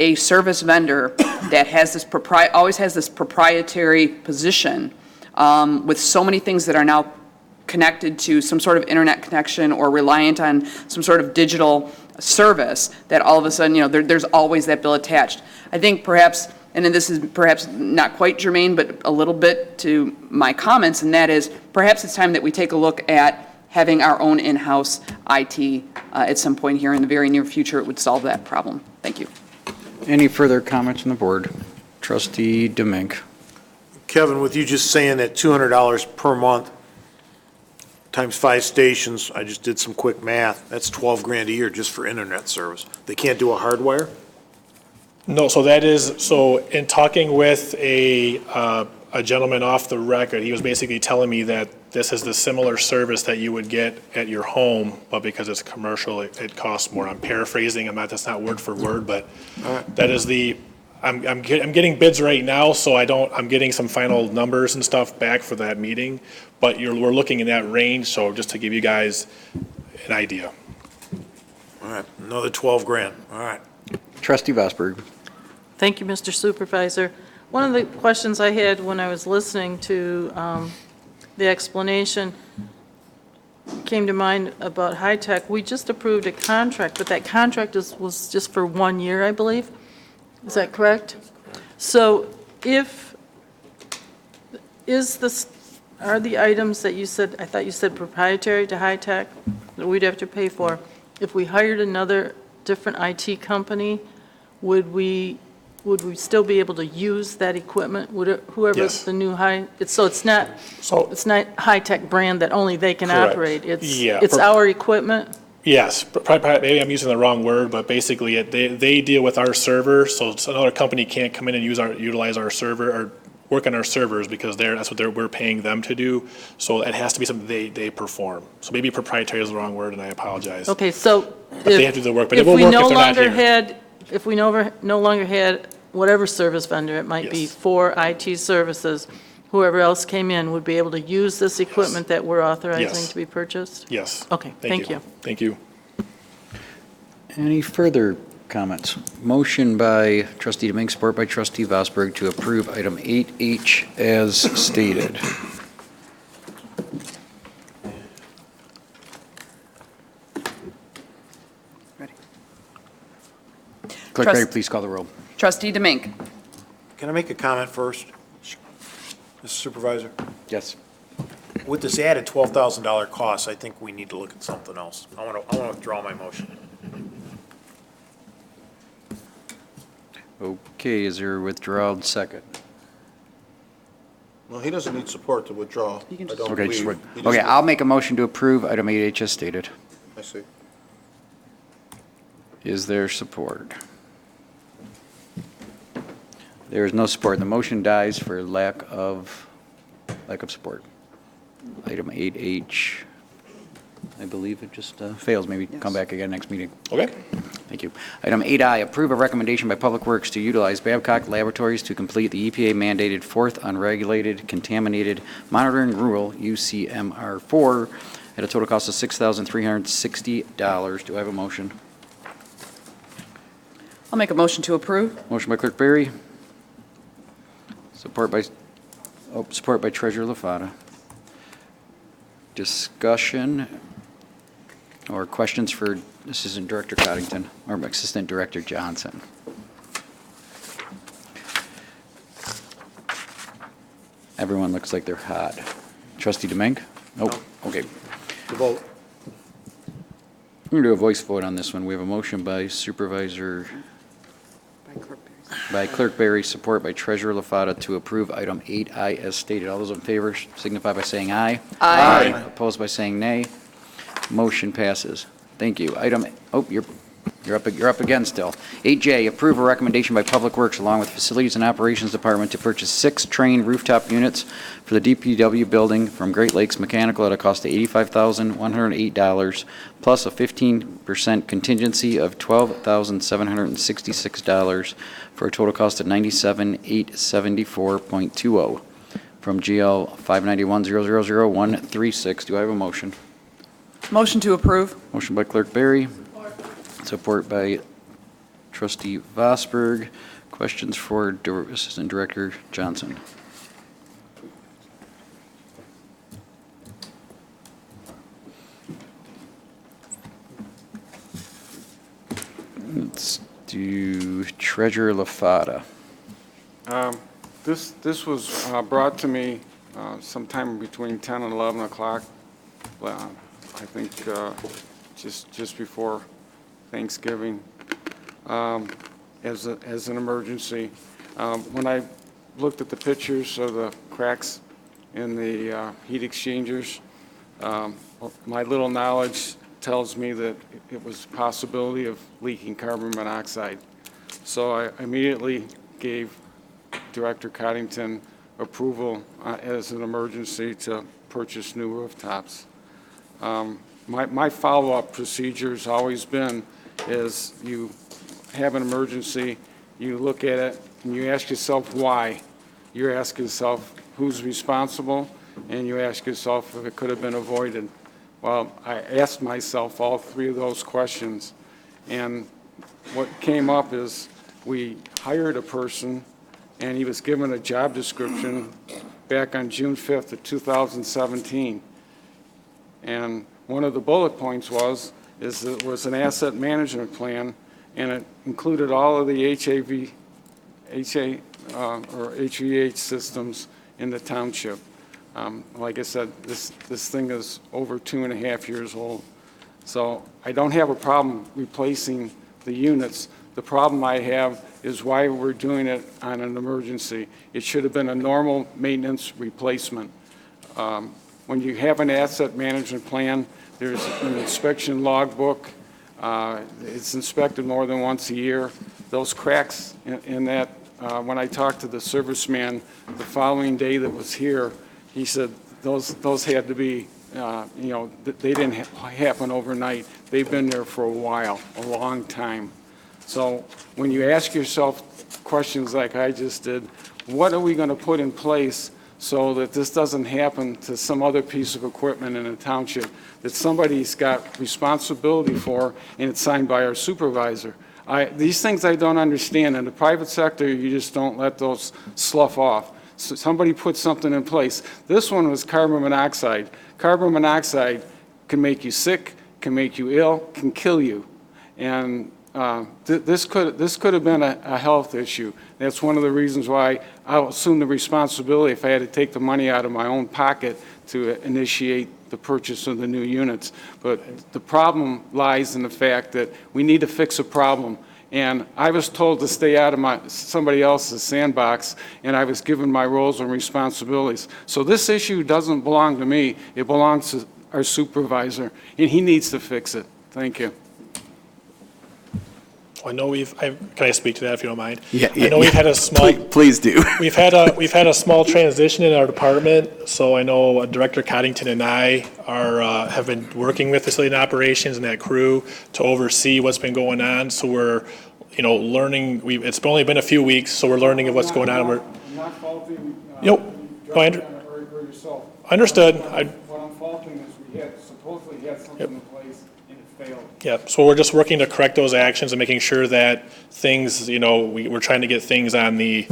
a service vendor that has this always has this proprietary position with so many things that are now connected to some sort of internet connection or reliant on some sort of digital service, that all of a sudden, you know, there's always that bill attached. I think perhaps, and then this is perhaps not quite germane, but a little bit to my comments, and that is perhaps it's time that we take a look at having our own in-house IT at some point here in the very near future. It would solve that problem. Thank you. Any further comments from the board? Trustee Demink. Kevin, with you just saying that $200 per month times 5 stations, I just did some quick math, that's 12 grand a year just for internet service. They can't do a hardwire? No, so that is, so in talking with a gentleman off the record, he was basically telling me that this is the similar service that you would get at your home, but because it's commercial, it costs more. I'm paraphrasing, that's not word for word, but that is I'm getting bids right now, so I'm getting some final numbers and stuff back for that meeting, but we're looking in that range, so just to give you guys an idea. All right, another 12 grand, all right. Trustee Vosberg. Thank you, Mr. Supervisor. One of the questions I had when I was listening to the explanation came to mind about high-tech. We just approved a contract, but that contract was just for 1 year, I believe. Is that correct? So are the items that you said, I thought you said proprietary to high-tech, that we'd have to pay for, if we hired another different IT company, would we still be able to use that equipment? Whoever's Yes. the new it's not high-tech brand that only they can Correct. operate. Yeah. It's our equipment? Yes, maybe I'm using the wrong word, but basically they deal with our server, so another company can't come in and utilize our server, or work on our servers because that's what we're paying them to do. So it has to be something they perform. So maybe proprietary is the wrong word, and I apologize. Okay, so They have to do the work, but it if will we work no if they're not longer here. had, if we no longer had whatever service vendor it might be Yes. for IT services, whoever else came in would be able to use this equipment that we're authorizing Yes. to be purchased? Yes. Okay, thank you. Thank you. Any further comments? Motion by trustee Domingue, support by trustee Vosberg to approve item 8H as stated. Ready. Clerk, Trust- Barry, please call the roll. Trustee Domingue. Can I make a comment first, Mr. Supervisor? Yes. With this added $12,000 cost, I think we need to look at something else. I want to withdraw my motion. Okay, is there a withdrawal second? Well, he doesn't need support to withdraw. I don't Okay, just believe. wait. He Okay, doesn't- I'll make a motion to approve item 8H as stated. I see. Is there support? There is no support. The motion dies for lack of support. Item 8H, I believe it just fails. Maybe come back again next meeting. Okay. Thank you. Item 8I, approve a recommendation by Public Works to utilize Babcock Laboratories to complete the EPA mandated fourth unregulated contaminated monitoring rule, UCMR4, at a total cost of $6,360. Do I have a motion? I'll make a motion to approve. Motion by Clerk Barry. Support by Treasurer LaFata. Discussion or questions for Assistant Director Coddington or Assistant Director Johnson? Everyone looks like they're hot. Trustee Domingue? Nope. Okay. The vote. We're going to do a voice vote on this one. We have a motion by Clerk Barry, support by Treasurer LaFata to approve item 8I as stated. All those in favor signify by saying aye. Aye. Opposed by saying nay. Motion passes. Thank you. You're up again still. 8J, approve a recommendation by Public Works along with Facilities and Operations Department to purchase 6 train rooftop units for the DPW Building from Great Lakes Mechanical at a cost of $85,108 plus a 15% contingency of $12,766 for a total cost of $97,874.20 from GL 591-000-136. Do I have a motion? Motion to approve. Motion by Clerk Barry. Support by Trustee Vosberg. Questions for Assistant Director Johnson? Let's do Treasurer LaFata. This was brought to me sometime between 10 and 11 o'clock, I think just before Thanksgiving, as an emergency. When I looked at the pictures of the cracks in the heat exchangers, my little knowledge tells me that it was a possibility of leaking carbon monoxide. So I immediately gave Director Coddington approval as an emergency to purchase new rooftops. My follow-up procedure has always been is you have an emergency, you look at it, and you ask yourself why. You ask yourself who's responsible, and you ask yourself if it could have been avoided. Well, I asked myself all 3 of those questions, and what came up is we hired a person, and he was given a job description back on June 5th of 2017. And one of the bullet points was an asset management plan, and it included all of the HVAC systems in the township. Like I said, this thing is over 2.5 years old. So I don't have a problem replacing the units. The problem I have is why we're doing it on an emergency. It should have been a normal maintenance replacement. When you have an asset management plan, there's an inspection logbook. It's inspected more than once a year. Those cracks in that when I talked to the serviceman the following day that was here, he said those had to be, they didn't happen overnight. They've been there for a while, a long time. So when you ask yourself questions like I just did, what are we going to put in place so that this doesn't happen to some other piece of equipment in a township that somebody's got responsibility for and it's signed by our supervisor? These things I don't understand. In the private sector, you just don't let those slough off. So somebody put something in place. This one was carbon monoxide. Carbon monoxide can make you sick, can make you ill, can kill you. And this could have been a health issue. That's one of the reasons why I'll assume the responsibility if I had to take the money out of my own pocket to initiate the purchase of the new units. But the problem lies in the fact that we need to fix a problem. And I was told to stay out of somebody else's sandbox, and I was given my roles and responsibilities. So this issue doesn't belong to me. It belongs to our supervisor, and he needs to fix it. Thank you. I know can I speak to that if you don't mind? Yeah, I know we've had a small. Please do. We've had a small transition in our department, so I know Director Coddington and I have been working with facility and operations and that crew to oversee what's been going on. So we're, learning. It's only been a few weeks, so we're learning of what's going on. I'm not faulting yourself. Understood. What I'm faulting is we supposedly had something in place and it failed. Yeah, so we're just working to correct those actions and making sure that things, we're trying to get things on the,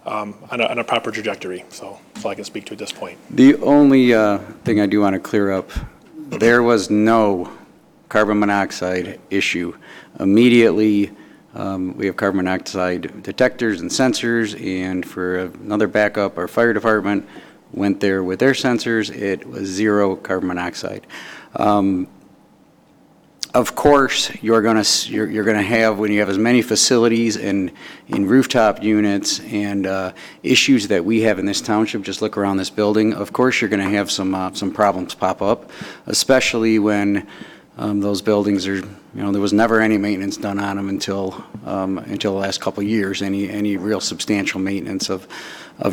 on a proper trajectory. So that's all I can speak to at this point. The only thing I do want to clear up, there was no carbon monoxide issue. Immediately, we have carbon monoxide detectors and sensors, and for another backup, our fire department went there with their sensors. It was zero carbon monoxide. Of course, you're going to have, when you have as many facilities and in rooftop units and issues that we have in this township, just look around this building, of course you're going to have some problems pop up, especially when those buildings are, there was never any maintenance done on them until the last couple of years, any real substantial maintenance of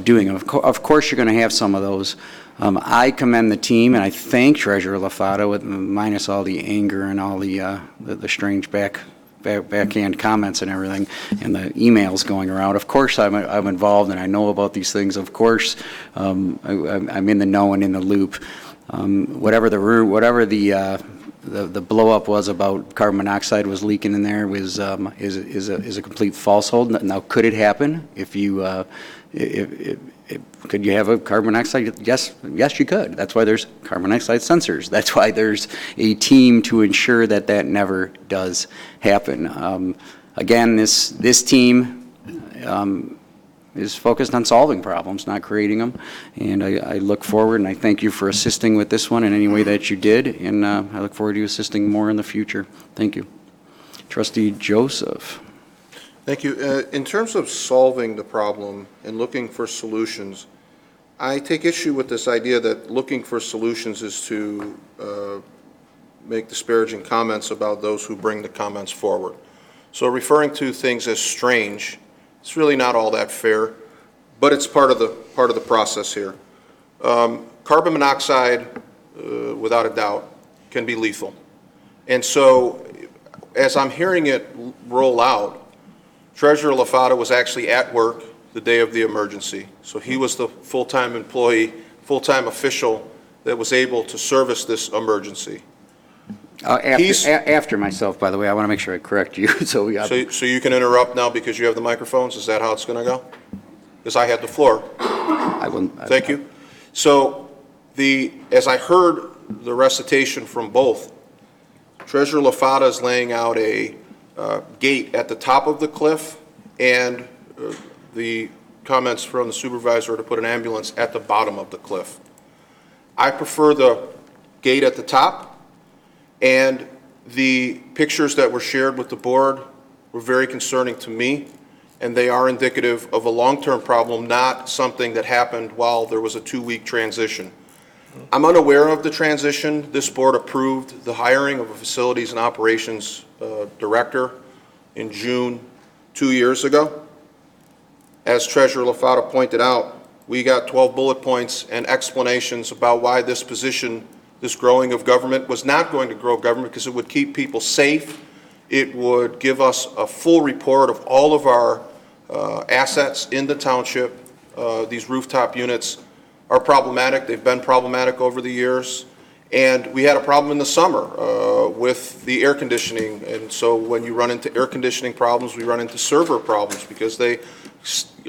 doing them. Of course you're going to have some of those. I commend the team, and I thank Treasurer LaFata, minus all the anger and all the strange backhand comments and everything, and the emails going around. Of course, I'm involved, and I know about these things. Of course, I'm in the know and in the loop. Whatever the blow up was about carbon monoxide was leaking in there is a complete falsehood. Now, could it happen if you? Could you have a carbon monoxide? Yes, you could. That's why there's carbon monoxide sensors. That's why there's a team to ensure that never does happen. Again, this team is focused on solving problems, not creating them. And I look forward, and I thank you for assisting with this one in any way that you did, and I look forward to you assisting more in the future. Thank you. Trustee Joseph. Thank you. In terms of solving the problem and looking for solutions, I take issue with this idea that looking for solutions is to make disparaging comments about those who bring the comments forward. So referring to things as strange, it's really not all that fair, but it's part of the process here. Carbon monoxide, without a doubt, can be lethal. And so as I'm hearing it roll out, Treasurer LaFata was actually at work the day of the emergency. So he was the full-time employee, full-time official that was able to service this emergency. After myself, by the way, I want to make sure I correct you. So you can interrupt now because you have the microphones? Is that how it's going to go? Because I had the floor. I wouldn't. Thank you. So as I heard the recitation from both, Treasurer LaFata is laying out a gate at the top of the cliff, and the comments from the supervisor to put an ambulance at the bottom of the cliff. I prefer the gate at the top, and the pictures that were shared with the board were very concerning to me, and they are indicative of a long-term problem, not something that happened while there was a 2-week transition. I'm unaware of the transition. This board approved the hiring of a facilities and operations director in June 2 years ago. as Treasurer LaFata pointed out, we got 12 bullet points and explanations about why this position, this growing of government, was not going to grow government because it would keep people safe. It would give us a full report of all of our assets in the township. These rooftop units are problematic. They've been problematic over the years. And we had a problem in the summer with the air conditioning. And so when you run into air conditioning problems, we run into server problems because they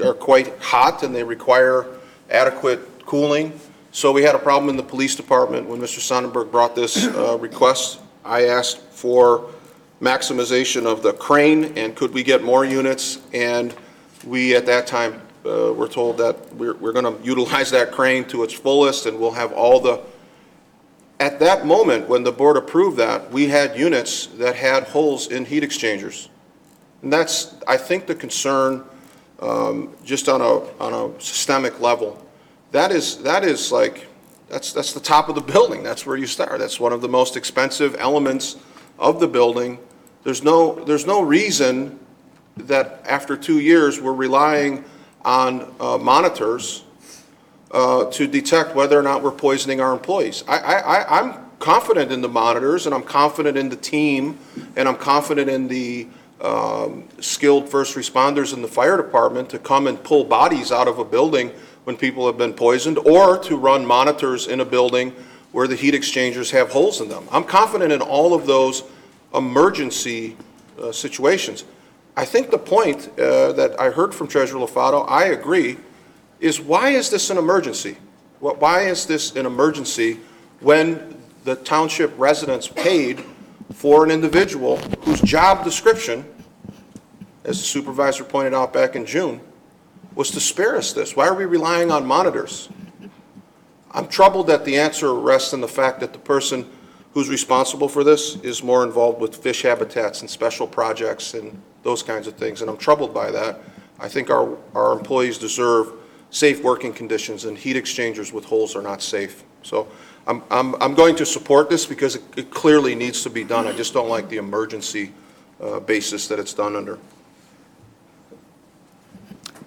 are quite hot and they require adequate cooling. So we had a problem in the police department. When Mr. Sonnenberg brought this request, I asked for maximization of the crane and could we get more units, and we at that time were told that we're going to utilize that crane to its fullest and we'll have all the. At that moment when the board approved that, we had units that had holes in heat exchangers, and that's, I think, the concern. Just on a systemic level, that's the top of the building. That's where you start. That's one of the most expensive elements of the building. There's no reason that after 2 years we're relying on monitors to detect whether or not we're poisoning our employees. I'm confident in the monitors, and I'm confident in the team, and I'm confident in the skilled first responders in the fire department to come and pull bodies out of a building when people have been poisoned, or to run monitors in a building where the heat exchangers have holes in them. I'm confident in all of those emergency situations. I think the point that I heard from Treasurer LaFata, I agree, is why is this an emergency? Why is this an emergency when the township residents paid for an individual whose job description, as the supervisor pointed out back in June, was to spare us this? Why are we relying on monitors? I'm troubled that the answer rests in the fact that the person who's responsible for this is more involved with fish habitats and special projects and those kinds of things, and I'm troubled by that. I think our employees deserve safe working conditions, and heat exchangers with holes are not safe. So I'm going to support this because it clearly needs to be done. I just don't like the emergency basis that it's done under.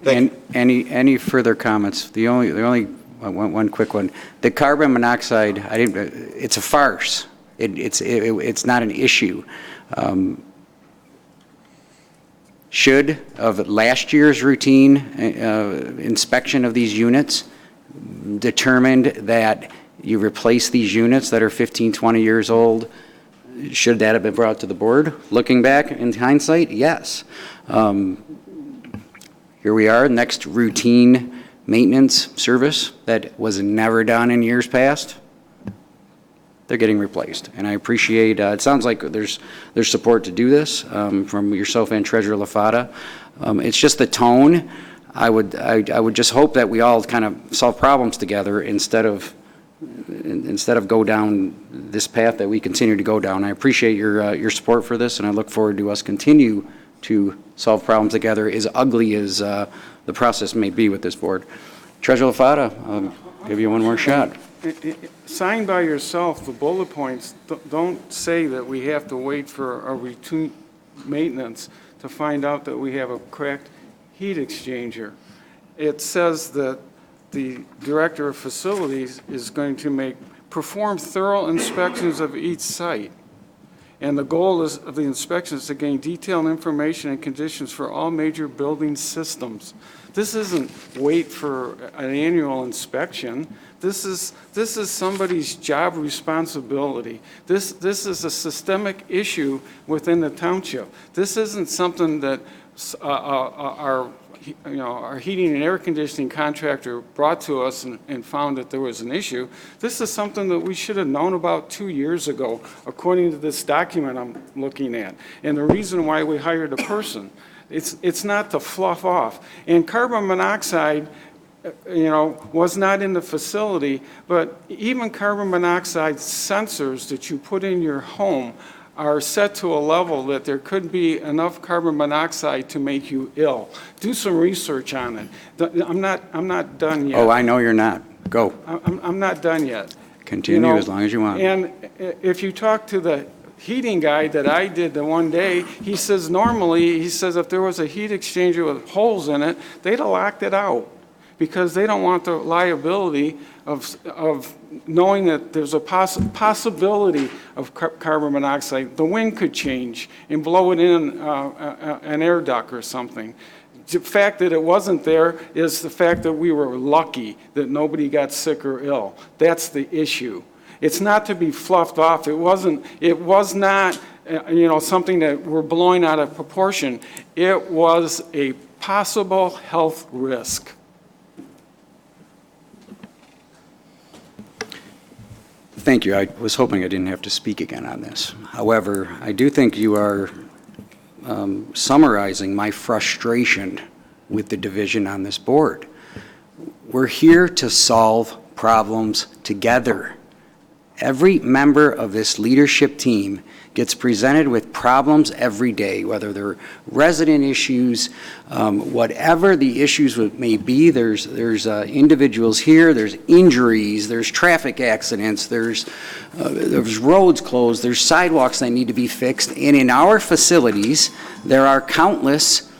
Any further comments? The only one quick one. The carbon monoxide, it's a farce. It's not an issue. Should of last year's routine inspection of these units determined that you replace these units that are 15, 20 years old, should that have been brought to the board? Looking back in hindsight, yes. Here we are, next routine maintenance service that was never done in years past. They're getting replaced, and I appreciate. It sounds like there's support to do this from yourself and Treasurer LaFata. It's just the tone. I would just hope that we all kind of solve problems together instead of go down this path that we continue to go down. I appreciate your support for this, and I look forward to us continue to solve problems together, as ugly as the process may be with this board. Treasurer LaFata, I'll give you one more shot. Signed by yourself, the bullet points don't say that we have to wait for a routine maintenance to find out that we have a cracked heat exchanger. It says that the director of facilities is going to perform thorough inspections of each site. And the goal of the inspections is to gain detailed information and conditions for all major building systems. This isn't wait for an annual inspection. This is somebody's job responsibility. This is a systemic issue within the township. This isn't something that our heating and air conditioning contractor brought to us and found that there was an issue. This is something that we should have known about 2 years ago, according to this document I'm looking at. And the reason why we hired a person, it's not to fluff off. And carbon monoxide, was not in the facility, but even carbon monoxide sensors that you put in your home are set to a level that there could be enough carbon monoxide to make you ill. Do some research on it. I'm not done yet. Oh, I know you're not. Go. I'm not done yet. Continue as long as you want. And if you talk to the heating guy that I did the one day, he says normally, he says if there was a heat exchanger with holes in it, they'd have locked it out because they don't want the liability of knowing that there's a possibility of carbon monoxide. The wind could change and blow it in an air duct or something. The fact that it wasn't there is the fact that we were lucky that nobody got sick or ill. That's the issue. It's not to be fluffed off. It was not, something that we're blowing out of proportion. It was a possible health risk. Thank you. I was hoping I didn't have to speak again on this. However, I do think you are summarizing my frustration with the division on this board. We're here to solve problems together. Every member of this leadership team gets presented with problems every day, whether they're resident issues, whatever the issues may be. There's individuals here, there's injuries, there's traffic accidents, there's roads closed, there's sidewalks that need to be fixed, and in our facilities, there are countless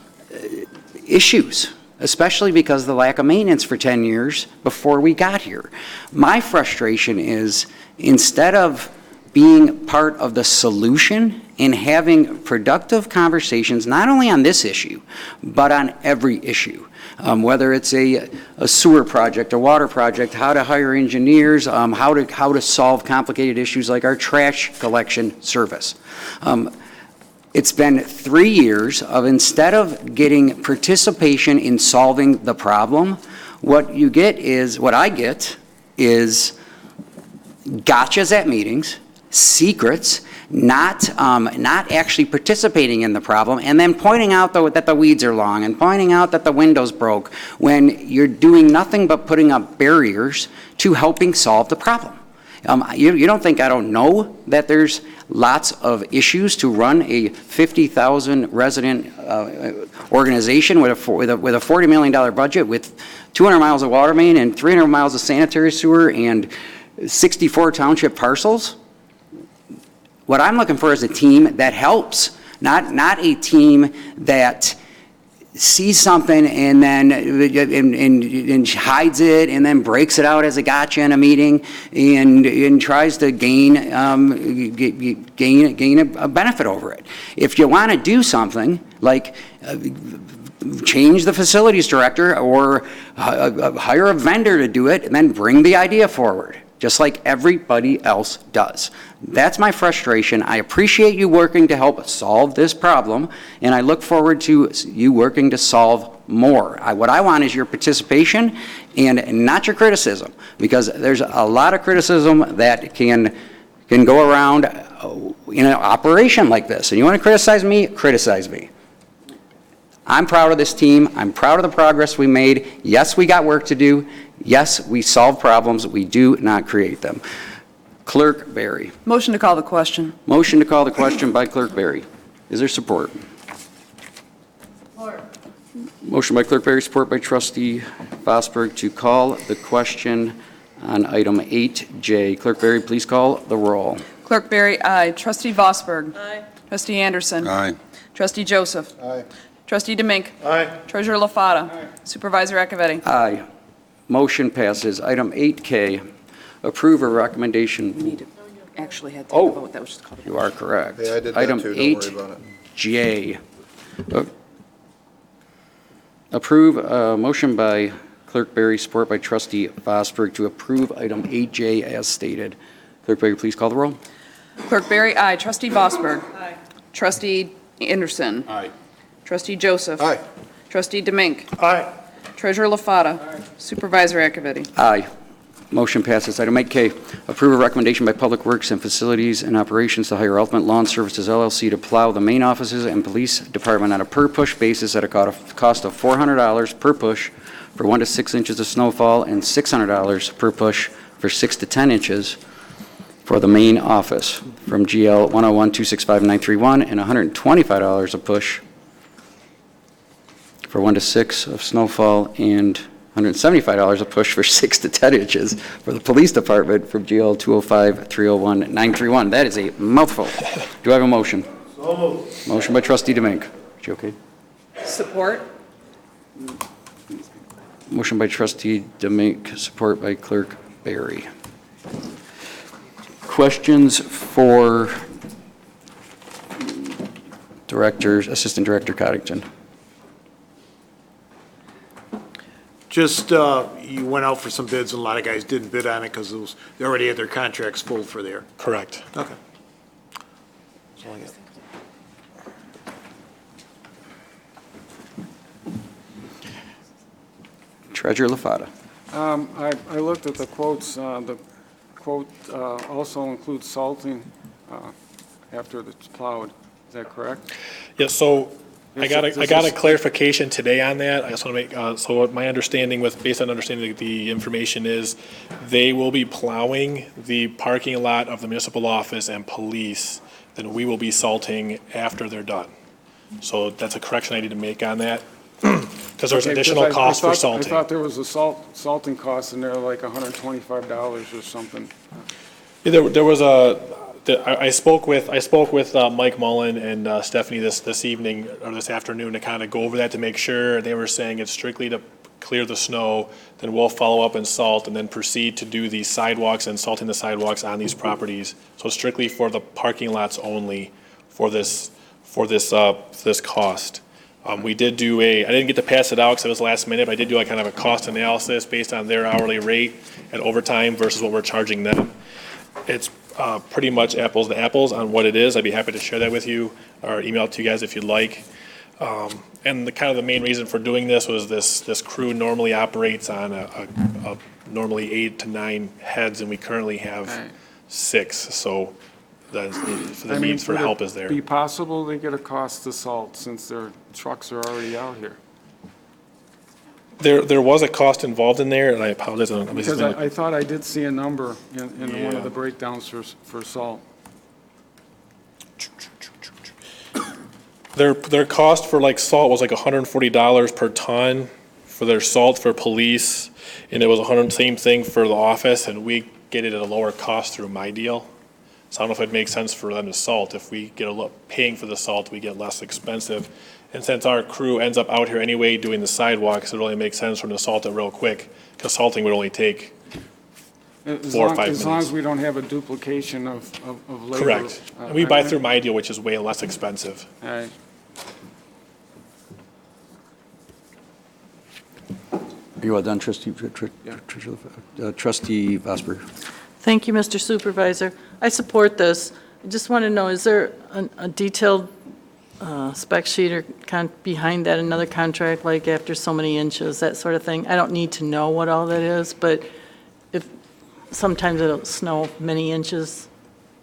issues, especially because of the lack of maintenance for 10 years before we got here. My frustration is, instead of being part of the solution and having productive conversations, not only on this issue, but on every issue, whether it's a sewer project, a water project, how to hire engineers, how to solve complicated issues like our trash collection service. It's been 3 years of, instead of getting participation in solving the problem, what I get is gotchas at meetings, secrets, not actually participating in the problem, and then pointing out that the weeds are long and pointing out that the window's broke when you're doing nothing but putting up barriers to helping solve the problem. You don't think I don't know that there's lots of issues to run a 50,000 resident organization with a $40 million budget with 200 miles of water main and 300 miles of sanitary sewer and 64 township parcels? What I'm looking for is a team that helps, not a team that sees something and then and hides it and then breaks it out as a gotcha in a meeting and tries to gain a benefit over it. If you want to do something like change the facilities director or hire a vendor to do it and then bring the idea forward, just like everybody else does. That's my frustration. I appreciate you working to help solve this problem, and I look forward to you working to solve more. What I want is your participation and not your criticism, because there's a lot of criticism that can go around in an operation like this. And you want to criticize me? Criticize me. I'm proud of this team. I'm proud of the progress we made. Yes, we got work to do. Yes, we solve problems. We do not create them. Clerk Barry. Motion to call the question. Motion to call the question by Clerk Barry. Is there support? Support. Motion by Clerk Barry, support by Trustee Vosberg to call the question on item 8J. Clerk Barry, please call the roll. Clerk Barry, aye. Trustee Vosberg. Aye. Trustee Anderson. Aye. Trustee Joseph. Aye. Trustee Demink. Aye. Treasurer LaFata. Aye. Supervisor Acciavatti. Aye. Motion passes. Item 8K, approve a recommendation. We need to actually had to take a vote. That was just called. You are correct. Yeah, I did that Item too, don't worry about it. 8J. Approve a motion by Clerk Barry, support by Trustee Vosberg to approve item 8J as stated. Clerk Barry, please call the roll. Clerk Barry, aye. Trustee Vosberg. Aye. Trustee Anderson. Aye. Trustee Joseph. Aye. Trustee Demink. Aye. Treasurer LaFata. Aye. Supervisor Acciavatti. Aye. Motion passes. Item 8K, approve a recommendation by Public Works and Facilities and Operations to hire Ultimate Lawn Services LLC to plow the main offices and police department on a per-push basis at a cost of $400 per push for 1 to 6 inches of snowfall and $600 per push for 6 to 10 inches for the main office from GL 101-265-931 and $125 a push for 1 to 6 of snowfall and $175 a push for 6 to 10 inches for the police department from GL 205-301-931. That is a mouthful. Do I have a motion? So moved. Motion by trustee Demink. You okay? Support? Motion by trustee Demink, support by clerk Barry. Questions for Assistant Director Coddington? Just, you went out for some bids, and a lot of guys didn't bid on it because they already had their contracts full for there. Correct. Okay. That's all I got. Treasurer LaFata. I looked at the quotes. The quote also includes salting after it's plowed. Is that correct? Yeah, so I got a Is clarification today on that. I just want to make, so what my understanding based on understanding the information is, they will be plowing the parking lot of the municipal office and police, then we will be salting after they're done. So that's a correction I need to make on that, because there's Okay, additional because costs for I salting. thought there was a salting cost in there, like $125 or something. Yeah, there was I spoke with Mike Mullen and Stephanie this evening, or this afternoon, to kind of go over that to make sure. They were saying it's strictly to clear the snow, then we'll follow up and salt, and then proceed to do the sidewalks and salting the sidewalks on these properties. So strictly for the parking lots only for this cost. We did do I didn't get to pass it out because it was last minute, but I did do kind of a cost analysis based on their hourly rate and overtime versus what we're charging them. It's pretty much apples to apples on what it is. I'd be happy to share that with you or email it to you guys if you'd like. And the main reason for doing this was this crew normally operates on a normally 8 to 9 heads, and we currently have 6. So the needs for help is there. Would it be possible they get a cost to salt since their trucks are already out here? There was a cost involved in there, and I apologize. Because I thought I did see a number in one Yeah. of the breakdowns for salt. Their cost for salt was $140 per ton for their salt for police, and it was same thing for the office, and we get it at a lower cost through my deal. So I don't know if it makes sense for them to salt. If we get paying for the salt, we get less expensive. And since our crew ends up out here anyway doing the sidewalks, it really makes sense for them to salt it real quick, because salting would only take 4 or 5 minutes. As long as we don't have a duplication of labor. Correct. And we buy through my deal, which is way less expensive. All right. Are you all done, trustee Vosberg? Thank you, Mr. Supervisor. I support this. I just want to know, is there a detailed spec sheet or behind that, another contract, like after so many inches, that sort of thing? I don't need to know what all that is, but if sometimes it'll snow many inches.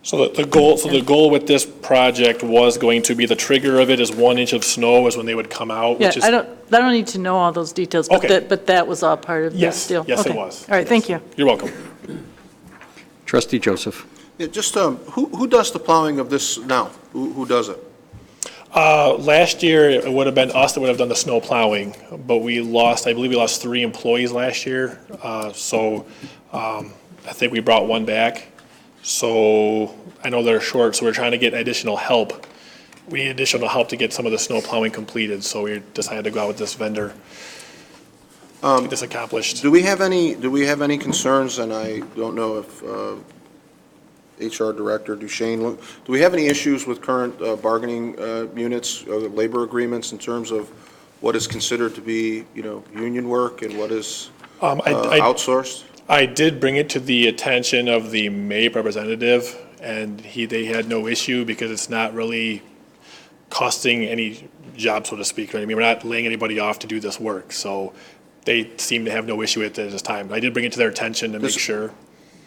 So the goal with this project was going to be, the trigger of it is 1 inch of snow is when they would come out, Yeah, which is. I don't need to know all those details, but Okay. that was all part of this Yes, deal? yes, it Okay. was. All right, thank you. You're welcome. Trustee Joseph. Yeah, just, who does the plowing of this now? Who does it? Last year, it would have been us that would have done the snow plowing, but I believe we lost 3 employees last year. So I think we brought 1 back. So I know they're short, so we're trying to get additional help. We need additional help to get some of the snow plowing completed, so we decided to go out with this vendor to get this accomplished. Do we have any concerns, and I don't know if HR Director Duchesne, do we have any issues with current bargaining units, labor agreements in terms of what is considered to be, union work and what is outsourced? I did bring it to the attention of the MAPE representative, and they had no issue because it's not really costing any job, so to speak. Right? I mean, we're not laying anybody off to do this work, so they seem to have no issue with it at this time. I did bring it to their attention to make sure.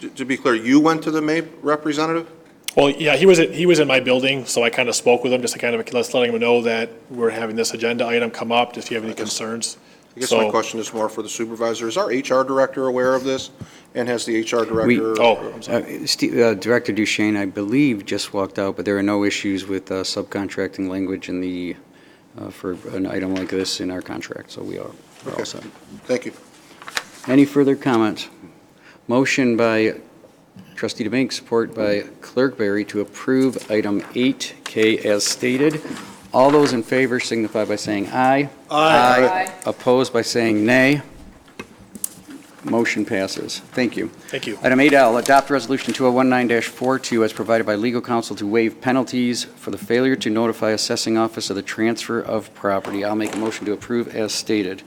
To be clear, you went to the MAPE representative? Well, yeah, he was in my building, so I kind of spoke with him just to kind of letting him know that we're having this agenda item come up, if you have any concerns. I guess my question is more for the supervisor. Is our HR Director aware of this? And has the HR Director? I'm sorry. Director Duchesne, I believe, just walked out, but there are no issues with subcontracting language in the, for an item like this in our contract, so we're all set. Thank you. Any further comments? Motion by Trustee DeMink, support by Clerk Barry to approve item 8K as stated. All those in favor signify by saying aye. Aye. Opposed by saying nay. Motion passes. Thank you. Thank you. Item 8L, adopt resolution 2019-42 as provided by legal counsel to waive penalties for the failure to notify assessing office of the transfer of property. I'll make a motion to approve as stated.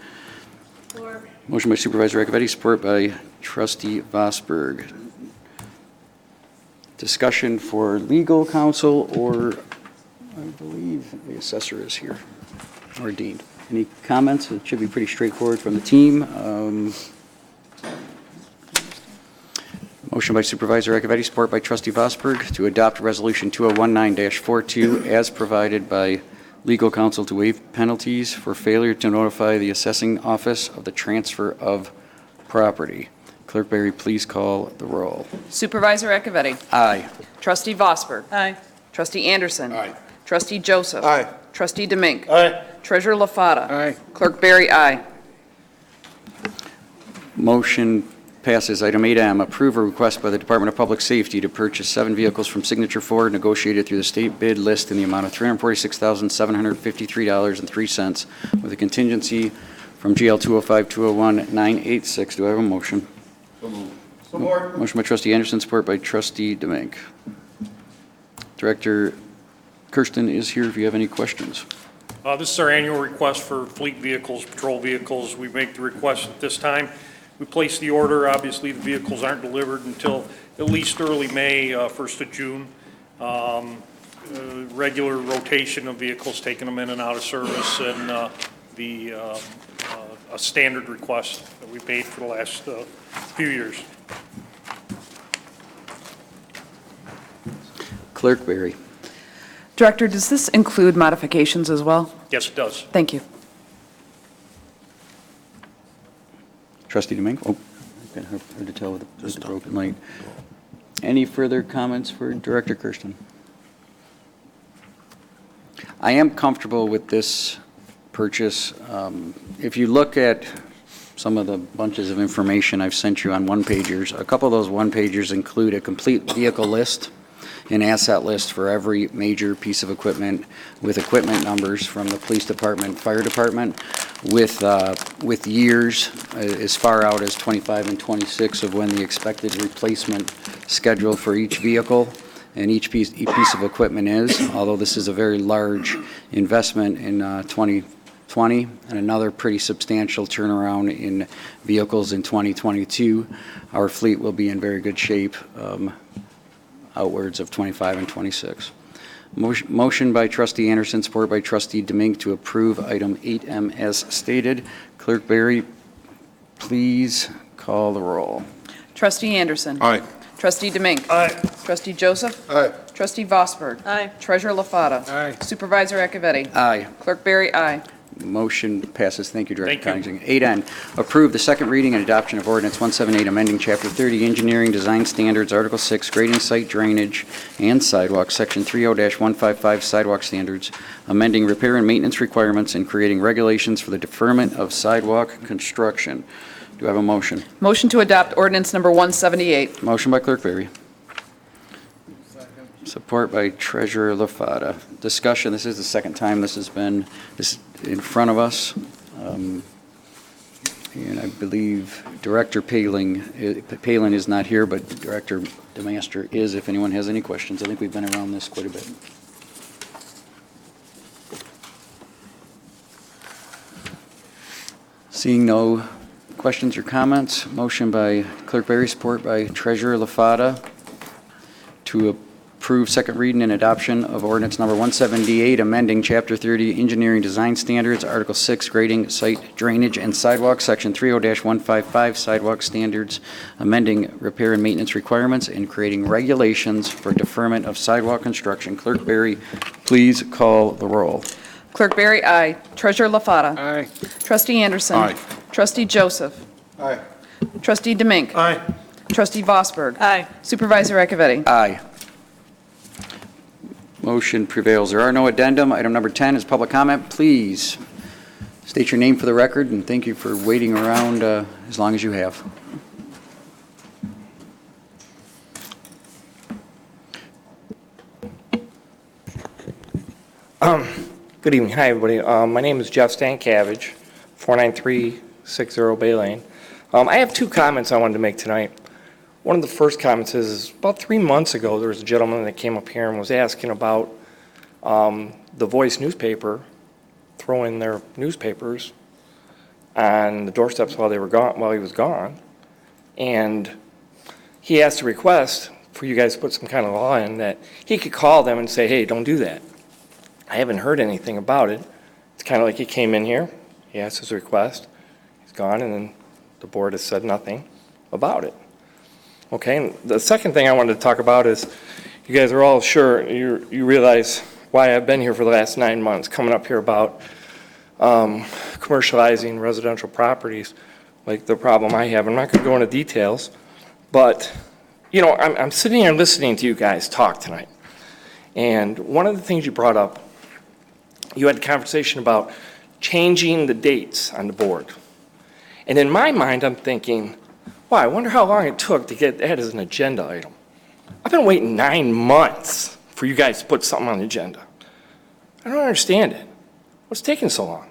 Motion by Supervisor Acciavatti, support by Trustee Vosberg. Discussion for legal counsel, or I believe the assessor is here, or Dean. Any comments? It should be pretty straightforward from the team. Motion by Supervisor Acciavatti, support by Trustee Vosberg to adopt Resolution 2019-42 as provided by legal counsel to waive penalties for failure to notify the assessing office of the transfer of property. Clerk Barry, please call the roll. Supervisor Acciavatti. Aye. Trustee Vosberg. Aye. Trustee Anderson. Aye. Trustee Joseph. Aye. Trustee DeMink. Aye. Treasurer LaFata. Aye. Clerk Barry, aye. Motion passes. Item 8M, approve a request by the Department of Public Safety to purchase 7 vehicles from Signature Ford negotiated through the state bid list in the amount of $346,753.03 with a contingency from GL 205-201-986. Do I have a motion? Support. Motion by Trustee Anderson, support by Trustee DeMink. Director Kirsten is here if you have any questions. This is our annual request for fleet vehicles, patrol vehicles. We make the request at this time. We place the order. Obviously, the vehicles aren't delivered until at least early May, 1st of June. Regular rotation of vehicles, taking them in and out of service, and a standard request that we paid for the last few years. Clerk Barry. Director, does this include modifications as well? Yes, it does. Thank you. Trustee DeMink? Oh, hard to tell with the broken light. Any further comments for Director Kirsten? I am comfortable with this purchase. If you look at some of the bunches of information I've sent you on one-pagers, a couple of those one-pagers include a complete vehicle list, an asset list for every major piece of equipment with equipment numbers from the police department, fire department, with years as far out as 25 and 26 of when the expected replacement schedule for each vehicle and each piece of equipment is, although this is a very large investment in 2020 and another pretty substantial turnaround in vehicles in 2022. Our fleet will be in very good shape outwards of 25 and 26. Motion by Trustee Anderson, support by Trustee DeMink to approve item 8M as stated. Clerk Barry, please call the roll. Trustee Anderson. Aye. Trustee DeMink. Aye. Trustee Joseph. Aye. Trustee Vosberg. Aye. Treasurer LaFata. Aye. Supervisor Acciavatti. Aye. Clerk Barry, aye. Motion passes. Thank you, Director Thank Coningsby. 8N, approve the second reading and adoption of ordinance 178, amending Chapter 30, Engineering Design Standards, Article 6, Grading Site Drainage and Sidewalks, Section 30-155 Sidewalk Standards, amending repair and maintenance requirements and creating regulations for the deferment of sidewalk construction. Do I have a motion? Motion to adopt ordinance number 178. Motion by Clerk Barry. Support by Treasurer LaFata. Discussion, this is the second time this has been in front of us. And I believe Director Palin is not here, but Director DeMaster is, if anyone has any questions. I think we've been around this quite a bit. Seeing no questions or comments, motion by Clerk Barry, support by Treasurer LaFata to approve second reading and adoption of ordinance number 178, amending Chapter 30 Engineering Design Standards, Article 6 Grading, Site Drainage and Sidewalks, Section 30-155 Sidewalk Standards, amending repair and maintenance requirements and creating regulations for deferment of sidewalk construction. Clerk Barry, please call the roll. Clerk Barry, aye. Treasurer LaFata. Aye. Trustee Anderson. Aye. Trustee Joseph. Aye. Trustee DeMink. Aye. Trustee Vosberg. Aye. Supervisor Acciavatti. Aye. Motion prevails. There are no addendum. Item number 10 is public comment. Please State your name for the record, and thank you for waiting around as long as you have. Good evening. Hi, everybody. My name is Justen Diaz, 49360 Bay Lane. I have two comments I wanted to make tonight. One of the first comments is about 3 months ago, there was a gentleman that came up here and was asking about the Voice newspaper throwing their newspapers on the doorsteps while he was gone. And he asked a request for you guys to put some kind of law in that he could call them and say, hey, don't do that. I haven't heard anything about it. It's kind of like he came in here, he asked his request, he's gone, and then the board has said nothing about it. Okay, and the second thing I wanted to talk about is you guys are all sure, you realize why I've been here for the last 9 months, coming up here about commercializing residential properties, like the problem I have. I'm not going to go into details, but, you know, I'm sitting here listening to you guys talk tonight. And one of the things you brought up, you had a conversation about changing the dates on the board. And in my mind, I'm thinking, wow, I wonder how long it took to get that as an agenda item. I've been waiting 9 months for you guys to put something on the agenda. I don't understand it. What's taking so long?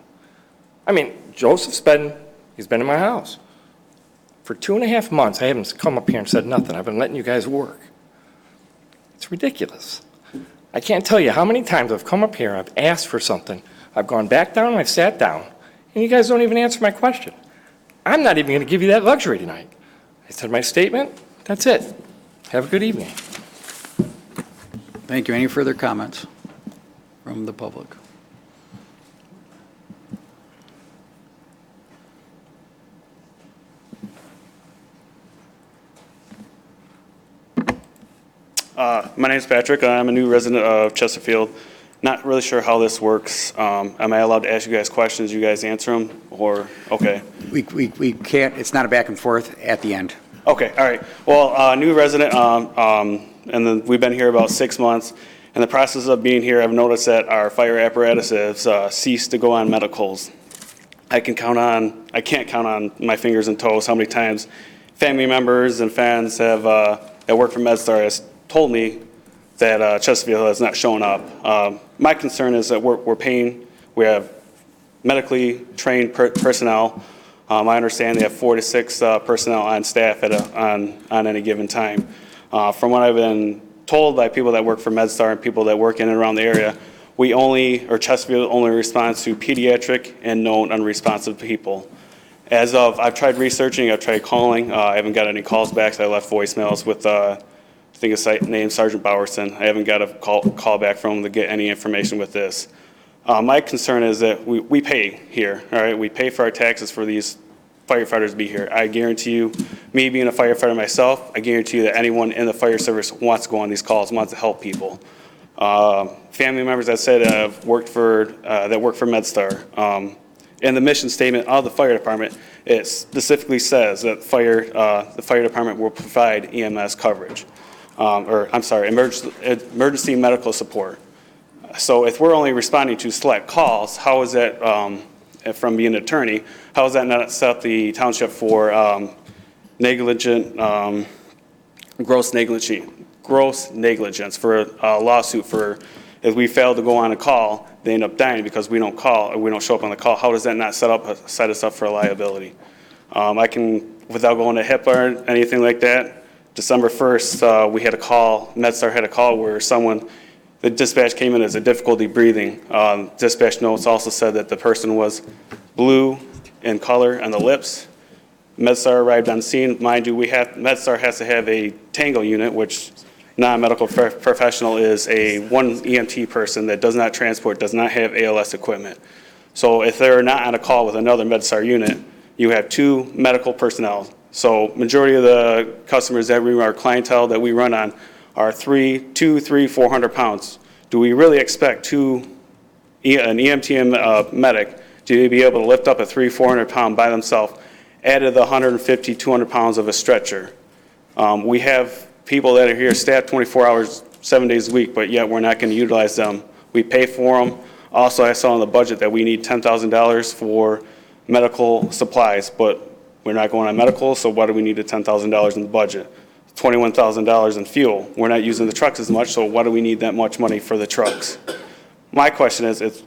I mean, Joseph's he's been in my house. For 2.5 months, I haven't come up here and said nothing. I've been letting you guys work. It's ridiculous. I can't tell you how many times I've come up here, I've asked for something, I've gone back down and I've sat down, and you guys don't even answer my question. I'm not even going to give you that luxury tonight. I said my statement, that's it. Have a good evening. Thank you. Any further comments from the public? My name is Patrick. I'm a new resident of Chesterfield. Not really sure how this works. Am I allowed to ask you guys questions? You guys answer them? Or, okay. We can't, it's not a back and forth at the end. Okay, all right. Well, new resident, and then we've been here about 6 months. In the process of being here, I've noticed that our fire apparatus has ceased to go on medicals. I can't count on my fingers and toes how many times family members and fans have, that work for MedStar has told me that Chesterfield has not shown up. My concern is that we're paying, we have medically trained personnel. I understand they have 4 to 6 personnel on staff on any given time. From what I've been told by people that work for MedStar and people that work in and around the area, Chesterfield only responds to pediatric and known unresponsive people. I've tried researching, I've tried calling, I haven't got any calls back, so I left voicemails with I think it's named Sergeant Bowerson. I haven't got a call back from him to get any information with this. My concern is that we pay here, all right? We pay for our taxes for these firefighters to be here. I guarantee you, me being a firefighter myself, I guarantee you that anyone in the fire service wants to go on these calls, wants to help people. Family members that said that work for MedStar. In the mission statement of the fire department, it specifically says that the fire department will provide EMS coverage. Emergency medical support. So if we're only responding to select calls, how is that, from being an attorney, how is that not set up the township for gross negligence for a lawsuit for if we fail to go on a call, they end up dying because we don't call or we don't show up on the call? How does that not set us up for a liability? I can, without going to HIPAA or anything like that, December 1st, we had a call, MedStar had a call where the dispatch came in as a difficulty breathing. Dispatch notes also said that the person was blue in color on the lips. MedStar arrived on scene. Mind you, MedStar has to have a tango unit, which non-medical professional is one EMT person that does not transport, does not have ALS equipment. So if they're not on a call with another MedStar unit, you have 2 medical personnel. So majority of the customers that our clientele that we run on are 400 pounds. Do we really expect an EMT and medic to be able to lift up a 400 pound by themselves, added the 150, 200 pounds of a stretcher? We have people that are here staffed 24 hours, 7 days a week, but yet we're not going to utilize them. We pay for them. Also, I saw in the budget that we need $10,000 for medical supplies, but we're not going on medical, so why do we need the $10,000 in the budget? $21,000 in fuel. We're not using the trucks as much, so why do we need that much money for the trucks? My question is, if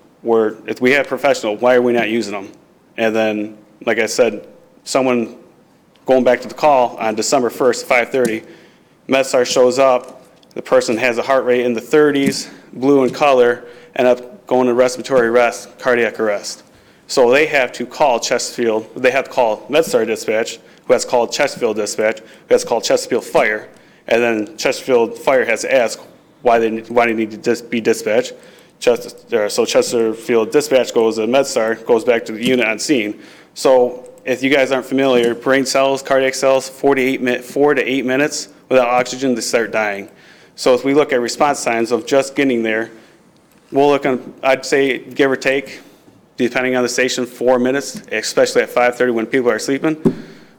we have professional, why are we not using them? And then, like I said, someone going back to the call on December 1st, 5:30, MedStar shows up, the person has a heart rate in the 30s, blue in color, end up going to respiratory arrest, cardiac arrest. So they have to call Chesterfield, they have to call MedStar dispatch, who has called Chesterfield dispatch, who has called Chesterfield fire, and then Chesterfield fire has to ask why they need to be dispatched. So Chesterfield dispatch goes to MedStar, goes back to the unit on scene. So if you guys aren't familiar, brain cells, cardiac cells, 4 to 8 minutes without oxygen, they start dying. So if we look at response times of just getting there, we'll look on, I'd say, give or take, depending on the station, 4 minutes, especially at 5:30 when people are sleeping.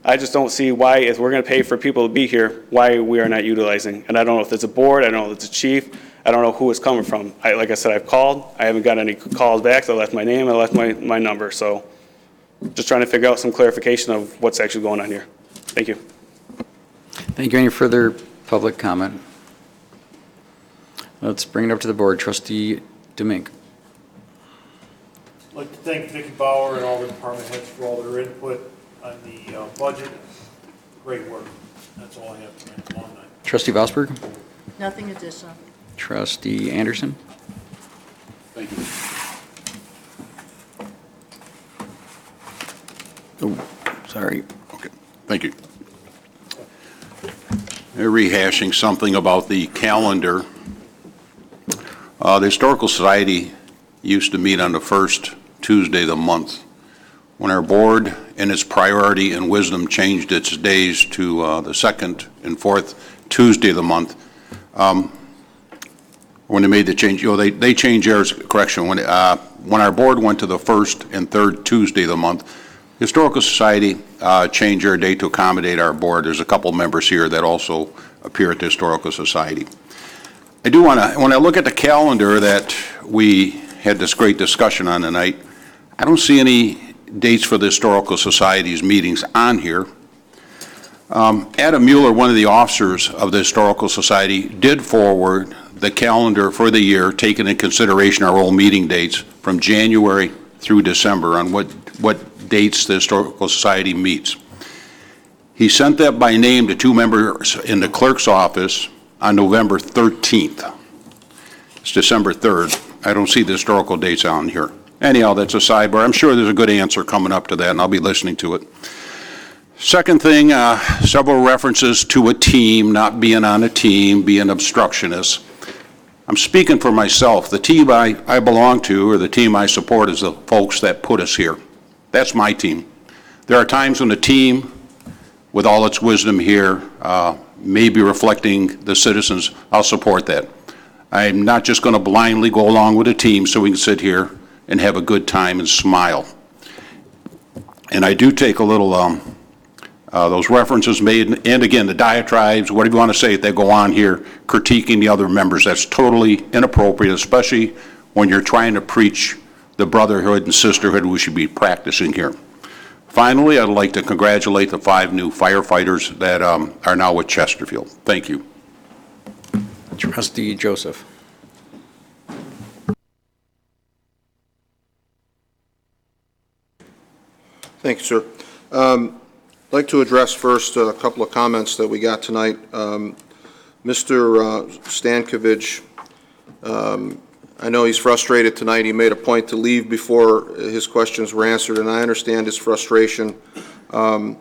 I just don't see why, if we're going to pay for people to be here, why we are not utilizing. And I don't know if it's a board, I don't know if it's a chief, I don't know who it's coming from. Like I said, I've called, I haven't got any calls back, so I left my name, I left my number, so just trying to figure out some clarification of what's actually going on here. Thank you. Thank you. Any further public comment? Let's bring it up to the board. Trustee Demink. I'd like to thank Vicki Ballor and all the department heads for all their input on the budget. Great work. That's all I have tonight. Long night. Trustee Vosberg. Nothing additional. Trustee Anderson. Thank you. Oh, sorry. Okay, thank you. They're rehashing something about the calendar. The Historical Society used to meet on the first Tuesday of the month. When our board, in its priority and wisdom, changed its days to the second and fourth Tuesday of the month, when they made the change, they changed theirs, correction, when our board went to the first and third Tuesday of the month, Historical Society changed their date to accommodate our board. There's a couple members here that also appear at the Historical Society. I do want to, when I look at the calendar that we had this great discussion on tonight, I don't see any dates for the Historical Society's meetings on here. Adam Mueller, one of the officers of the Historical Society, did forward the calendar for the year, taking into consideration our old meeting dates from January through December on what dates the Historical Society meets. He sent that by name to 2 members in the clerk's office on November 13th. It's December 3rd. I don't see the historical dates on here. Anyhow, that's a sidebar. I'm sure there's a good answer coming up to that, and I'll be listening to it. Second thing, several references to a team, not being on a team, being obstructionist. I'm speaking for myself. The team I belong to, or the team I support, is the folks that put us here. That's my team. There are times when the team, with all its wisdom here, may be reflecting the citizens. I'll support that. I'm not just going to blindly go along with a team so we can sit here and have a good time and smile. And I do take a little, those references made, and again, the diatribes, whatever you want to say, that go on here, critiquing the other members. That's totally inappropriate, especially when you're trying to preach the brotherhood and sisterhood we should be practicing here. Finally, I'd like to congratulate the 5 new firefighters that are now with Chesterfield. Thank you. Trustee Joseph. Thank you, sir. I'd like to address first a couple of comments that we got tonight. Mr. Stankovich, I know he's frustrated tonight. He made a point to leave before his questions were answered, and I understand his frustration. I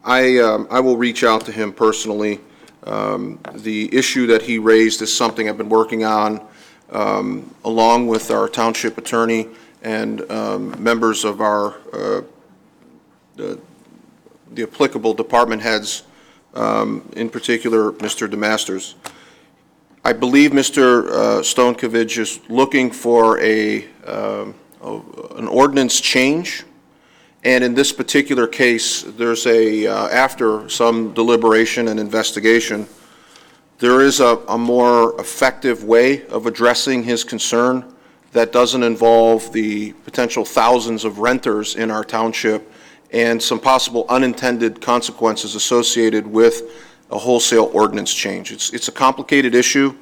will reach out to him personally. The issue that he raised is something I've been working on along with our township attorney and members of our the applicable department heads, in particular Mr. DeMasters. I believe Mr. Stankovich is looking for an ordinance change, and in this particular case, there's after some deliberation and investigation, there is a more effective way of addressing his concern that doesn't involve the potential thousands of renters in our township and some possible unintended consequences associated with a wholesale ordinance change. It's a complicated issue.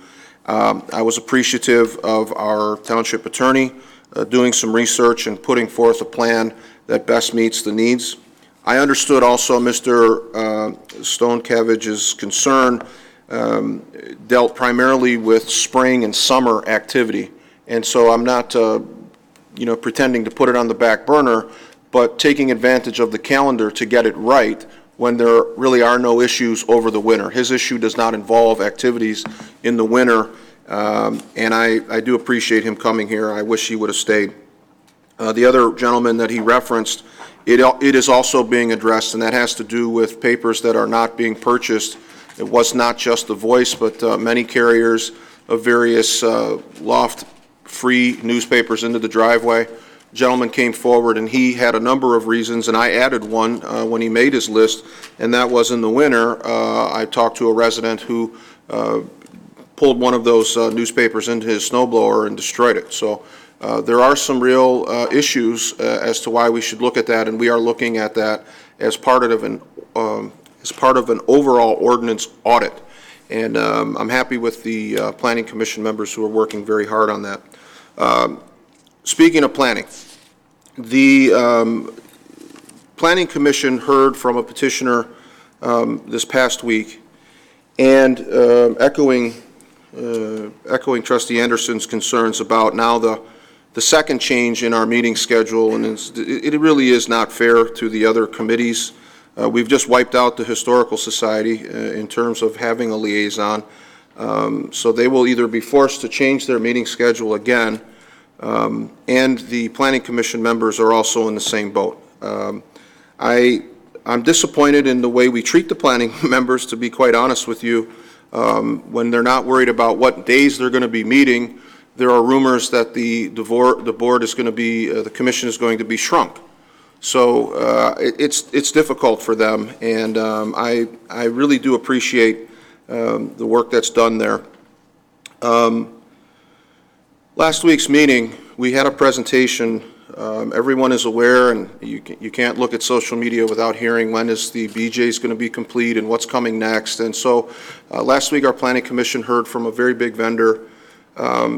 I was appreciative of our township attorney doing some research and putting forth a plan that best meets the needs. I understood also Mr. Stonecavige's concern dealt primarily with spring and summer activity. And so I'm not, pretending to put it on the back burner, but taking advantage of the calendar to get it right when there really are no issues over the winter. His issue does not involve activities in the winter, and I do appreciate him coming here. I wish he would have stayed. The other gentleman that he referenced, it is also being addressed, and that has to do with papers that are not being purchased. It was not just The Voice, but many carriers of various loft-free newspapers into the driveway. Gentleman came forward, and he had a number of reasons, and I added one when he made his list, and that was in the winter. I talked to a resident who pulled one of those newspapers into his snowblower and destroyed it. So there are some real issues as to why we should look at that, and we are looking at that as part of an overall ordinance audit. And I'm happy with the Planning Commission members who are working very hard on that. Speaking of planning, the Planning Commission heard from a petitioner this past week, and echoing Trustee Anderson's concerns about now the second change in our meeting schedule, and it really is not fair to the other committees. We've just wiped out the Historical Society in terms of having a liaison, so they will either be forced to change their meeting schedule again, and the Planning Commission members are also in the same boat. I'm disappointed in the way we treat the planning members, to be quite honest with you. When they're not worried about what days they're going to be meeting, there are rumors that the board is going to be, the commission is going to be shrunk. So it's difficult for them, and I really do appreciate the work that's done there. Last week's meeting, we had a presentation. Everyone is aware, and you can't look at social media without hearing when is the BJ's going to be complete and what's coming next. And so last week our Planning Commission heard from a very big vendor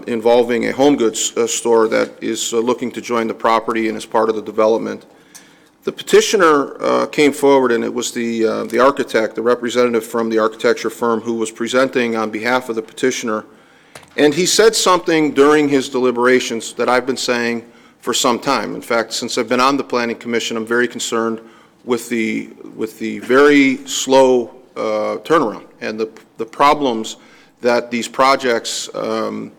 involving a home goods store that is looking to join the property and is part of the development. The petitioner came forward, and it was the architect, the representative from the architecture firm, who was presenting on behalf of the petitioner. And he said something during his deliberations that I've been saying for some time. In fact, since I've been on the Planning Commission, I'm very concerned with the very slow turnaround and the problems that these projects are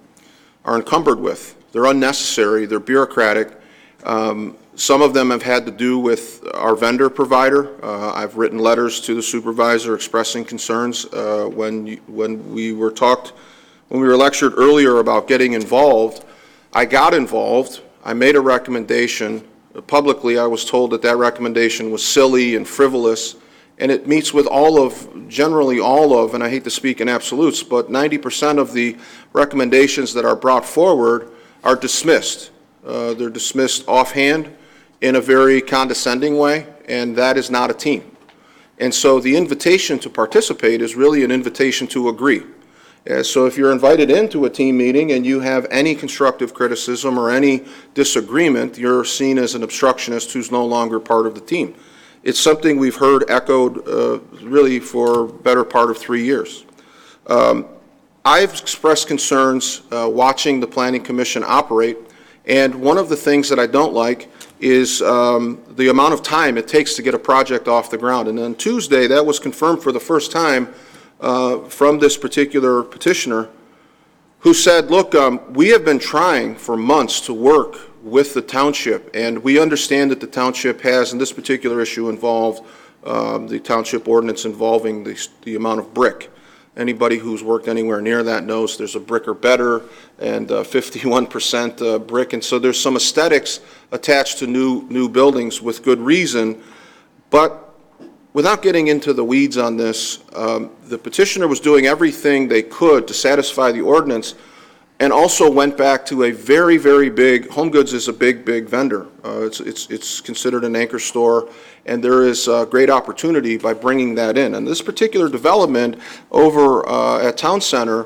encumbered with. They're unnecessary, they're bureaucratic. Some of them have had to do with our vendor provider. I've written letters to the supervisor expressing concerns when we were lectured earlier about getting involved. I got involved. I made a recommendation. Publicly, I was told that recommendation was silly and frivolous, and it meets with generally all of, and I hate to speak in absolutes, but 90% of the recommendations that are brought forward are dismissed. They're dismissed offhand in a very condescending way, and that is not a team. And so the invitation to participate is really an invitation to agree. So if you're invited into a team meeting and you have any constructive criticism or any disagreement, you're seen as an obstructionist who's no longer part of the team. It's something we've heard echoed really for the better part of 3 years. I've expressed concerns watching the Planning Commission operate, and one of the things that I don't like is the amount of time it takes to get a project off the ground. And on Tuesday, that was confirmed for the first time from this particular petitioner, who said, look, we have been trying for months to work with the township, and we understand that the township has, in this particular issue, involved the township ordinance involving the amount of brick. Anybody who's worked anywhere near that knows there's a brick or better and 51% brick, and so there's some aesthetics attached to new buildings with good reason. But without getting into the weeds on this, the petitioner was doing everything they could to satisfy the ordinance, and also went back to a very, very big, Home Goods is a big, big vendor. It's considered an anchor store, and there is great opportunity by bringing that in. And this particular development over at Town Center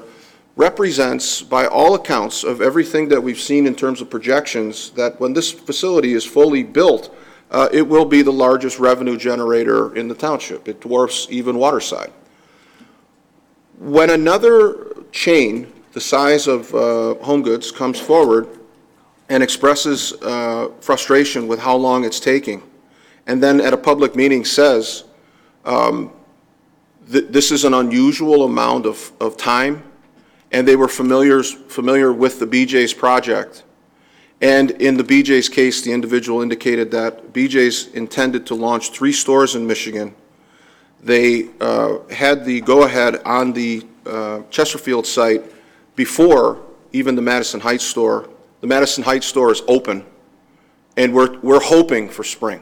represents, by all accounts of everything that we've seen in terms of projections, that when this facility is fully built, it will be the largest revenue generator in the township. It dwarfs even Waterside. When another chain the size of Home Goods comes forward and expresses frustration with how long it's taking, and then at a public meeting says, this is an unusual amount of time, and they were familiar with the BJ's project. And in the BJ's case, the individual indicated that BJ's intended to launch 3 stores in Michigan. They had the go-ahead on the Chesterfield site before even the Madison Heights store. The Madison Heights store is open, and we're hoping for spring.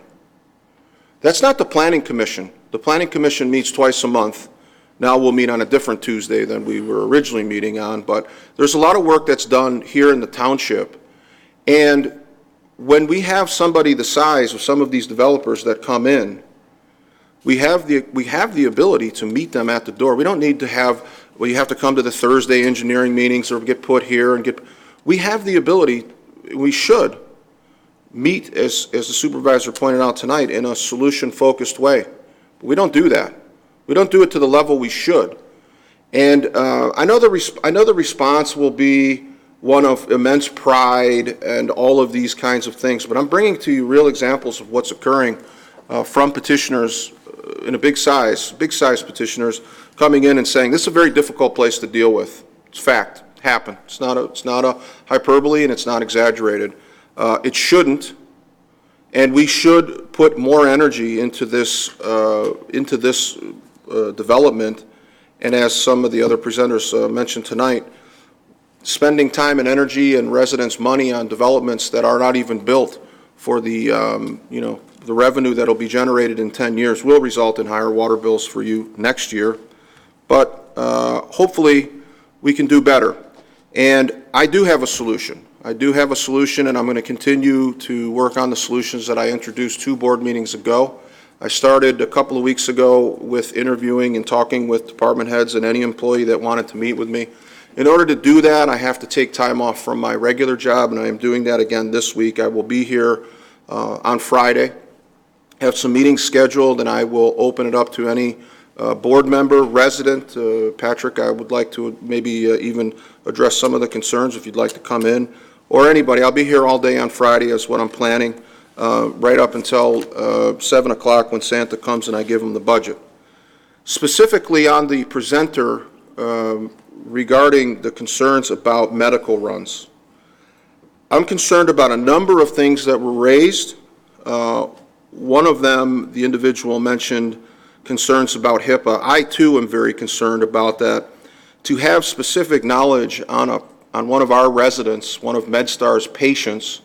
That's not the Planning Commission. The Planning Commission meets twice a month. Now we'll meet on a different Tuesday than we were originally meeting on, but there's a lot of work that's done here in the township. And when we have somebody the size of some of these developers that come in, we have the ability to meet them at the door. We don't need to have, well, you have to come to the Thursday engineering meetings or get put here and we have the ability, we should meet, as the supervisor pointed out tonight, in a solution-focused way. But we don't do that. We don't do it to the level we should. And I know the response will be one of immense pride and all of these kinds of things, but I'm bringing to you real examples of what's occurring from petitioners in a big size petitioners coming in and saying, this is a very difficult place to deal with. It's fact, happened. It's not a hyperbole, and it's not exaggerated. It shouldn't, and we should put more energy into this development. And as some of the other presenters mentioned tonight, spending time and energy and residents' money on developments that are not even built for the the revenue that will be generated in 10 years will result in higher water bills for you next year. But hopefully we can do better. And I do have a solution. I do have a solution, and I'm going to continue to work on the solutions that I introduced 2 board meetings ago. I started a couple of weeks ago with interviewing and talking with department heads and any employee that wanted to meet with me. In order to do that, I have to take time off from my regular job, and I am doing that again this week. I will be here on Friday, have some meetings scheduled, and I will open it up to any board member, resident. Patrick, I would like to maybe even address some of the concerns if you'd like to come in, or anybody. I'll be here all day on Friday is what I'm planning, right up until 7 o'clock when Santa comes and I give him the budget. Specifically on the presenter regarding the concerns about medical runs. I'm concerned about a number of things that were raised. One of them, the individual mentioned concerns about HIPAA. I too am very concerned about that. To have specific knowledge on one of our residents, one of MedStar's patients,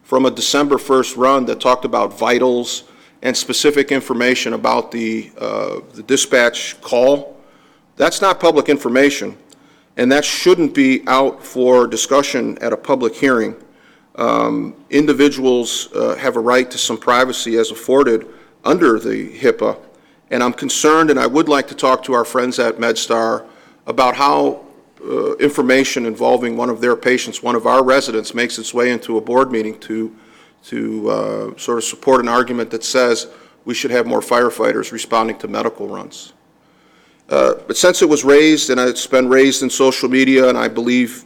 from a December 1st run that talked about vitals and specific information about the dispatch call, that's not public information, and that shouldn't be out for discussion at a public hearing. Individuals have a right to some privacy as afforded under the HIPAA, and I'm concerned, and I would like to talk to our friends at MedStar about how information involving one of their patients, one of our residents, makes its way into a board meeting to sort of support an argument that says we should have more firefighters responding to medical runs. But since it was raised, and it's been raised in social media, and I believe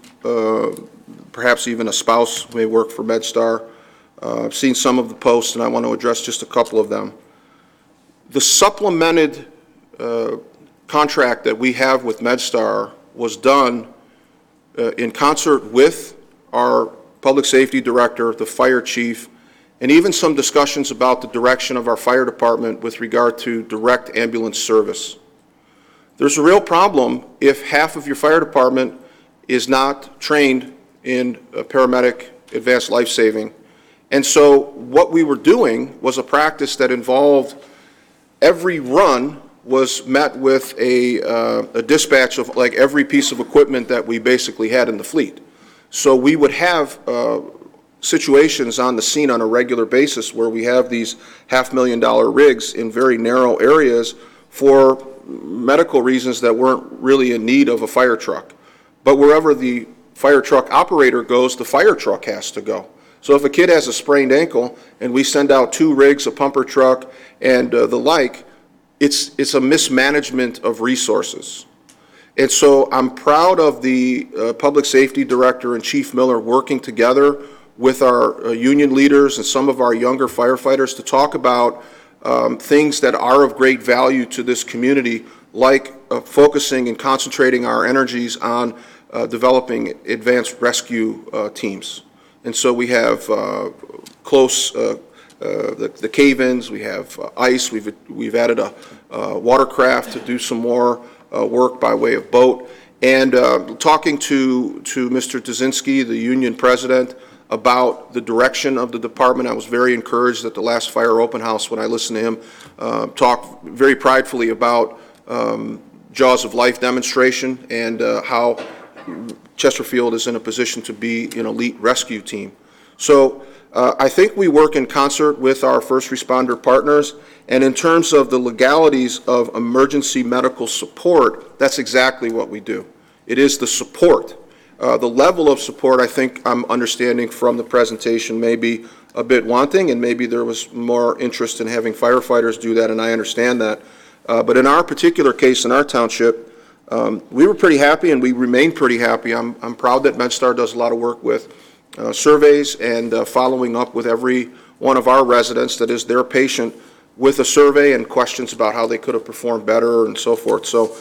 perhaps even a spouse may work for MedStar, I've seen some of the posts, and I want to address just a couple of them. The supplemented contract that we have with MedStar was done in concert with our public safety director, the fire chief, and even some discussions about the direction of our fire department with regard to direct ambulance service. There's a real problem if half of your fire department is not trained in paramedic advanced life-saving. And so what we were doing was a practice that involved every run was met with a dispatch of like every piece of equipment that we basically had in the fleet. So we would have situations on the scene on a regular basis where we have these $500,000 rigs in very narrow areas for medical reasons that weren't really in need of a fire truck. But wherever the fire truck operator goes, the fire truck has to go. So if a kid has a sprained ankle and we send out 2 rigs, a pumper truck, and the like, it's a mismanagement of resources. And so I'm proud of the Public Safety Director and Chief Miller working together with our union leaders and some of our younger firefighters to talk about things that are of great value to this community, like focusing and concentrating our energies on developing advanced rescue teams. And so we have the cave-ins, we have ice, we've added a watercraft to do some more work by way of boat. And talking to Mr. Dzinski, the union president, about the direction of the department, I was very encouraged at the last fire open house when I listened to him talk very pridefully about Jaws of Life demonstration and how Chesterfield is in a position to be an elite rescue team. So I think we work in concert with our first responder partners, and in terms of the legalities of emergency medical support, that's exactly what we do. It is the support. The level of support, I think I'm understanding from the presentation, may be a bit wanting, and maybe there was more interest in having firefighters do that, and I understand that. But in our particular case, in our township, we were pretty happy, and we remain pretty happy. I'm proud that MedStar does a lot of work with surveys and following up with every one of our residents that is their patient with a survey and questions about how they could have performed better and so forth. So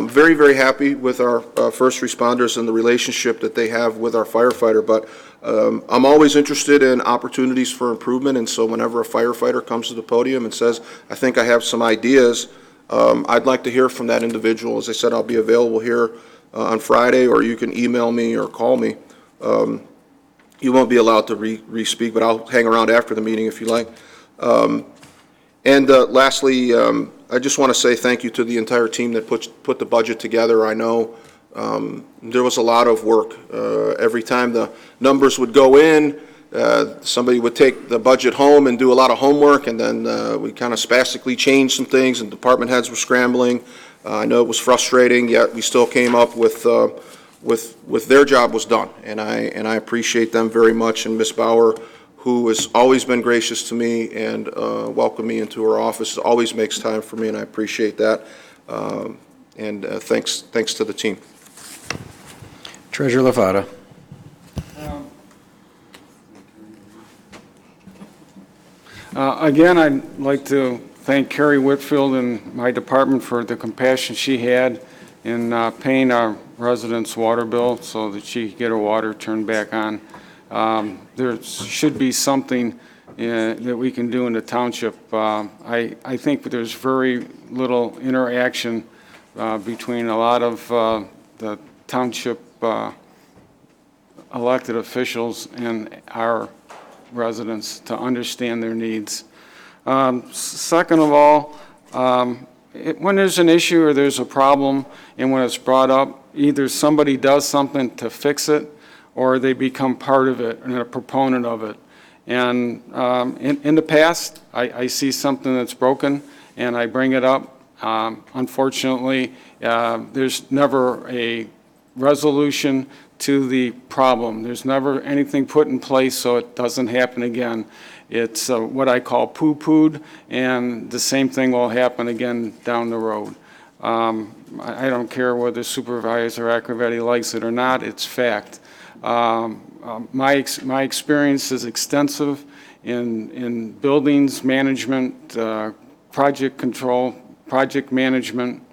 very, very happy with our first responders and the relationship that they have with our firefighter. But I'm always interested in opportunities for improvement, and so whenever a firefighter comes to the podium and says, I think I have some ideas, I'd like to hear from that individual. As I said, I'll be available here on Friday, or you can email me or call me. You won't be allowed to re-speak, but I'll hang around after the meeting if you like. Lastly, I just want to say thank you to the entire team that put the budget together. I know there was a lot of work. Every time the numbers would go in, somebody would take the budget home and do a lot of homework, and then we kind of spastically changed some things, and department heads were scrambling. I know it was frustrating, yet we still came up with their job was done, and I appreciate them very much. And Ms. Ballor, who has always been gracious to me and welcomed me into her office, always makes time for me, and I appreciate that. Thanks to the team. Treasurer LaFata. Again, I'd like to thank Carrie Whitfield and my department for the compassion she had in paying our residents' water bill so that she could get her water turned back on. There should be something that we can do in the township. I think there's very little interaction between a lot of the township elected officials and our residents to understand their needs. Second of all, when there's an issue or there's a problem and when it's brought up, either somebody does something to fix it or they become part of it and a proponent of it. And in the past, I see something that's broken and I bring it up. Unfortunately, there's never a resolution to the problem. There's never anything put in place so it doesn't happen again. It's what I call poo-pooed, and the same thing will happen again down the road. I don't care whether Supervisor Acciavatti likes it or not, it's fact. My experience is extensive in buildings management, project control, project management,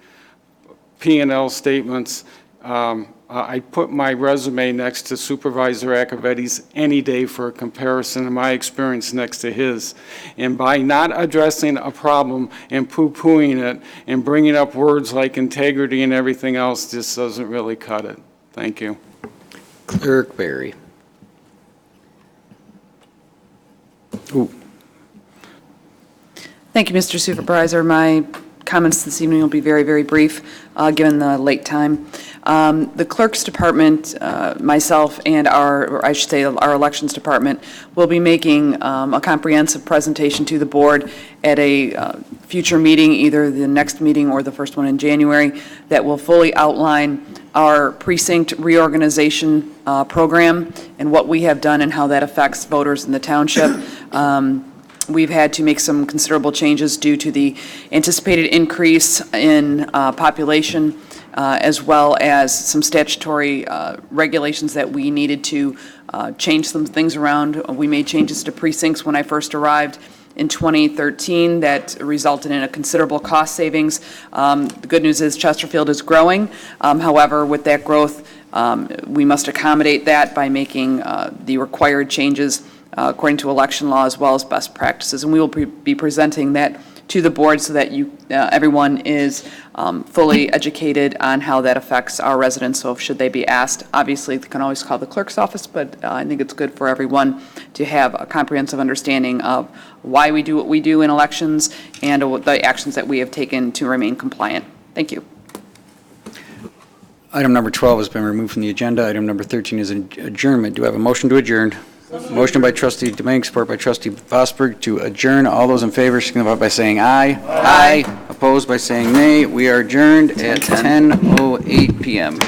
P&L statements. I put my resume next to Supervisor Acciavatti's any day for a comparison of my experience next to his. And by not addressing a problem and poo-pooing it and bringing up words like integrity and everything else, this doesn't really cut it. Thank you. Clerk Barry. Ooh. Thank you, Mr. Supervisor. My comments this evening will be very, very brief, given the late time. The clerk's department, myself, and our elections department will be making a comprehensive presentation to the board at a future meeting, either the next meeting or the first one in January, that will fully outline our precinct reorganization program and what we have done and how that affects voters in the township. We've had to make some considerable changes due to the anticipated increase in population, as well as some statutory regulations that we needed to change some things around. We made changes to precincts when I first arrived in 2013 that resulted in a considerable cost savings. The good news is Chesterfield is growing. However, with that growth, we must accommodate that by making the required changes according to election law as well as best practices. And we will be presenting that to the board so that everyone is fully educated on how that affects our residents. So should they be asked, obviously they can always call the clerk's office, but I think it's good for everyone to have a comprehensive understanding of why we do what we do in elections and the actions that we have taken to remain compliant. Thank you. Item number 12 has been removed from the agenda. Item number 13 is adjournment. Do I have a motion to adjourn? Motion by Trustee Domingue, support by Trustee Vosberg to adjourn. All those in favor signify by saying aye. Aye. Opposed by saying nay. We are adjourned at 10:08 p.m.